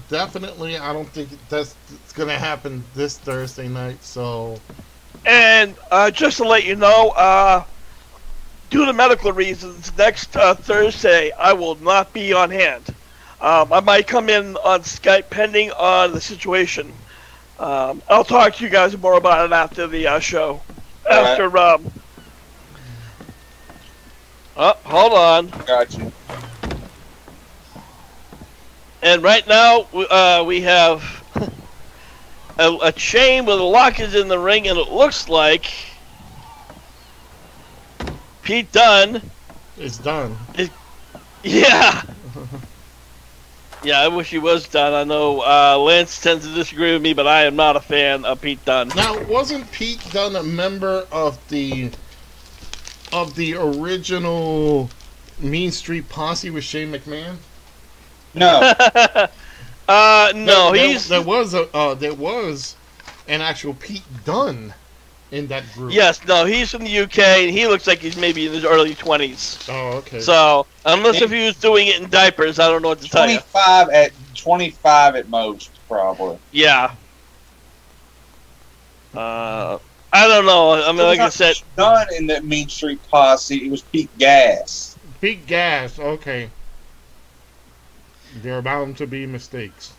Definitely. I don't think it's going to happen this Thursday night, so... And just to let you know, due to medical reasons, next Thursday I will not be on hand. I might come in on Skype pending on the situation. I'll talk to you guys more about it after the show. After, hold on. Got you. And right now, we have a chain with lockers in the ring, and it looks like Pete Dunne is done. Yeah. Yeah, I wish he was done. I know Lance tends to disagree with me, but I am not a fan of Pete Dunne. Now, wasn't Pete Dunne a member of the original Mean Street Posse with Shane McMahon? No. No, there was an actual Pete Dunne in that group. Yes, no, he's from the UK, and he looks like he's maybe in his early 20s. Oh, okay. So, unless if he was doing it in diapers, I don't know what to tell you. 25 at most, probably. Yeah. I don't know. I mean, like I said, Done in that Mean Street Posse. It was Pete Gas. Pete Gas. Okay. There are bound to be mistakes.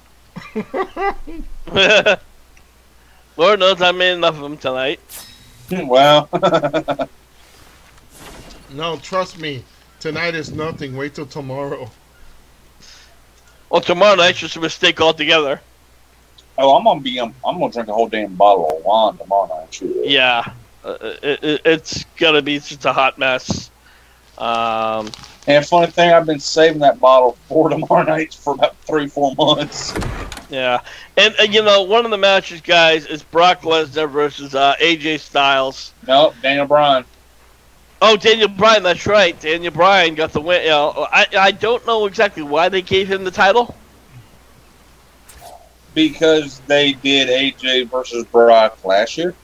Lord knows I made enough of them tonight. Well. No, trust me. Tonight is nothing. Wait till tomorrow. Well, tomorrow night's just a mistake altogether. Oh, I'm gonna drink a whole damn bottle of wine tomorrow night. Sure. Yeah, it's gonna be just a hot mess. And funny thing, I've been saving that bottle for tomorrow night for about 3-4 months. Yeah, and you know, one of the matches, guys, is Brock Lesnar versus AJ Styles. Nope, Daniel Bryan. Oh, Daniel Bryan, that's right. Daniel Bryan got the win. You know, I don't know exactly why they gave him the title. Because they did AJ versus Brock last year.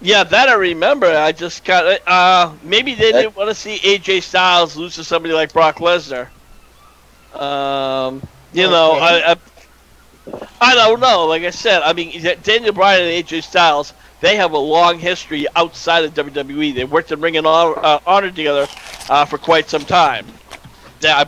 Yeah, that I remember. I just got maybe they didn't want to see AJ Styles lose to somebody like Brock Lesnar. You know, I don't know. Like I said, I mean, Daniel Bryan and AJ Styles, they have a long history outside of WWE. They worked in Ring of Honor together for quite some time. Yeah, I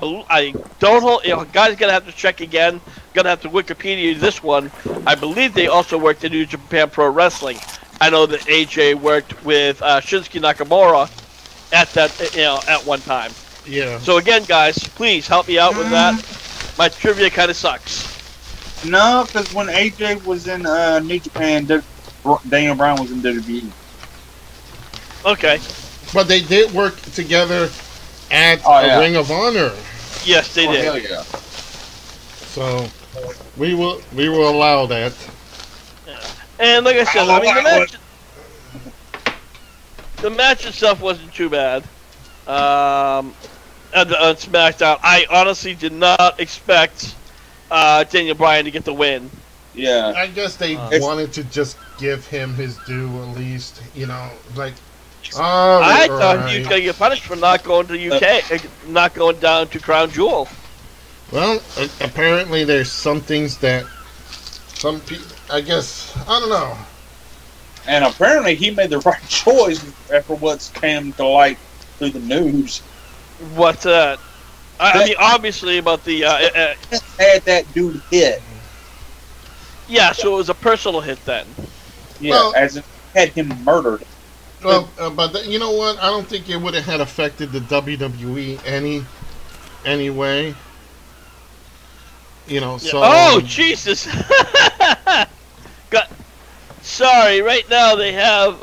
don't hold. You know, guys, gonna have to check again. Gonna have to Wikipedia this one. I believe they also worked in New Japan Pro Wrestling. I know that AJ worked with Shinsuke Nakamura at that, you know, at one time. Yeah. So again, guys, please help me out with that. My trivia kind of sucks. No, because when AJ was in New Japan, Daniel Bryan was in WWE. Okay. But they did work together at Ring of Honor. Yes, they did. Hell yeah. So we will allow that. And like I said, I mean, the match itself wasn't too bad. On SmackDown, I honestly did not expect Daniel Bryan to get the win. Yeah. I guess they wanted to just give him his due at least, you know, like. I thought he was going to get punished for not going to UK, not going down to Crown Jewel. Well, apparently there's some things that some people, I guess, I don't know. And apparently he made the right choice after what's came to light through the news. What's that? I mean, obviously about the. Had that dude hit. Yeah, so it was a personal hit then. Yeah, Well- as in had him murdered. Well, you know what? I don't think it would have had affected the WWE anyway. You know, so. Oh Jesus! Sorry. Right now they have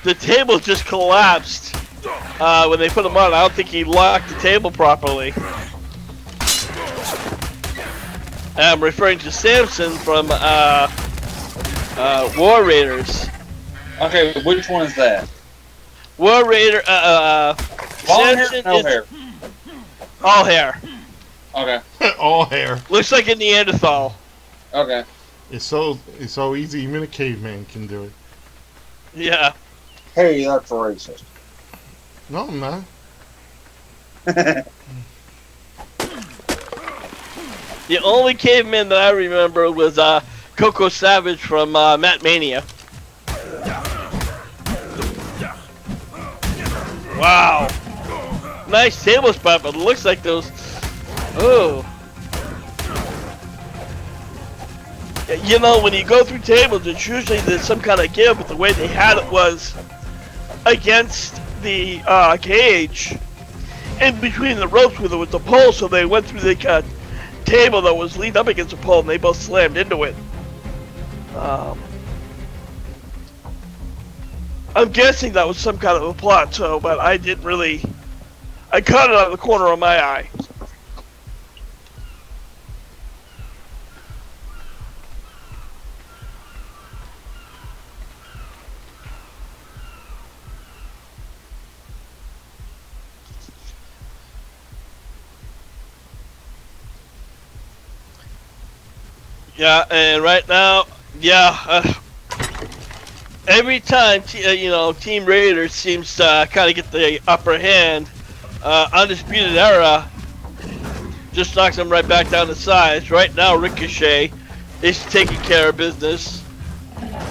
the table just collapsed when they put him on. I don't think he locked the table properly. I'm referring to Samson from War Raiders. Okay, which one is that? War Raider. Long hair, Samson no is hair. all hair. Okay, All hair. Looks like a Neanderthal. okay. It's so easy. Even a caveman can do it. Yeah. Hey, that's racist. No, I'm not. The only caveman that I remember was Coco Savage from Matt Mania. Wow. Nice table spot, but it looks like those. Oh. You know, when you go through tables, it's usually there's some kind of give, but the way they had it was against the cage, in between the ropes where there was a pole, so they went through the table that was leaned up against the pole, and they both slammed into it. I'm guessing that was some kind of a plot, so, but I didn't really. I caught it out of the corner of my eye. Yeah, and right now, every time Team Raiders seems to kind of get the upper hand. Undisputed Era just knocks them right back down to size. Right now, Ricochet is taking care of business,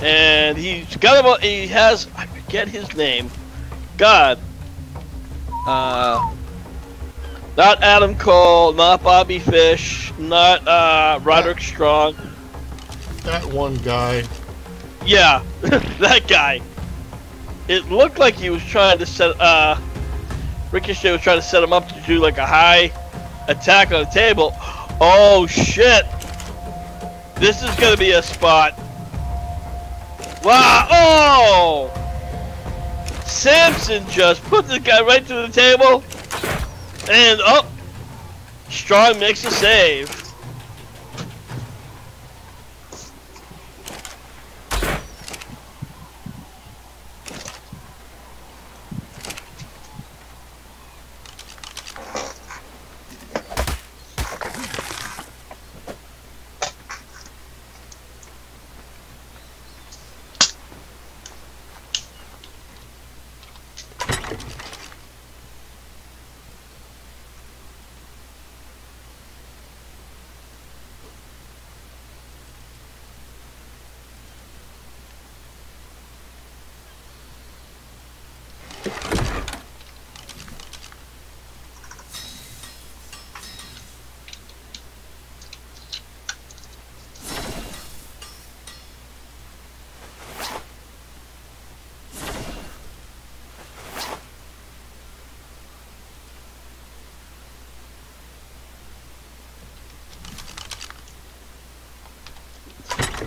and he has, I forget his name. God, not Adam Cole, not Bobby Fish, not Roderick Strong. That one guy. Yeah, that guy. It looked like he was trying to set. Ricochet was trying to set him up to do like a high attack on the table. Oh shit! This is gonna be a spot. Wow! Oh! Samson just put this guy right through the table, and Strong makes a save.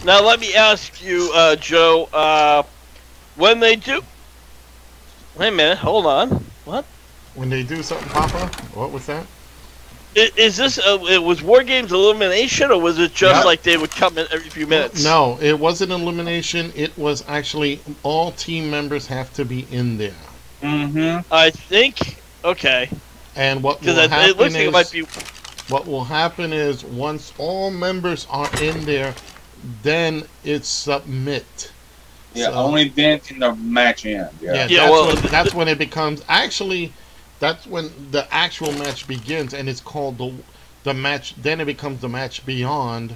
Now let me ask you, Joe, when they do... Wait a minute, hold on. What? When they do something, Papa? What was that? Is this, it was War Games elimination, or was it just like they would come in every few minutes? No, it wasn't elimination. It was actually all team members have to be in there. Mm-hmm. I think, okay. And what will Because happen it looks like it might be... What will happen is once all members are in there, then it's submit. Yeah, So- only then can the match end. Yeah. Yeah, that's when it becomes actually. That's when the actual match begins, and it's called the match. Then it becomes the match beyond,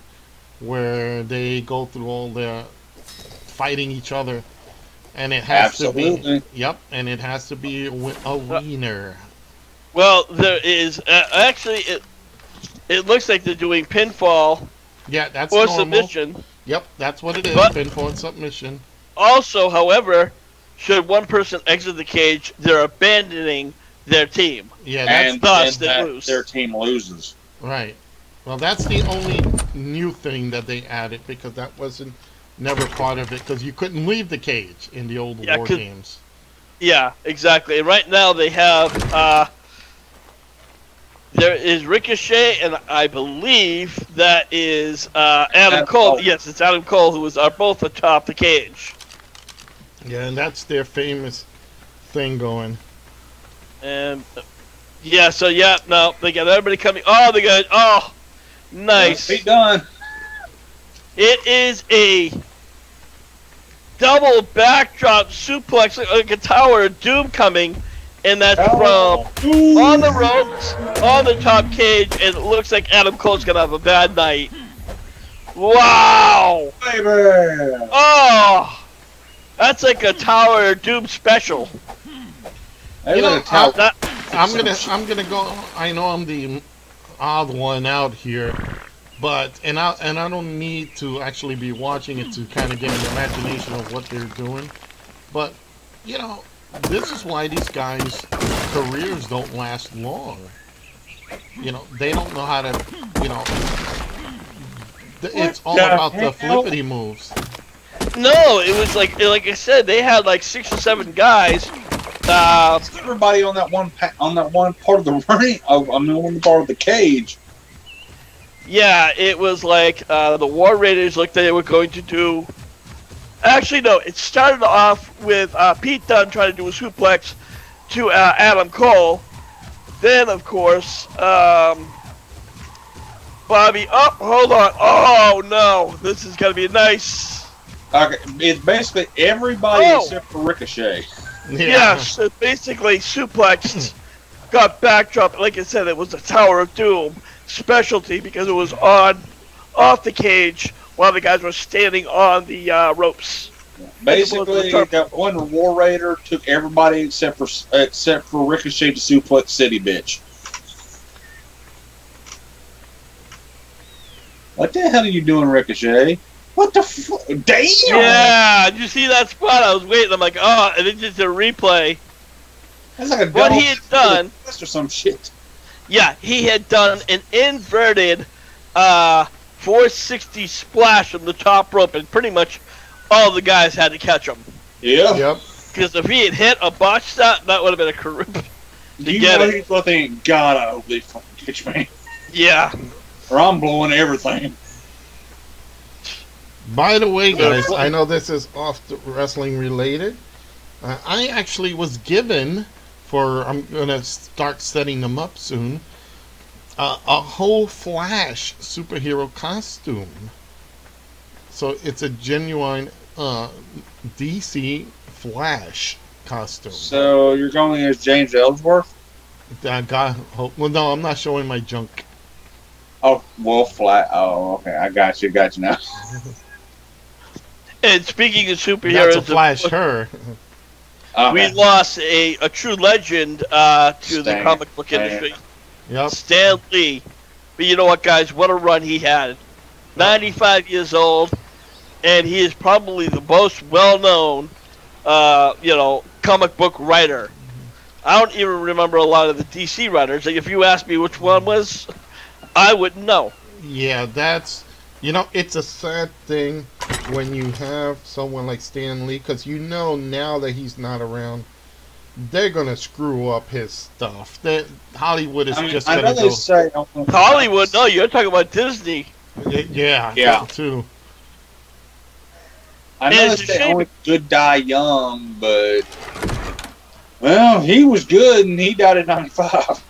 where they go through all their fighting each other, And it has Absolutely. to be. Yep, and it has to be a wiener. Well, there is actually it looks like they're doing pinfall Yeah, that's or normal. submission. Yep, that's what it is. But- Pinfall and submission. Also, however, should one person exit the cage, they're abandoning their team. Yeah, that's And, thus and they that lose. their team loses. right. Well, that's the only new thing that they added because that wasn't never part of it because you couldn't leave the cage in the old Yeah, war 'cause- games. Yeah, exactly. And right now they have there is Ricochet, and I believe that is Adam Cole. Cole. Yes, it's Adam Cole who are both atop the cage. Yeah, and that's their famous thing going. And yeah, so yeah, no, they got everybody coming. Oh, they got nice. Be done. It is a double backdrop suplex, like a Tower of Doom coming, and that's from on the ropes, on the top cage, and it looks like Adam Cole's gonna have a bad night. Wow! Baby. Oh! That's like a Tower of Doom special. They You know, let it tell- That, I'm gonna go. I know I'm the odd one out here, but and I don't need to actually be watching it to kind of get an imagination of what they're doing. But you know, this is why these guys' careers don't last long. You know, they don't know how to. You know, it's all the about the hell? flippity moves. no, it was like I said, they had like 6 or 7 guys. Everybody on that one part of the ring. One part of the cage. Yeah, it was like the War Raiders looked like they were going to do. Actually, no, it started off with Pete Dunne trying to do a suplex to Adam Cole. Then, of course, Bobby. Oh, hold on. Oh no, this is gonna be nice. Okay, it's basically everybody Oh. except for Ricochet. Yes, it basically suplexed, got backdrop. Like I said, it was a Tower of Doom specialty because it was off the cage while the guys were standing on the ropes. Basically, that one War Raider took everybody except for Ricochet to Suplex City, bitch. What the hell are you doing, Ricochet? What the fuck? Damn! Yeah, did you see that spot? I was waiting. I'm like, oh, and then just a replay. That's like a What double he had done. twist or some shit. Yeah, he had done an inverted 460 splash from the top rope, and pretty much all the guys had to catch him. Yeah. Yep. Because if he had hit a botch shot, that would have been a career. You get know it. he's thinking, God, I hope they fucking catch me. Yeah. Or I'm blowing everything. By the way, guys, I know this is off the wrestling related. I actually was given I'm gonna start setting them up soon. A whole Flash superhero costume. So it's a genuine DC Flash costume. So you're going as James Ellsworth? Well, no, I'm not showing my junk. Oh, Wolf Flat. Oh, okay. I got you now. And speaking of That's superheroes, a Flash her. we lost a true legend to the Stan. comic book industry. Yep. Stan Lee. But you know what, guys? What a run he had. 95 years old, and he is probably the most well-known, comic book writer. I don't even remember a lot of the DC writers. Like, if you asked me which one was, I wouldn't know. Yeah, it's a sad thing when you have someone like Stan Lee, because you know now that he's not around, they're gonna screw up his stuff. Hollywood is just I know gonna they go. say Hollywood? No, you're talking about Disney. Yeah, Yeah. that too. I know And they it's a say shame- only good die young, but well, he was good and he died at 95.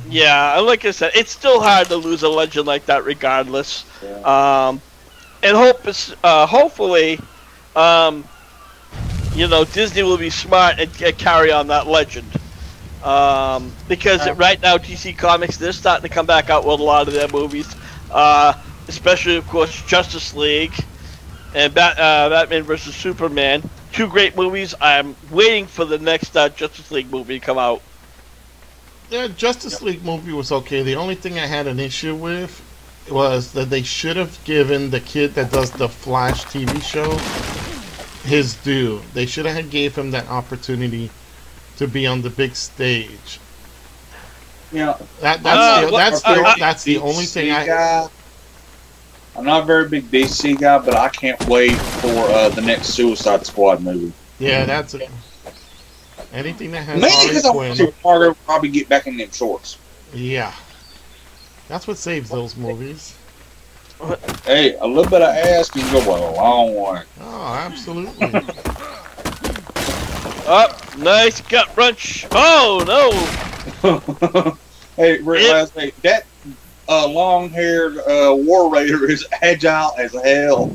Yeah, and like I said, it's still hard to lose a legend like that, regardless. Yeah. And hopefully, Disney will be smart and carry on that legend. Because right now, DC Comics, they're starting to come back out with a lot of their movies, especially, of course, Justice League and Batman vs Superman. two great movies. I'm waiting for the next Justice League movie to come out. Yeah, Justice League movie was okay. The only thing I had an issue with was that they should have given the kid that does the Flash TV show his due. They should have gave him that opportunity to be on the big stage. Yeah, that's the only thing I'm not a very big DC guy, but I can't wait for the next Suicide Squad movie. Yeah, that's it. Anything that has Mainly because I want to see Margot probably get back in them shorts. Yeah, that's what saves those movies. Hey, a little bit of ass can go a long way. Oh, absolutely. Nice gut wrench. Oh no! Hey, Rick, hey, that long-haired War Raider is agile as hell.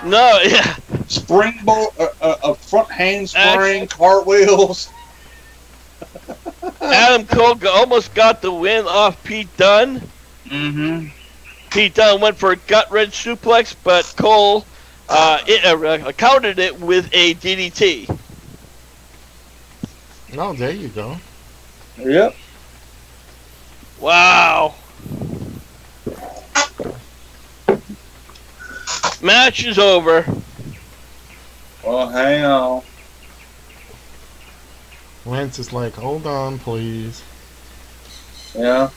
No, yeah. Springboard, a front handspring, cartwheels. Adam Cole almost got the win off Pete Dunne. Mm-hmm. Pete Dunne went for a gut wrench suplex, but Cole countered it with a DDT. Oh, there you go. Yep. Wow. Match is over. Well, hang on. Rants is like, hold on, please. Yeah.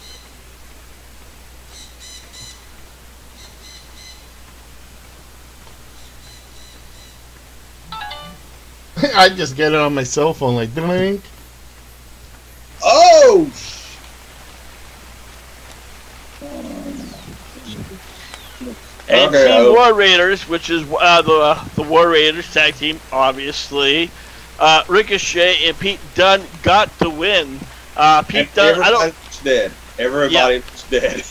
I just get it on my cell phone, like, ding. Oh! And Team War Raiders, which is the War Raiders tag team, obviously. Ricochet and Pete Dunne got the win. Pete Dunne, everybody's dead. Everybody's dead.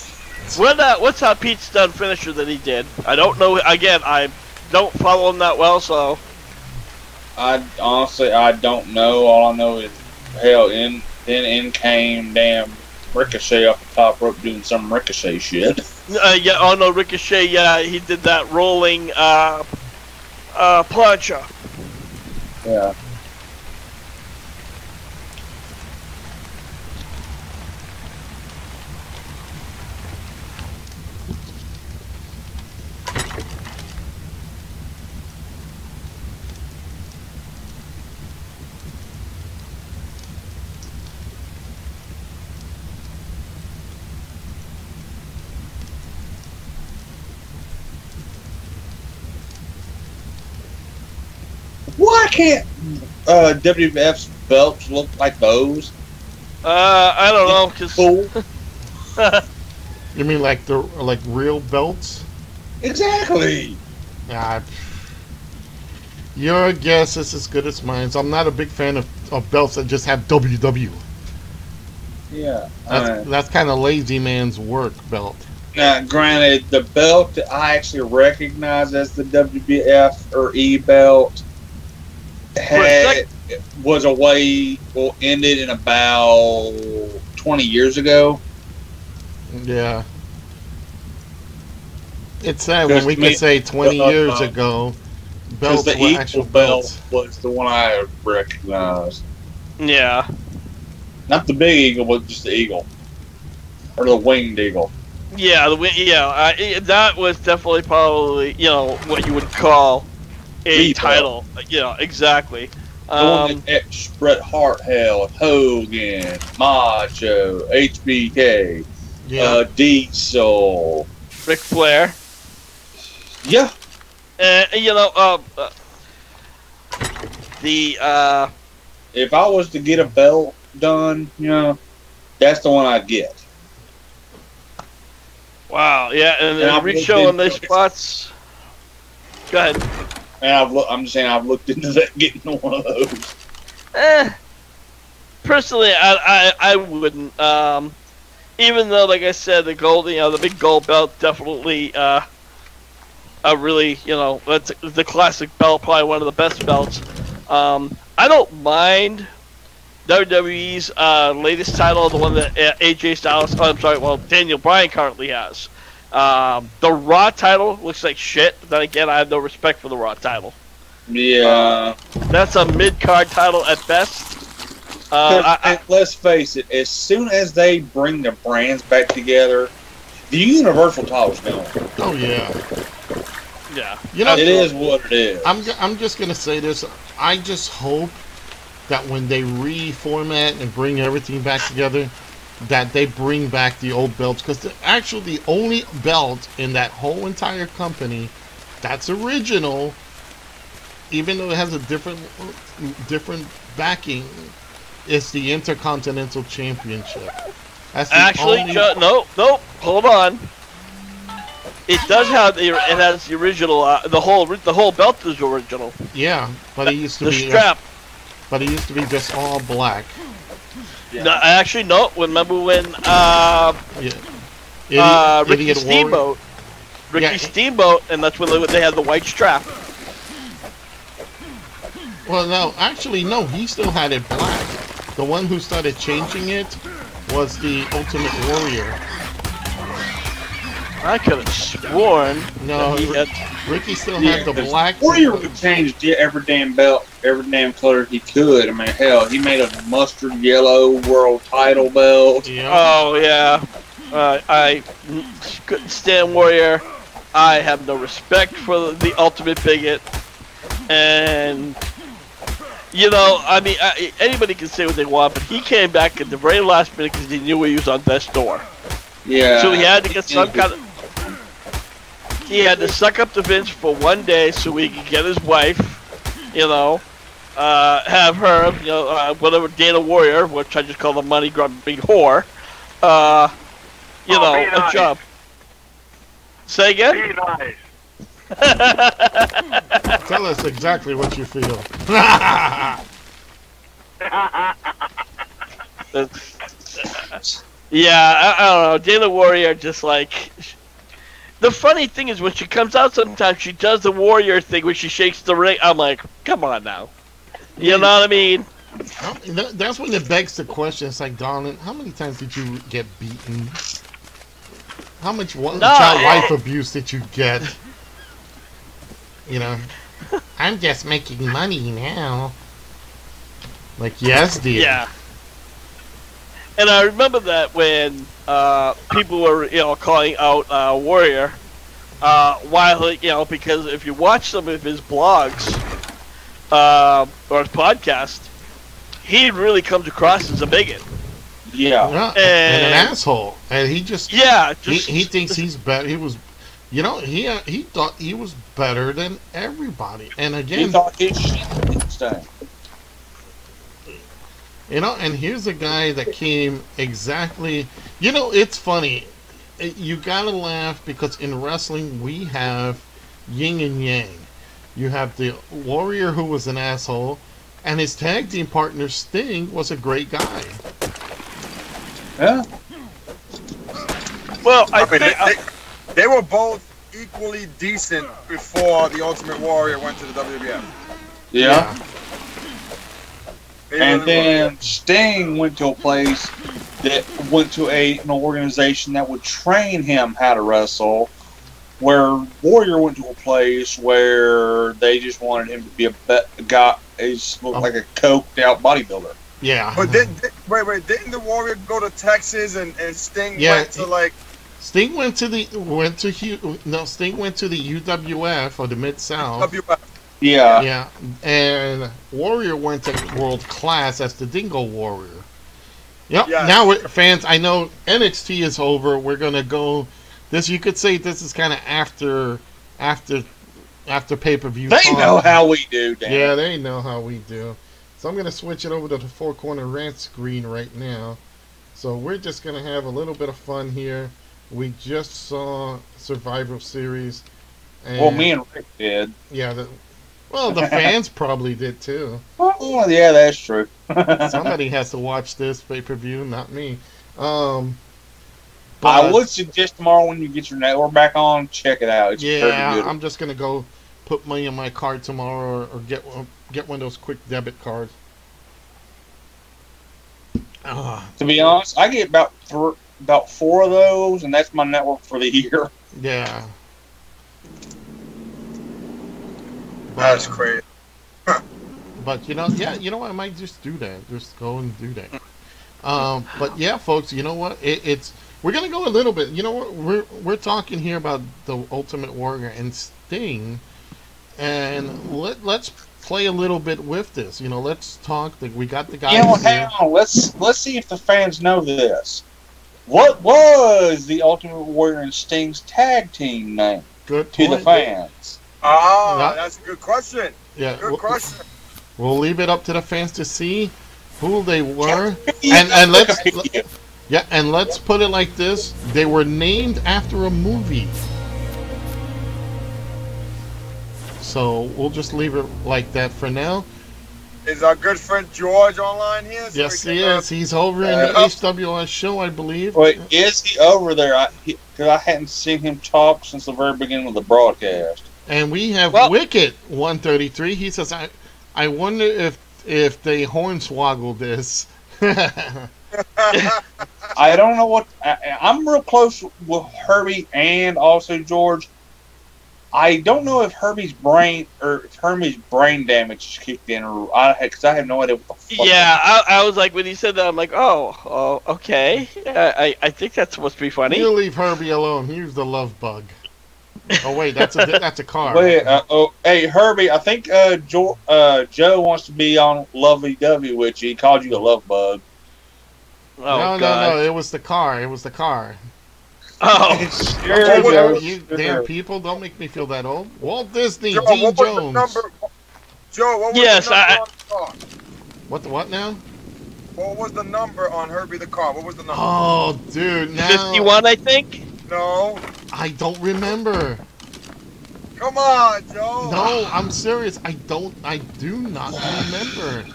What's Pete Dunne finisher that he did? I don't know. Again, I don't follow him that well, so. I don't know. All I know is, hell, in came damn Ricochet off the top rope doing some Ricochet shit. Yeah, oh no, Ricochet, yeah, he did that rolling plancha. Yeah. Why can't WWF's belts look like those? I don't know, cause cool. You mean like real belts? Exactly. Your guess is as good as mine. So I'm not a big fan of belts that just have WW. Yeah. That's kind of lazy man's work belt. Now, granted, the belt that I actually recognize as the WWF or E belt ended in about 20 years ago. Yeah. It's sad when we can say 20 years ago, belts the were Eagle actual belt belts. was the one I recognized. yeah. Not the big eagle, but just the eagle. Or the winged eagle. Yeah, that was definitely probably, what you would call a title. Yeah, exactly. The one that Bret Hart held, Hogan, Macho, HBK, Diesel, Ric Flair. Yeah. If I was to get a belt done, that's the one I'd get. Wow, yeah, and then re-showing those spots. Go ahead. And I'm just saying I've looked into that, getting one of those. Personally, I wouldn't. Even though, like I said, the gold, the big gold belt definitely, really, that's the classic belt, probably one of the best belts. I don't mind WWE's latest title, the one that AJ Styles, Daniel Bryan currently has. The Raw title looks like shit. Then again, I have no respect for the Raw title. Yeah. That's a mid-card title at best. And let's face it, as soon as they bring the brands back together, the Universal title's going. Oh yeah. Yeah. You know, It is what it is. I'm just gonna say this. I just hope that when they reformat and bring everything back together, that they bring back the old belts, because actually the only belt in that whole entire company that's original, even though it has a different backing, is the Intercontinental Championship. That's the Actually, only... no, hold on. It does have it has the original. The whole belt is original. Yeah, but it used to The be strap. But it used to be just all black. Yeah. No, actually, no. Remember when Yeah. Ricky Idiot Steamboat, Yeah. Steamboat, and that's when they had the white strap. Well, no, actually, no. He still had it black. The one who started changing it was the Ultimate Warrior. I could have sworn. No, that he had, Ricky still had the black. Warrior would change every damn belt, every damn color he could. I mean, hell, he made a mustard yellow world title belt. Yeah. Oh yeah. I couldn't stand Warrior. I have no respect for the Ultimate Bigot, and you know, I mean, anybody can say what they want, but he came back at the very last minute because he knew he was on death's door. Yeah. So he had to get some kind of. He had to suck up to Vince for one day so he could get his wife, you know, have her, you know, whatever, Dana Warrior, which I just call the money grubbing whore, you know, a nice. job. Say again? Be nice. Tell us exactly what you feel. Yeah, I don't know. Dana Warrior just like. The funny thing is when she comes out sometimes she does the Warrior thing where she shakes the ring. I'm like, come on now. You know what I mean? That's when it begs the question. It's like, darling, how many times did you get beaten? How much child wife abuse did you get? You know, I'm just making money now. Like, yes, dear. Yeah. And I remember that when people were, you know, calling out Warrior, while, you know, because if you watch some of his blogs or his podcast, he really comes across as a bigot. Yeah. And an asshole. And he just... Yeah. He thinks he's better. He was... You know, he thought he was better than everybody. And again... He thought his shit was staying. You know, and here's a guy that came exactly... You know, it's funny. You gotta laugh because in wrestling we have yin and yang. You have the Warrior who was an asshole, and his tag team partner Sting was a great guy. Yeah. Well, I mean, they were both equally decent before the Ultimate Warrior went to the WWF. Yeah. They And really then Sting went to a place that went to an organization that would train him how to wrestle, where Warrior went to a place where they just wanted him to be a guy, he's like a coked out bodybuilder. Yeah. But wait, didn't the Warrior go to Texas and Sting went to like... Sting went to the Sting went to the UWF or the Mid South. WWF. Yeah. Yeah, and Warrior went to World Class as the Dingo Warrior. Yep. Yes. Now, fans, I know NXT is over. We're gonna go. This you could say this is kind of after pay-per-view. They know how we do, Dan. Yeah, they know how we do. So I'm gonna switch it over to the Four Corner Rant screen right now. So we're just gonna have a little bit of fun here. We just saw Survivor Series. And Well, me and Rick did. yeah, the fans probably did too. Oh, yeah, that's true. Somebody has to watch this pay-per-view, not me. I But, would suggest tomorrow when you get your network back on, check it out. It's pretty yeah, good. I'm just gonna go put money in my card tomorrow, or get one of those quick debit cards. To be honest, I get about 4 of those, and that's my network for the year. Yeah. That's crazy. But yeah, you know what? I might just do that. Just go and do that. But yeah, folks, you know what? It's we're gonna go a little bit. You know what? We're talking here about the Ultimate Warrior and Sting, and let's play a little bit with this. You know, let's talk. We got the guys. Yeah, well, here. hang on. Let's see if the fans know this. What was the Ultimate Warrior and Sting's tag team name Good to point. the fans? Yeah. That's a good question. Yeah, Good question. We'll leave it up to the fans to see who they were, and let's put it like this: they were named after a movie. So we'll just leave it like that for now. Is our good friend George online here? So Yes, we he can, is. He's over in the HWS show, I believe. Wait, is he over there? Because I hadn't seen him talk since the very beginning of the broadcast. And we have Wicket 133. He says, "I wonder if they hornswoggle this." I don't know what. I'm real close with Herbie and also George. I don't know if Herbie's brain damage kicked in, or because I have no idea what the fuck. Yeah, I was like, when he said that, I'm like, oh, okay. I think that's supposed to be funny. You leave Herbie alone. He's the love bug. Oh wait, that's a car. Wait, hey Herbie, I think Joe wants to be on Lovey Dovey with you. He called you a love bug. Oh, no, it was the car. Oh, Sure, You damn people, don't make me feel that old. Walt Disney, Joe, Dean what was Jones. the number? Joe, what was Yes, the number on the car? What now? What was the number on Herbie the car? What was the number? Oh, dude, now 51, I think. No. I don't remember. Come on, Joe. No, I'm serious. I do not remember.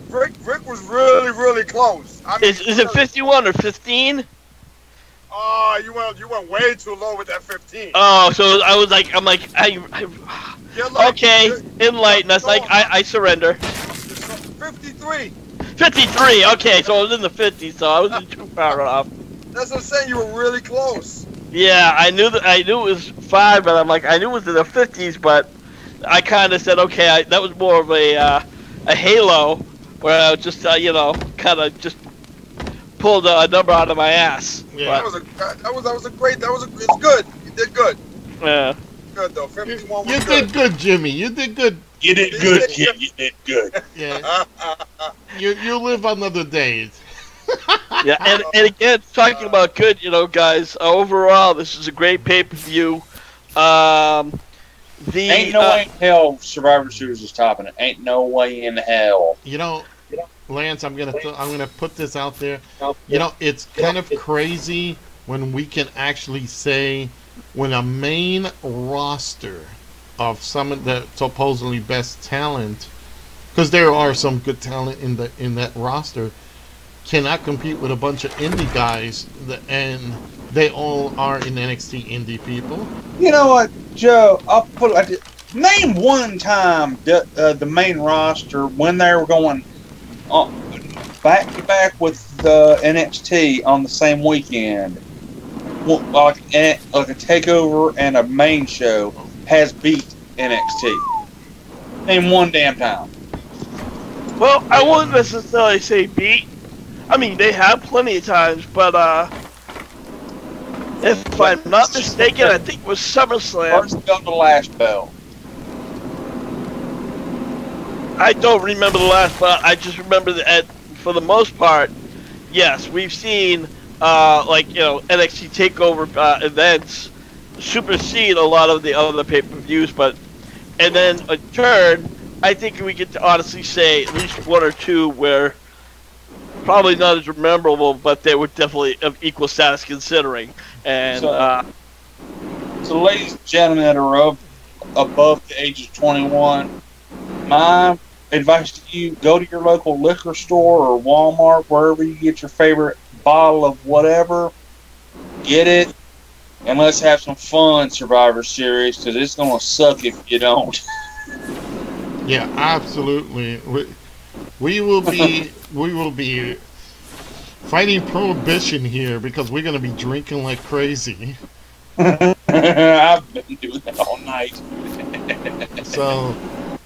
Rick was really close. I mean, Is it 51 or 15? Oh, you went way too low with that 15. Oh, so I'm like, You're like, okay, enlighten us. Like, I surrender. 53. 53. Okay, so I was in the 50s, so I wasn't too far off. That's what I'm saying. You were really close. Yeah, I knew it was 5, but I'm like, I knew it was in the 50s, but I kind of said, okay, that was more of a halo, where I was just, kind of just pulled a number out of my ass. Yeah. It's good. You did good. Yeah. Good though. 51 was You good. did good, Jimmy. You did good. You did good, kid. You did good. Yeah. You live another day. Yeah, and again, talking about good, guys, overall, this is a great pay-per-view. Ain't no way in hell Survivor Series is topping it. Ain't no way in hell. Lance, I'm gonna put this out there. It's kind of crazy when we can actually say when a main roster of some of the supposedly best talent, because there are some good talent in that roster, cannot compete with a bunch of indie guys, and they all are in NXT indie people. You know what, Joe? I'll put it like this. Name one time the main roster when they were going back to back with the NXT on the same weekend, like a takeover and a main show has beat NXT. Name one damn time. Well, I wouldn't necessarily say beat. I mean, they have plenty of times, but if I'm not mistaken, I think it was SummerSlam. First belt, the last belt. I don't remember the last, but I just remember that for the most part, yes, we've seen NXT takeover events supersede a lot of the other pay-per-views, and then in turn, I think we could honestly say at least one or two where probably not as memorable, but they were definitely of equal status considering. And so ladies and gentlemen that are above the age of 21, my advice to you, go to your local liquor store or Walmart, wherever you get your favorite bottle of whatever, get it, and let's have some fun, Survivor Series, because it's going to suck if you don't. Yeah, absolutely. We will be fighting prohibition here because we're going to be drinking like crazy. I've been doing that all night. So,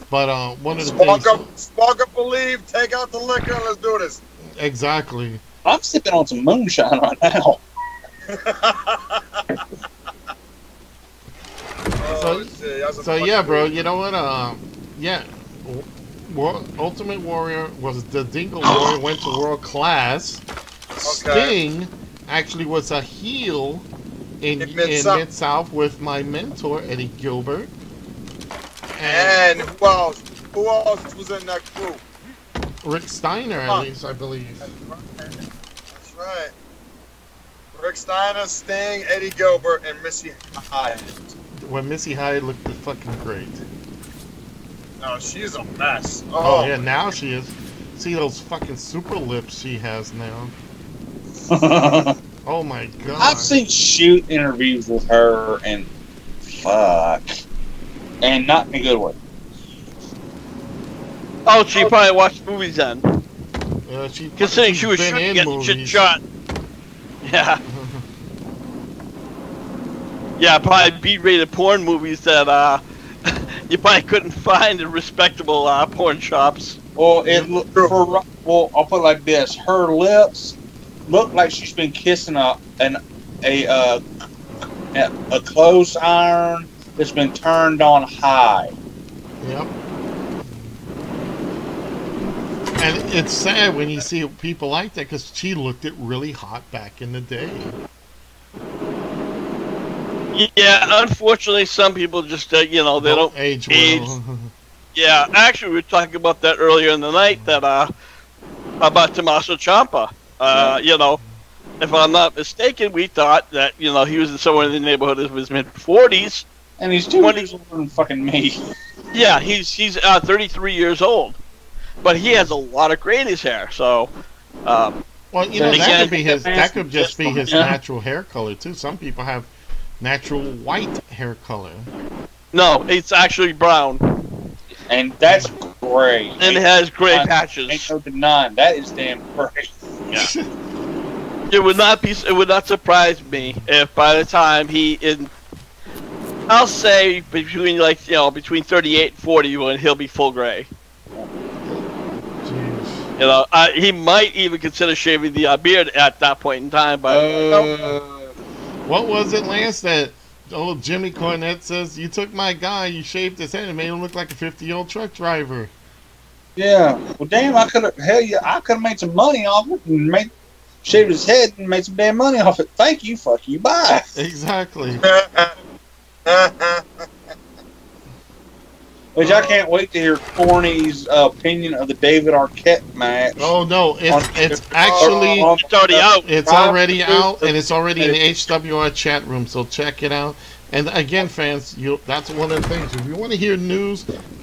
But one of the Spark up, believe. Take out the liquor. And let's do this. Exactly. I'm sipping on some moonshine right now. So yeah, bro. You know what? Yeah. Ultimate Warrior was the Dingle Warrior, went to World Class. Sting actually was a heel in Mid-South with my mentor, Eddie Gilbert. And who else? Who else was in that crew? Rick Steiner, at least, I believe. That's right. Rick Steiner, Sting, Eddie Gilbert, and Missy Hyatt. When Missy Hyatt looked fucking great. No, she's a mess. Oh, yeah, now she is. See those fucking super lips she has now. Oh my god. I've seen shoot interviews with her and fuck. And not in a good way. Oh, she probably watched movies then. Considering she was shooting getting shit shot. Yeah. Yeah, probably B-rated porn movies that you probably couldn't find in respectable porn shops. Well, well, I'll put it like this: her lips look like she's been kissing a clothes iron that's been turned on high. Yep. And it's sad when you see people like that because she looked it really hot back in the day. Yeah, unfortunately, some people just, they don't age well. Yeah, actually, we were talking about that earlier in the night, that about Tommaso Ciampa. If I'm not mistaken, we thought that, he was somewhere in the neighborhood of his mid-40s. And he's 2 years older than fucking me. Yeah, he's 33 years old. But he has a lot of gray in his hair, so... well, that could just be his natural hair color, too. Some people have natural white hair color. No, it's actually brown. And that's gray. And it has gray patches. Ain't no denying. That is damn gray. Yeah. It would not surprise me if by the time I'll say between between 38 and 40 when he'll be full gray. Jeez. He might even consider shaving the beard at that point in time, but what was it, Lance, that old Jimmy Cornette says, you took my guy, you shaved his head and made him look like a 50-year-old truck driver. Yeah. Well, damn, I could have made some money off it and shaved his head and made some damn money off it. Thank you, fuck you, bye. Exactly. Which I can't wait to hear Corny's opinion of the David Arquette match. Oh no, it's actually it's already out. It's already out, and it's already in the HWR chat room. So check it out. And again, fans, that's one of the things. If you want to hear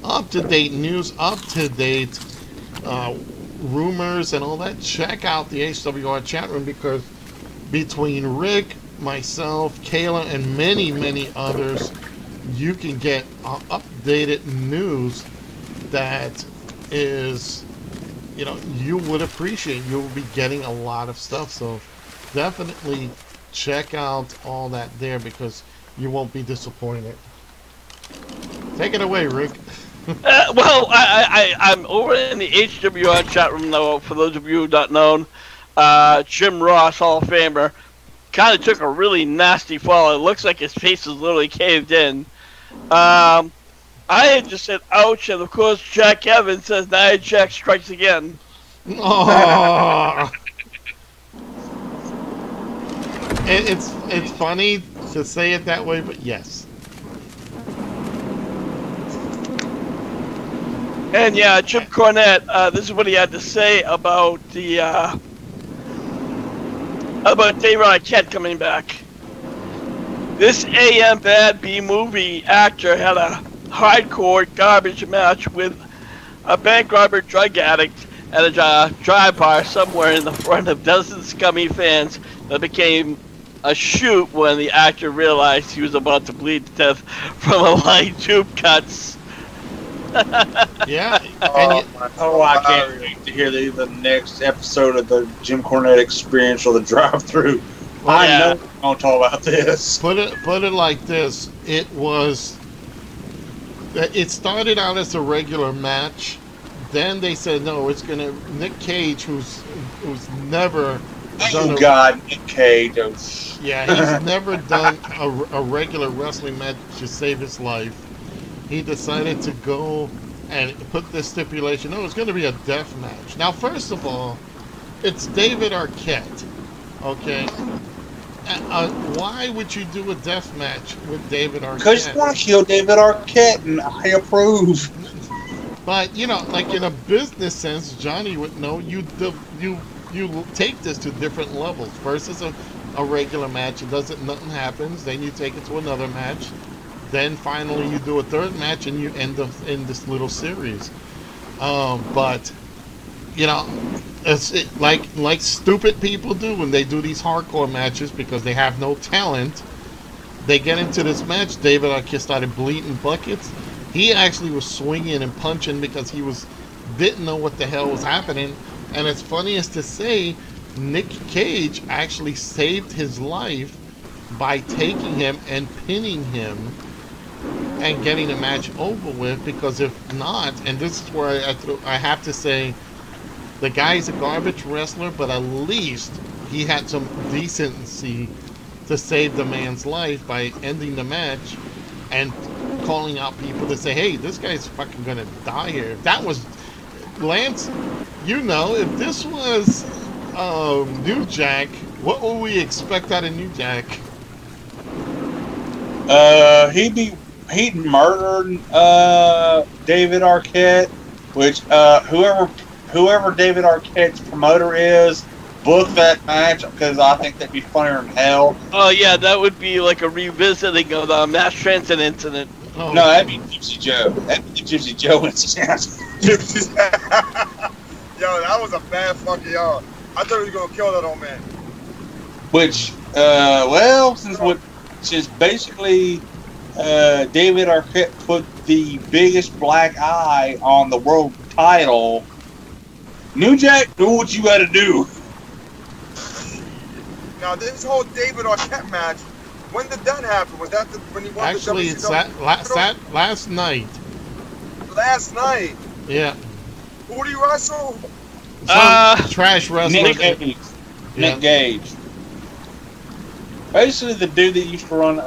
up to date rumors and all that, check out the HWR chat room, because between Rick, myself, Kayla, and many, many others, you can get updated news that is, you would appreciate. You will be getting a lot of stuff. So definitely check out all that there, because you won't be disappointed. Take it away, Rick. Well, I'm over in the HWR chat room, though, for those of you who don't know. Jim Ross, Hall of Famer, kind of took a really nasty fall. It looks like his face is literally caved in. I had just said, ouch, and of course Jack Evans says, Nia Jax strikes again. Oh. It's funny to say it that way, but yes. And yeah, Jim Cornette, this is what he had to say about about David Arquette coming back. This AM bad B-movie actor had a hardcore garbage match with a bank robber drug addict at a dive bar somewhere in the front of dozens of scummy fans that became a shoot when the actor realized he was about to bleed to death from a line tube cuts. Yeah. I can't wait to hear the next episode of the Jim Cornette Experience or the drive-through. I know we're going to talk about this. Put it like this. It was It started out as a regular match. Then they said no, it's gonna Nick Cage, who's never done Oh God, Nick Cage. he's never done a regular wrestling match to save his life. He decided to go and put this stipulation. No, it's going to be a death match. Now, first of all, it's David Arquette. Okay. Why would you do a death match with David Arquette? Because you want to kill David Arquette, and I approve. But you know, like in a business sense, Johnny would know you take this to different levels. First is a regular match. It doesn't, nothing happens. Then you take it to another match. Then finally you do a third match, and you end up in this little series. But you know, it's like stupid people do when they do these hardcore matches because they have no talent. They get into this match. David Arquette started bleeding buckets. He actually was swinging and punching because he didn't know what the hell was happening. And it's funniest to say, Nick Cage actually saved his life by taking him and pinning him and getting the match over with. Because if not, and this is where I have to say, the guy's a garbage wrestler, but at least he had some decency to save the man's life by ending the match and calling out people to say, hey, this guy's fucking gonna die here. If that was Lance, you know, if this was New Jack, what would we expect out of New Jack? He'd murdered David Arquette, which whoever David Arquette's promoter is, book that match because I think that'd be funnier than hell. Oh yeah, that would be like a revisiting of the Mass Transit incident. Oh. No, that'd be Gypsy Joe. That'd be Gypsy Joe incident. Yo, that was a bad fucking yard. I thought he was gonna kill that old man. Which, since basically David Arquette put the biggest black eye on the world title, New Jack, do what you gotta do. Now, this whole David Arquette match, when did that happen? Was that when he won Actually, the WCW? it's last night. Last night? Yeah. Who do you wrestle? Some trash wrestler. Nick Gage. Yeah. Nick Gage. Basically, the dude that used to run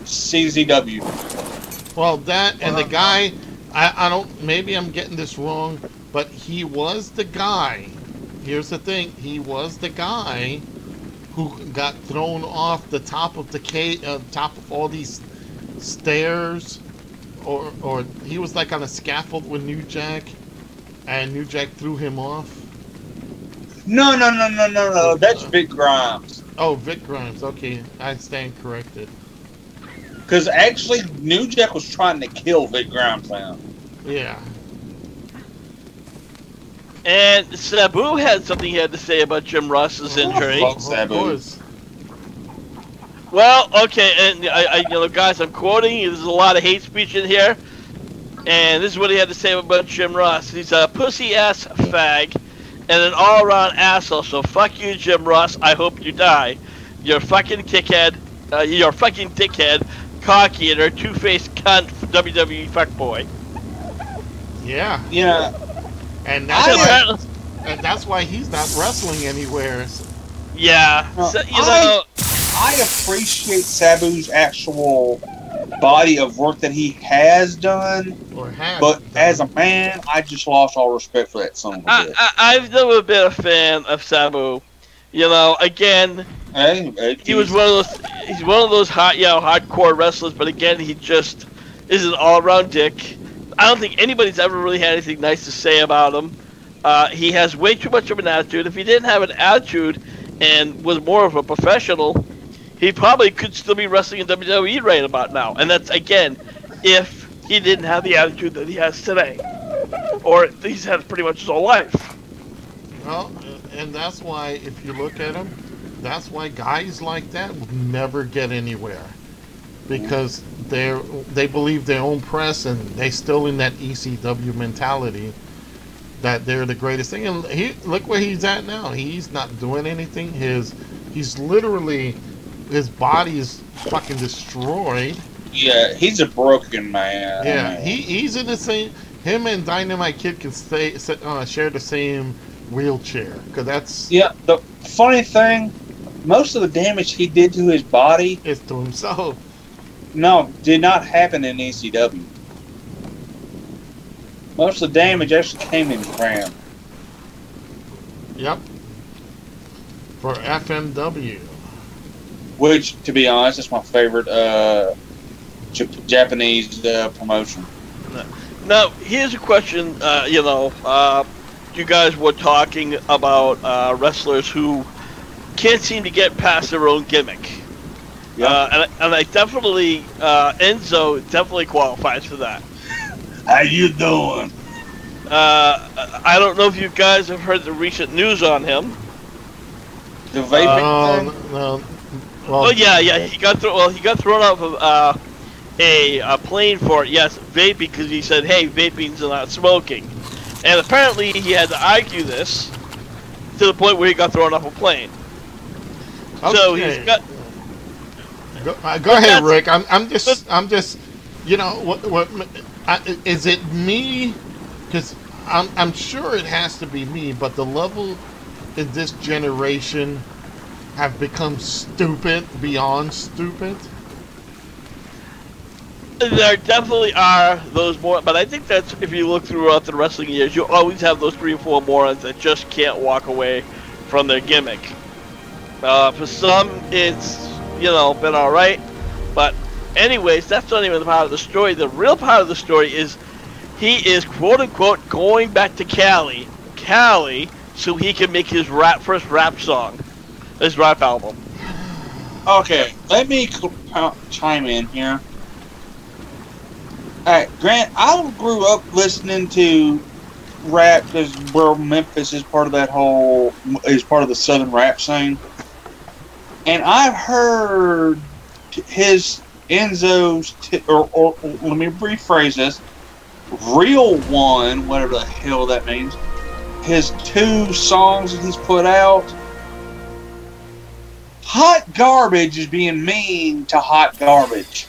CZW. Well, that and the guy, I don't, maybe I'm getting this wrong, but he was the guy. Here's the thing, he was the guy who got thrown off the top of the top of all these stairs, or he was like on a scaffold with New Jack, and New Jack threw him off. No. That's Vic Grimes. Oh, Vic Grimes. Okay, I stand corrected. Because actually, New Jack was trying to kill Vic Grimes now. Yeah. And Sabu had something he had to say about Jim Ross's injury. Fuck Sabu. Of course. Well, okay, and I you know, guys, I'm quoting. There's a lot of hate speech in here, and this is what he had to say about Jim Ross. He's a pussy ass fag and an all around asshole. So fuck you, Jim Ross. I hope you die. You're a fucking kickhead. You're a fucking dickhead, cock eater, two-faced cunt, WWE fuckboy. Yeah. Yeah. And that's why he's not wrestling anywhere. Yeah. So, you know, I appreciate Sabu's actual body of work that he has done, but as a man, I just lost all respect for that son of a bitch. I've never been a fan of Sabu. You know, again, he was one of those. He's one of those hardcore wrestlers, but again, he just is an all-around dick. I don't think anybody's ever really had anything nice to say about him. He has way too much of an attitude. If he didn't have an attitude and was more of a professional, he probably could still be wrestling in WWE right about now. And that's, again, if he didn't have the attitude that he has today. Or he's had pretty much his whole life. Well, and that's why, if you look at him, that's why guys like that will never get anywhere. Because they believe their own press, and they still in that ECW mentality that they're the greatest thing. And look where he's at now. He's not doing anything. He's literally, his body is fucking destroyed. Yeah, he's a broken man. Yeah, I mean, he's in the same. Him and Dynamite Kid can share the same wheelchair because that's yeah. The funny thing, most of the damage he did to his body, is to himself. no, did not happen in ECW. Most of the damage actually came in Japan. Yep. For FMW. Which, to be honest, is my favorite Japanese promotion. Now, here's a question. You guys were talking about wrestlers who can't seem to get past their own gimmick. Yeah. And I definitely, Enzo definitely qualifies for that. How you doing? I don't know if you guys have heard the recent news on him. The vaping thing? No. Well, oh yeah, he got thrown off of a plane for yes vaping because he said, "Hey, vaping's not smoking," and apparently he had to argue this to the point where he got thrown off a plane. Okay. So he's got. Go ahead, Rick. I'm just. You know what? Is it me? Because I'm sure it has to be me. But the level in this generation have become stupid beyond stupid. There definitely are those more, but I think that's if you look throughout the wrestling years, you always have those 3 or 4 morons that just can't walk away from their gimmick. For some, it's been all right, but anyways, that's not even the part of the story. The real part of the story is he is quote unquote going back to Cali, so he can make his first rap song, his rap album. Okay, let me chime in here. Alright, Grant, I grew up listening to rap because where Memphis is part of the southern rap scene. And I've heard Enzo's, or let me rephrase this, Real One, whatever the hell that means, his 2 songs that he's put out. Hot Garbage is being mean to Hot Garbage.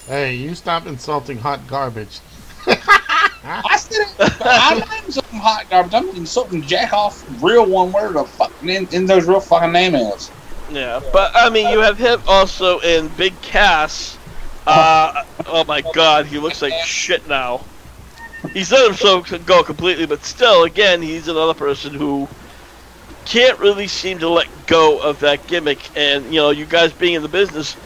Hey, you stop insulting Hot Garbage. I said I'm not insulting Hot Garbage. I'm insulting Jack Off Real One, whatever the fuck in those real fucking name is. Yeah, but I mean, you have him also in Big Cass. Oh my God, he looks like shit now. He's let himself go completely, but still, again, he's another person who can't really seem to let go of that gimmick. And you guys being in the business,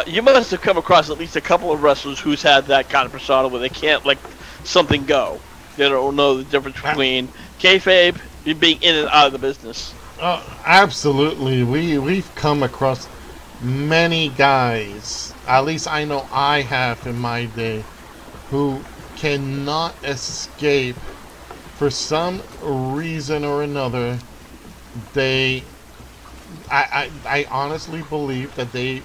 you must have come across at least a couple of wrestlers who's had that kind of persona where they can't let something go. They don't know the difference between kayfabe and being in and out of the business. Absolutely. We've come across many guys, at least I know I have in my day, who cannot escape for some reason or another. I honestly believe that they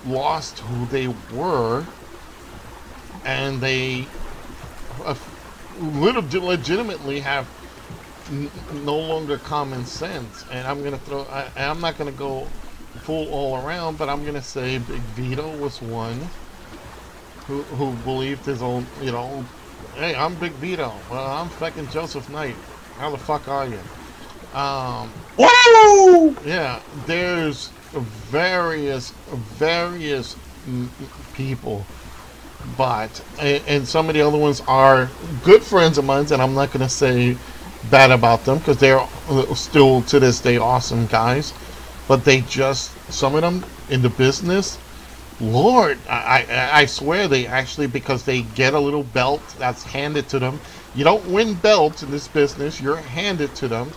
lost who they were, and they legitimately have no longer common sense. And I'm not gonna go full all around, but I'm gonna say Big Vito was one who believed his own, hey, I'm Big Vito, well, I'm fucking Joseph Knight, how the fuck are you? Woo! Yeah, there's various people, but and some of the other ones are good friends of mine, and I'm not gonna say bad about them because they're still to this day awesome guys, but some of them in the business, Lord, I swear they actually, because they get a little belt that's handed to them. You don't win belts in this business, you're handed to them.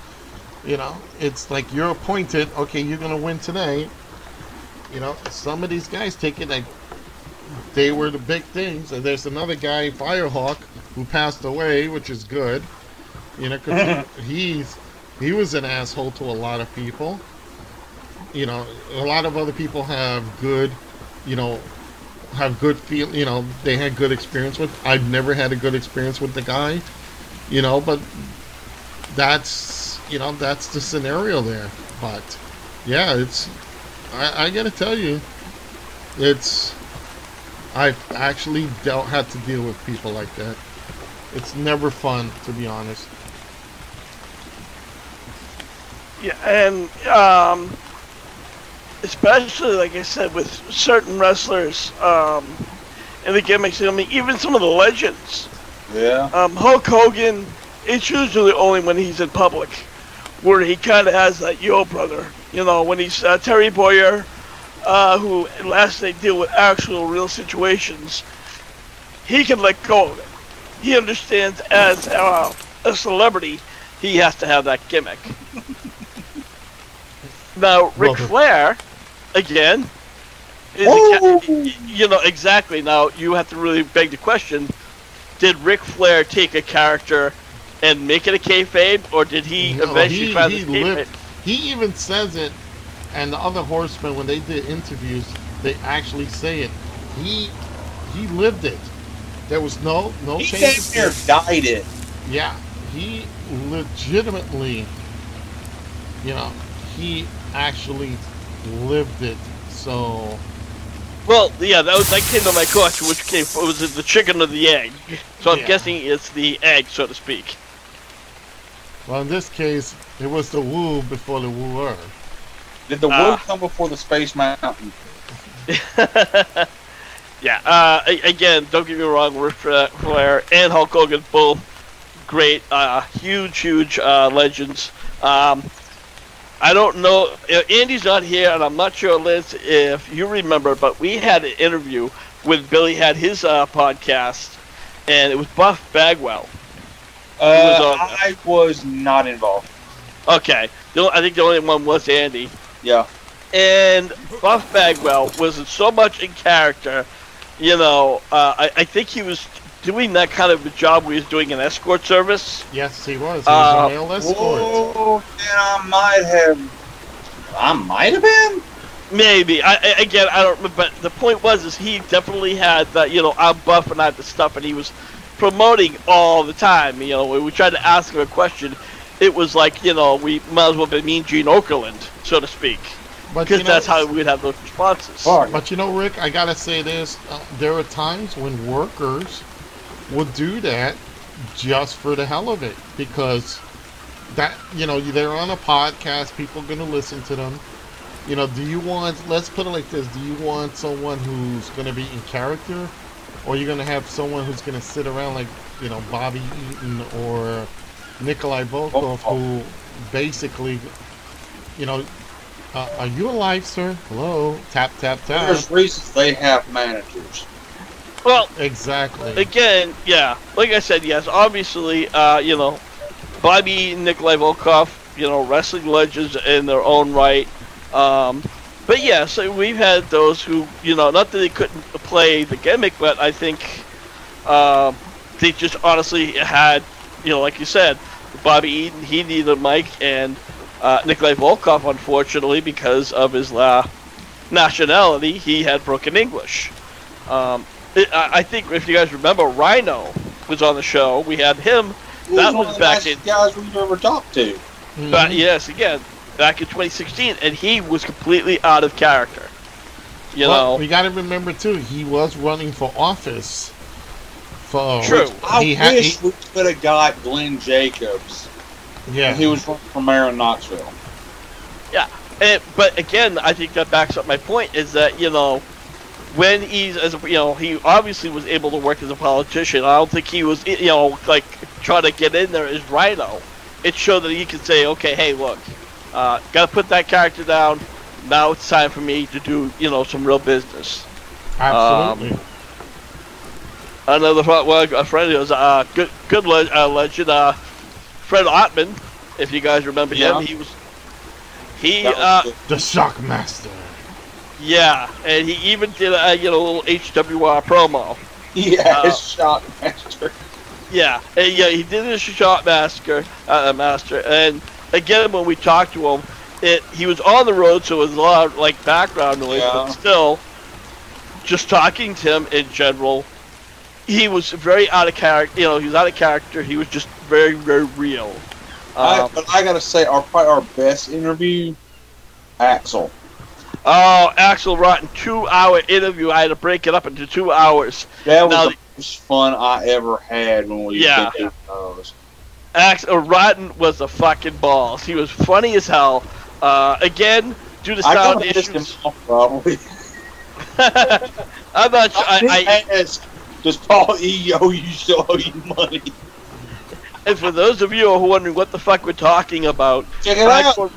It's like you're appointed, okay, you're gonna win today. Some of these guys take it like they were the big things. And there's another guy, Firehawk, who passed away, which is good. Because he was an asshole to a lot of people. A lot of other people have good, feel. They had good experience with. I've never had a good experience with the guy. But that's the scenario there. But yeah, I gotta tell you, it's I've actually had to deal with people like that. It's never fun, to be honest. Yeah, and especially like I said with certain wrestlers and the gimmicks. I mean, even some of the legends. Yeah. Hulk Hogan. It's usually only when he's in public where he kind of has that yo brother. You know, when he's Terry Boyer, who unless they deal with actual real situations, he can let go of it. He understands as a celebrity, he has to have that gimmick. Now, Ric Flair, again, is you know, exactly. Now, you have to really beg the question, did Ric Flair take a character and make it a kayfabe, or did he eventually find the kayfabe? He even says it, and the other Horsemen, when they did interviews, they actually say it. He lived it. There was no change. He damn near died it. Yeah, he legitimately, you know, he actually lived it. So, well, yeah, that came to my question, which was it the chicken or the egg? So I'm guessing it's the egg, so to speak. Well, in this case, it was the woo before the wooer. Did the woo come before the Space Mountain? Yeah. Again, don't get me wrong, Ric Flair and Hulk Hogan both great, huge legends. I don't know. Andy's not here, and I'm not sure, Liz, if you remember, but we had an interview with Billy had his podcast, and it was Buff Bagwell. I was not involved. Okay. I think the only one was Andy. Yeah. And Buff Bagwell was so much in character. You know, I think he was doing that kind of a job where he was doing an escort service. Yes, he was. He was a male escort. Oh, then I might have been. Maybe. I don't remember. But the point was, he definitely had that, you know, I'm buff and I had the stuff, and he was promoting all the time. You know, when we tried to ask him a question, it was like, you know, we might as well be Mean Gene Okerlund, so to speak. Because that's how we'd have those responses. But you know, Rick, I gotta say this: there are times when workers would do that just for the hell of it, because that, you know, they're on a podcast, people are gonna listen to them. You know, do you want? Let's put it like this: do you want someone who's gonna be in character, or are you gonna have someone who's gonna sit around like, you know, Bobby Eaton or Nikolai Volkov, who basically, you know. Are you alive, sir? Hello? Tap, tap, tap. There's reasons they have managers. Well, exactly. Again, yeah. Like I said, yes, obviously, you know, Bobby and Nikolai Volkov, you know, wrestling legends in their own right. But yeah, so we've had those who, you know, not that they couldn't play the gimmick, but I think they just honestly had, you know, like you said, Bobby Eaton, he needed a mic, and Nikolai Volkov, unfortunately, because of his nationality, he had broken English. I think if you guys remember, Rhino was on the show. We had him. That was back in guys we never talked to. But yes, again, back in 2016, and he was completely out of character. You know, we got to remember too, he was running for office. True. I wish we could have got Glenn Jacobs. Yeah, he was from mayor in Knoxville. Yeah, but again, I think that backs up my point is that, you know, when he's you know, he obviously was able to work as a politician. I don't think he was, you know, like trying to get in there as Rhino. It showed that he could say, okay, hey, look, gotta put that character down. Now it's time for me to do, you know, some real business. Absolutely. Another a friend was good legend. Fred Ottman, if you guys remember him, he was the Shockmaster. Yeah, and he even did a little HWR promo. Yeah, Shockmaster. Yeah, and yeah, he did his Shockmaster, master. And again, when we talked to him, he was on the road, so it was a lot of like background noise, but still, just talking to him in general, he was very out of character. You know, he was out of character. He was just very, very real. But I gotta say, probably our best interview, Axel. Oh, Axel Rotten 2-hour interview. I had to break it up into 2 hours. That was Now, the most fun I ever had when we Yeah. did those. Axel Rotten was a fucking balls. He was funny as hell. Again, due to I sound gotta piss him issues. off, probably. I'm not sure. I asked, does Paul E owe you money? And for those of you who are wondering what the fuck we're talking about, Check it out.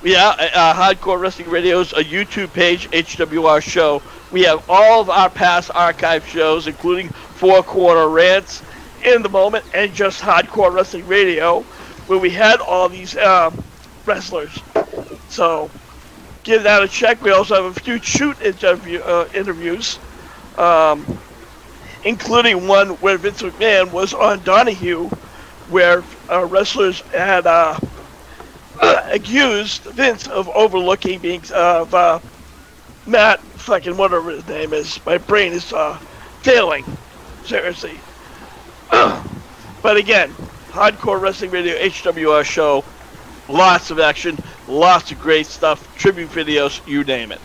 Hardcore Wrestling Radio's a YouTube page, HWR Show. We have all of our past archive shows, including 4-Quarter Rants, In the Moment, and just Hardcore Wrestling Radio, where we had all these wrestlers. So, give that a check. We also have a few shoot interviews, including one where Vince McMahon was on Donahue, where wrestlers had accused Vince of overlooking being Matt, fucking whatever his name is. My brain is failing. Seriously. But again, Hardcore Wrestling Radio HWR Show. Lots of action, lots of great stuff, tribute videos, you name it.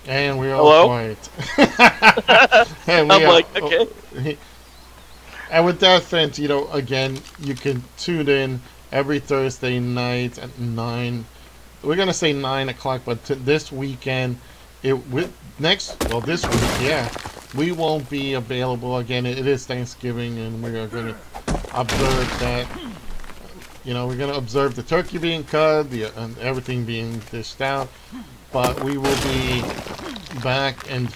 And we're all quiet. And I'm like, okay. And with that, friends, again, you can tune in every Thursday night at 9. We're going to say 9 o'clock, but this weekend, this week, yeah, we won't be available again. It is Thanksgiving, and we are going to observe that. We're going to observe the turkey being cut, and everything being dished out. But we will be back, and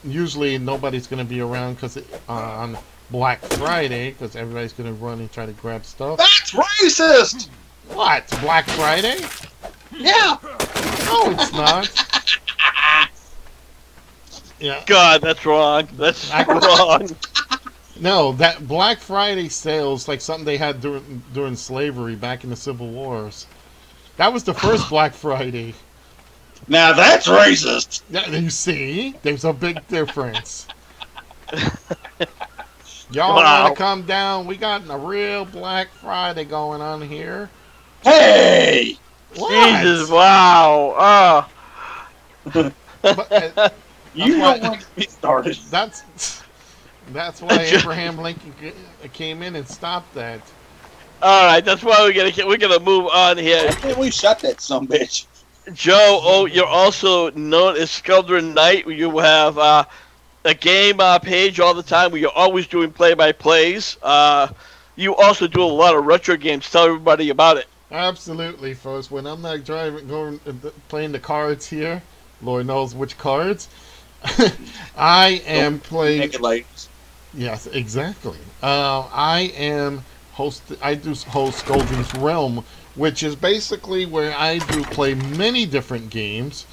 usually nobody's going to be around because on Black Friday, because everybody's going to run and try to grab stuff. That's racist! What? Black Friday? Yeah! No, it's not. Yeah. God, that's wrong. That's wrong. No, that Black Friday sales, like something they had during slavery back in the Civil Wars. That was the first Black Friday. Now that's racist! Yeah, you see? There's a big difference. Y'all want to come down? We got a real Black Friday going on here. Hey! What? Jesus, wow. But, you don't want to get started. That's why Abraham Lincoln came in and stopped that. All right, that's why we're gonna move on here. Why can't we shut that sumbitch? Joe, you're also known as Skeldron Knight. You have a game page all the time where you're always doing play-by-plays. You also do a lot of retro games. Tell everybody about it. Absolutely, folks. When I'm not playing the cards here, Lord knows which cards, I am playing. Naked ladies. Yes, exactly. I do host Golden's Realm, which is basically where I do play many different games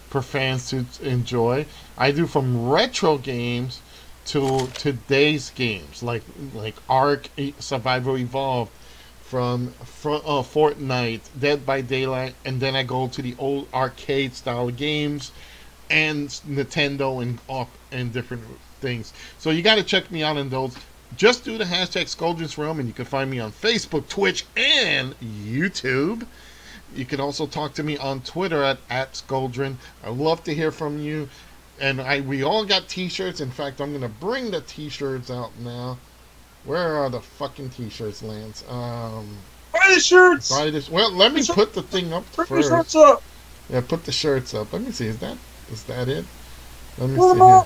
for fans to enjoy. I do from retro games to today's games, like Ark, Survival Evolved, from Fortnite, Dead by Daylight, and then I go to the old arcade style games and Nintendo and different things. So you got to check me out on those. Just do the hashtag Scoldrens Realm, and you can find me on Facebook, Twitch, and YouTube. You can also talk to me on Twitter at Scoldren. I love to hear from you. And we all got t-shirts. In fact, I'm going to bring the t-shirts out now. Where are the fucking t-shirts, Lance? Buy the shirts! Well, let me put the thing up first. Put the shirts up! Yeah, put the shirts up. Let me see. Is that it? Let me see here.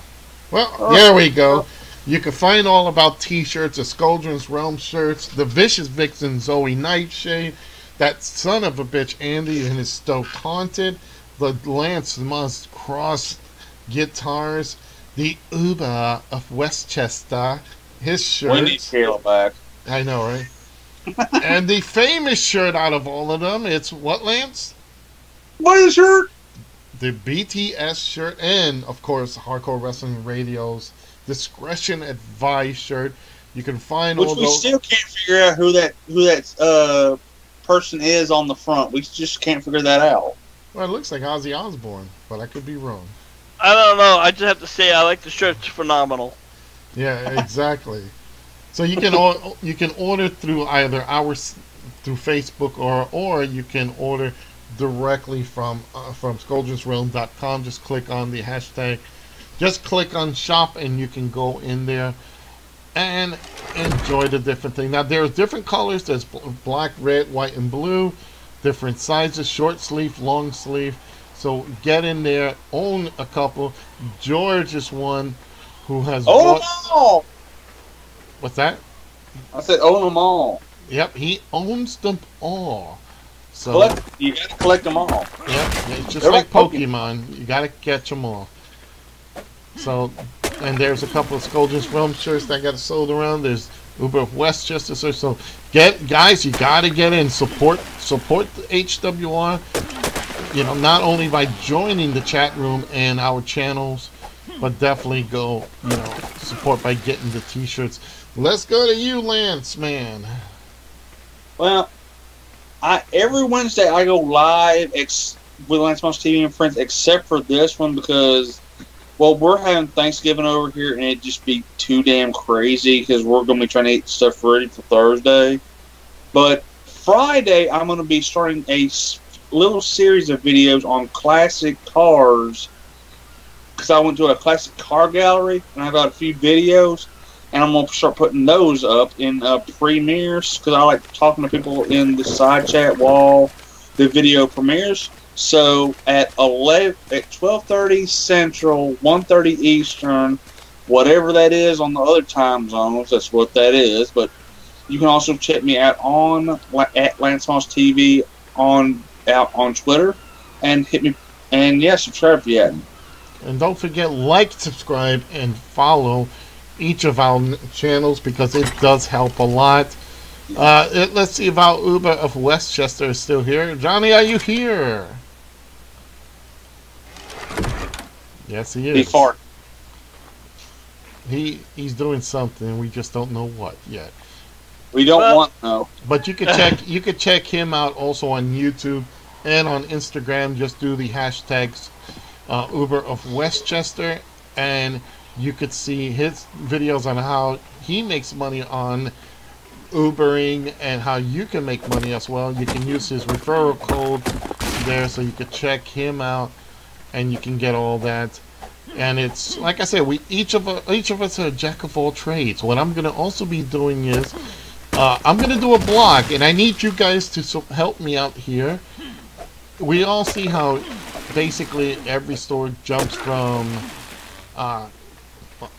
Well, there we go. You can find all about t-shirts, the Scoldren's Realm shirts, the Vicious Vixen Zoe Nightshade, that son of a bitch Andy and his Stoked Haunted, the Lance Must Cross guitars, the Uber of Westchester, his shirts. We need Caleb back. I know, right? And the famous shirt out of all of them, it's what, Lance? What is shirt? The BTS shirt, and of course, Hardcore Wrestling Radio's Discretion Advised shirt. You can find all those. Which we still can't figure out who that person is on the front. We just can't figure that out. Well, it looks like Ozzy Osbourne, but I could be wrong. I don't know. I just have to say I like the shirt. It's phenomenal. Yeah, exactly. So you can order through either our through Facebook, or you can order directly from ScoldrensRealm.com. Just click on the hashtag. Just click on shop, and you can go in there and enjoy the different thing. Now there's different colors. There's black, red, white, and blue. Different sizes: short sleeve, long sleeve. So get in there, own a couple. George is one who has Own them all. What's that? I said own them all. Yep, he owns them all. So You gotta collect them all. yep, it's just They're like like Pokemon. You gotta catch them all. So, and there's a couple of Scoldrens Realm shirts that got sold around. There's Uber of Westchester shirts. So guys, you gotta get in, support the HWR. You know, not only by joining the chat room and our channels, but definitely go, support by getting the t-shirts. Let's go to you, Lance, man. Well, every Wednesday I go live with Lance Moss TV and friends, except for this one because, well, we're having Thanksgiving over here, and it'd just be too damn crazy because we're going to be trying to eat stuff ready for Thursday. But Friday, I'm going to be starting a little series of videos on classic cars because I went to a classic car gallery and I got a few videos, and I'm going to start putting those up in premieres because I like talking to people in the side chat while the video premieres. So at 12:30 Central, 1:30 Eastern, whatever that is on the other time zones, that's what that is. But you can also check me out at Lance Moss TV on Twitter, and hit me, and subscribe if you haven't. And don't forget, like, subscribe, and follow each of our channels because it does help a lot. Let's see if our Uber of Westchester is still here. Johnny, are you here? Yes, he is. He fart. He's doing something. We just don't know what yet. We don't want no. But you could check him out also on YouTube and on Instagram. Just do the hashtags Uber of Westchester, and you could see his videos on how he makes money on Ubering and how you can make money as well. You can use his referral code there, so you could check him out, and you can get all that. And it's like I said, each of us are a jack of all trades. What I'm gonna also be doing is I'm gonna do a blog, and I need you guys to help me out here. We all see how basically every store jumps from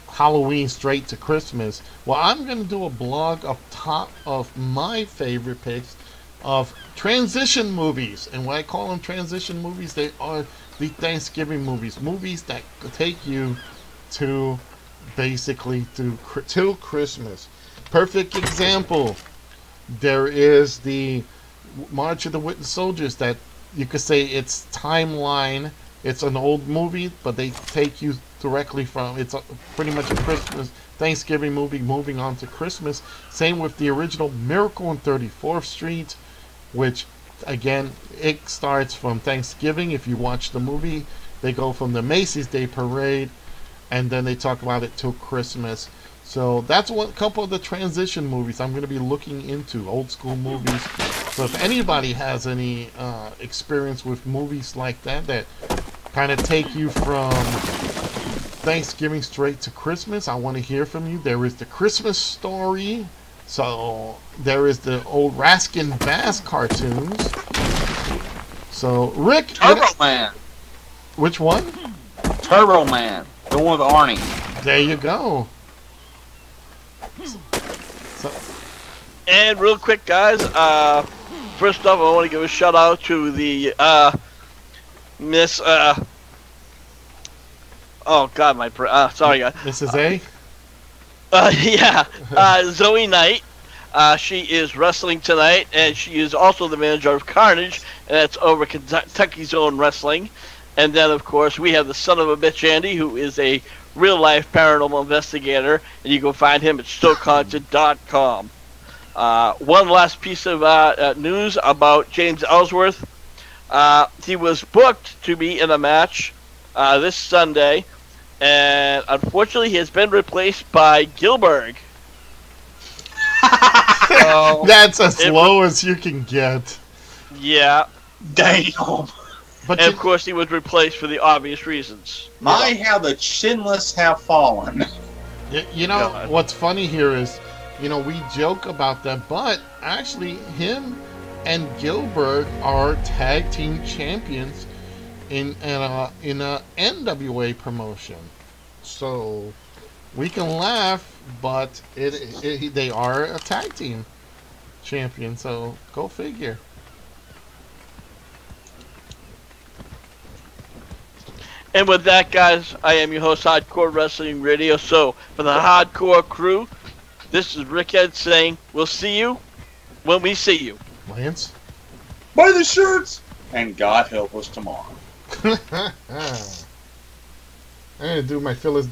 Halloween straight to Christmas. Well, I'm going to do a blog up top of my favorite picks of transition movies. And when I call them transition movies, they are the Thanksgiving movies. Movies that take you to basically till Christmas. Perfect example. There is the March of the Wooden Soldiers that you could say it's timeline. It's an old movie, but they take you directly from, it's pretty much a Christmas, Thanksgiving movie moving on to Christmas. Same with the original Miracle on 34th Street, which again, it starts from Thanksgiving. If you watch the movie, they go from the Macy's Day Parade, and then they talk about it till Christmas. So that's a couple of the transition movies I'm going to be looking into, old school movies. So if anybody has any experience with movies like that kind of take you from Thanksgiving straight to Christmas, I want to hear from you. There is the Christmas Story. So there is the old Raskin Bass cartoons. So Rick, Turbo Man. Which one? Turbo Man, the one with Arnie. There you go. And real quick, guys, first off, I want to give a shout out to the Miss. Oh God, sorry, guys. Mrs. A. Yeah, Zoe Knight. She is wrestling tonight, and she is also the manager of Carnage, and that's over Kentucky's Own Wrestling. And then, of course, we have the son of a bitch Andy, who is a real-life paranormal investigator, and you can find him at StokeHaunted.com. One last piece of news about James Ellsworth. He was booked to be in a match this Sunday, and unfortunately he has been replaced by Gilbert. Well, That's as low as you can get. Yeah. damn. But And of course, he was replaced for the obvious reasons. My, how the chinless have fallen. you know, God. what's funny here is, you know, we joke about that, but actually, him and Gilbert are tag team champions in a NWA promotion. So we can laugh, but they are a tag team champion. So go figure. And with that, guys, I am your host, Hardcore Wrestling Radio. So, for the Hardcore crew, this is Rickhead saying, we'll see you when we see you. Lance? Buy the shirts! And God help us tomorrow. I'm going to do my Phyllis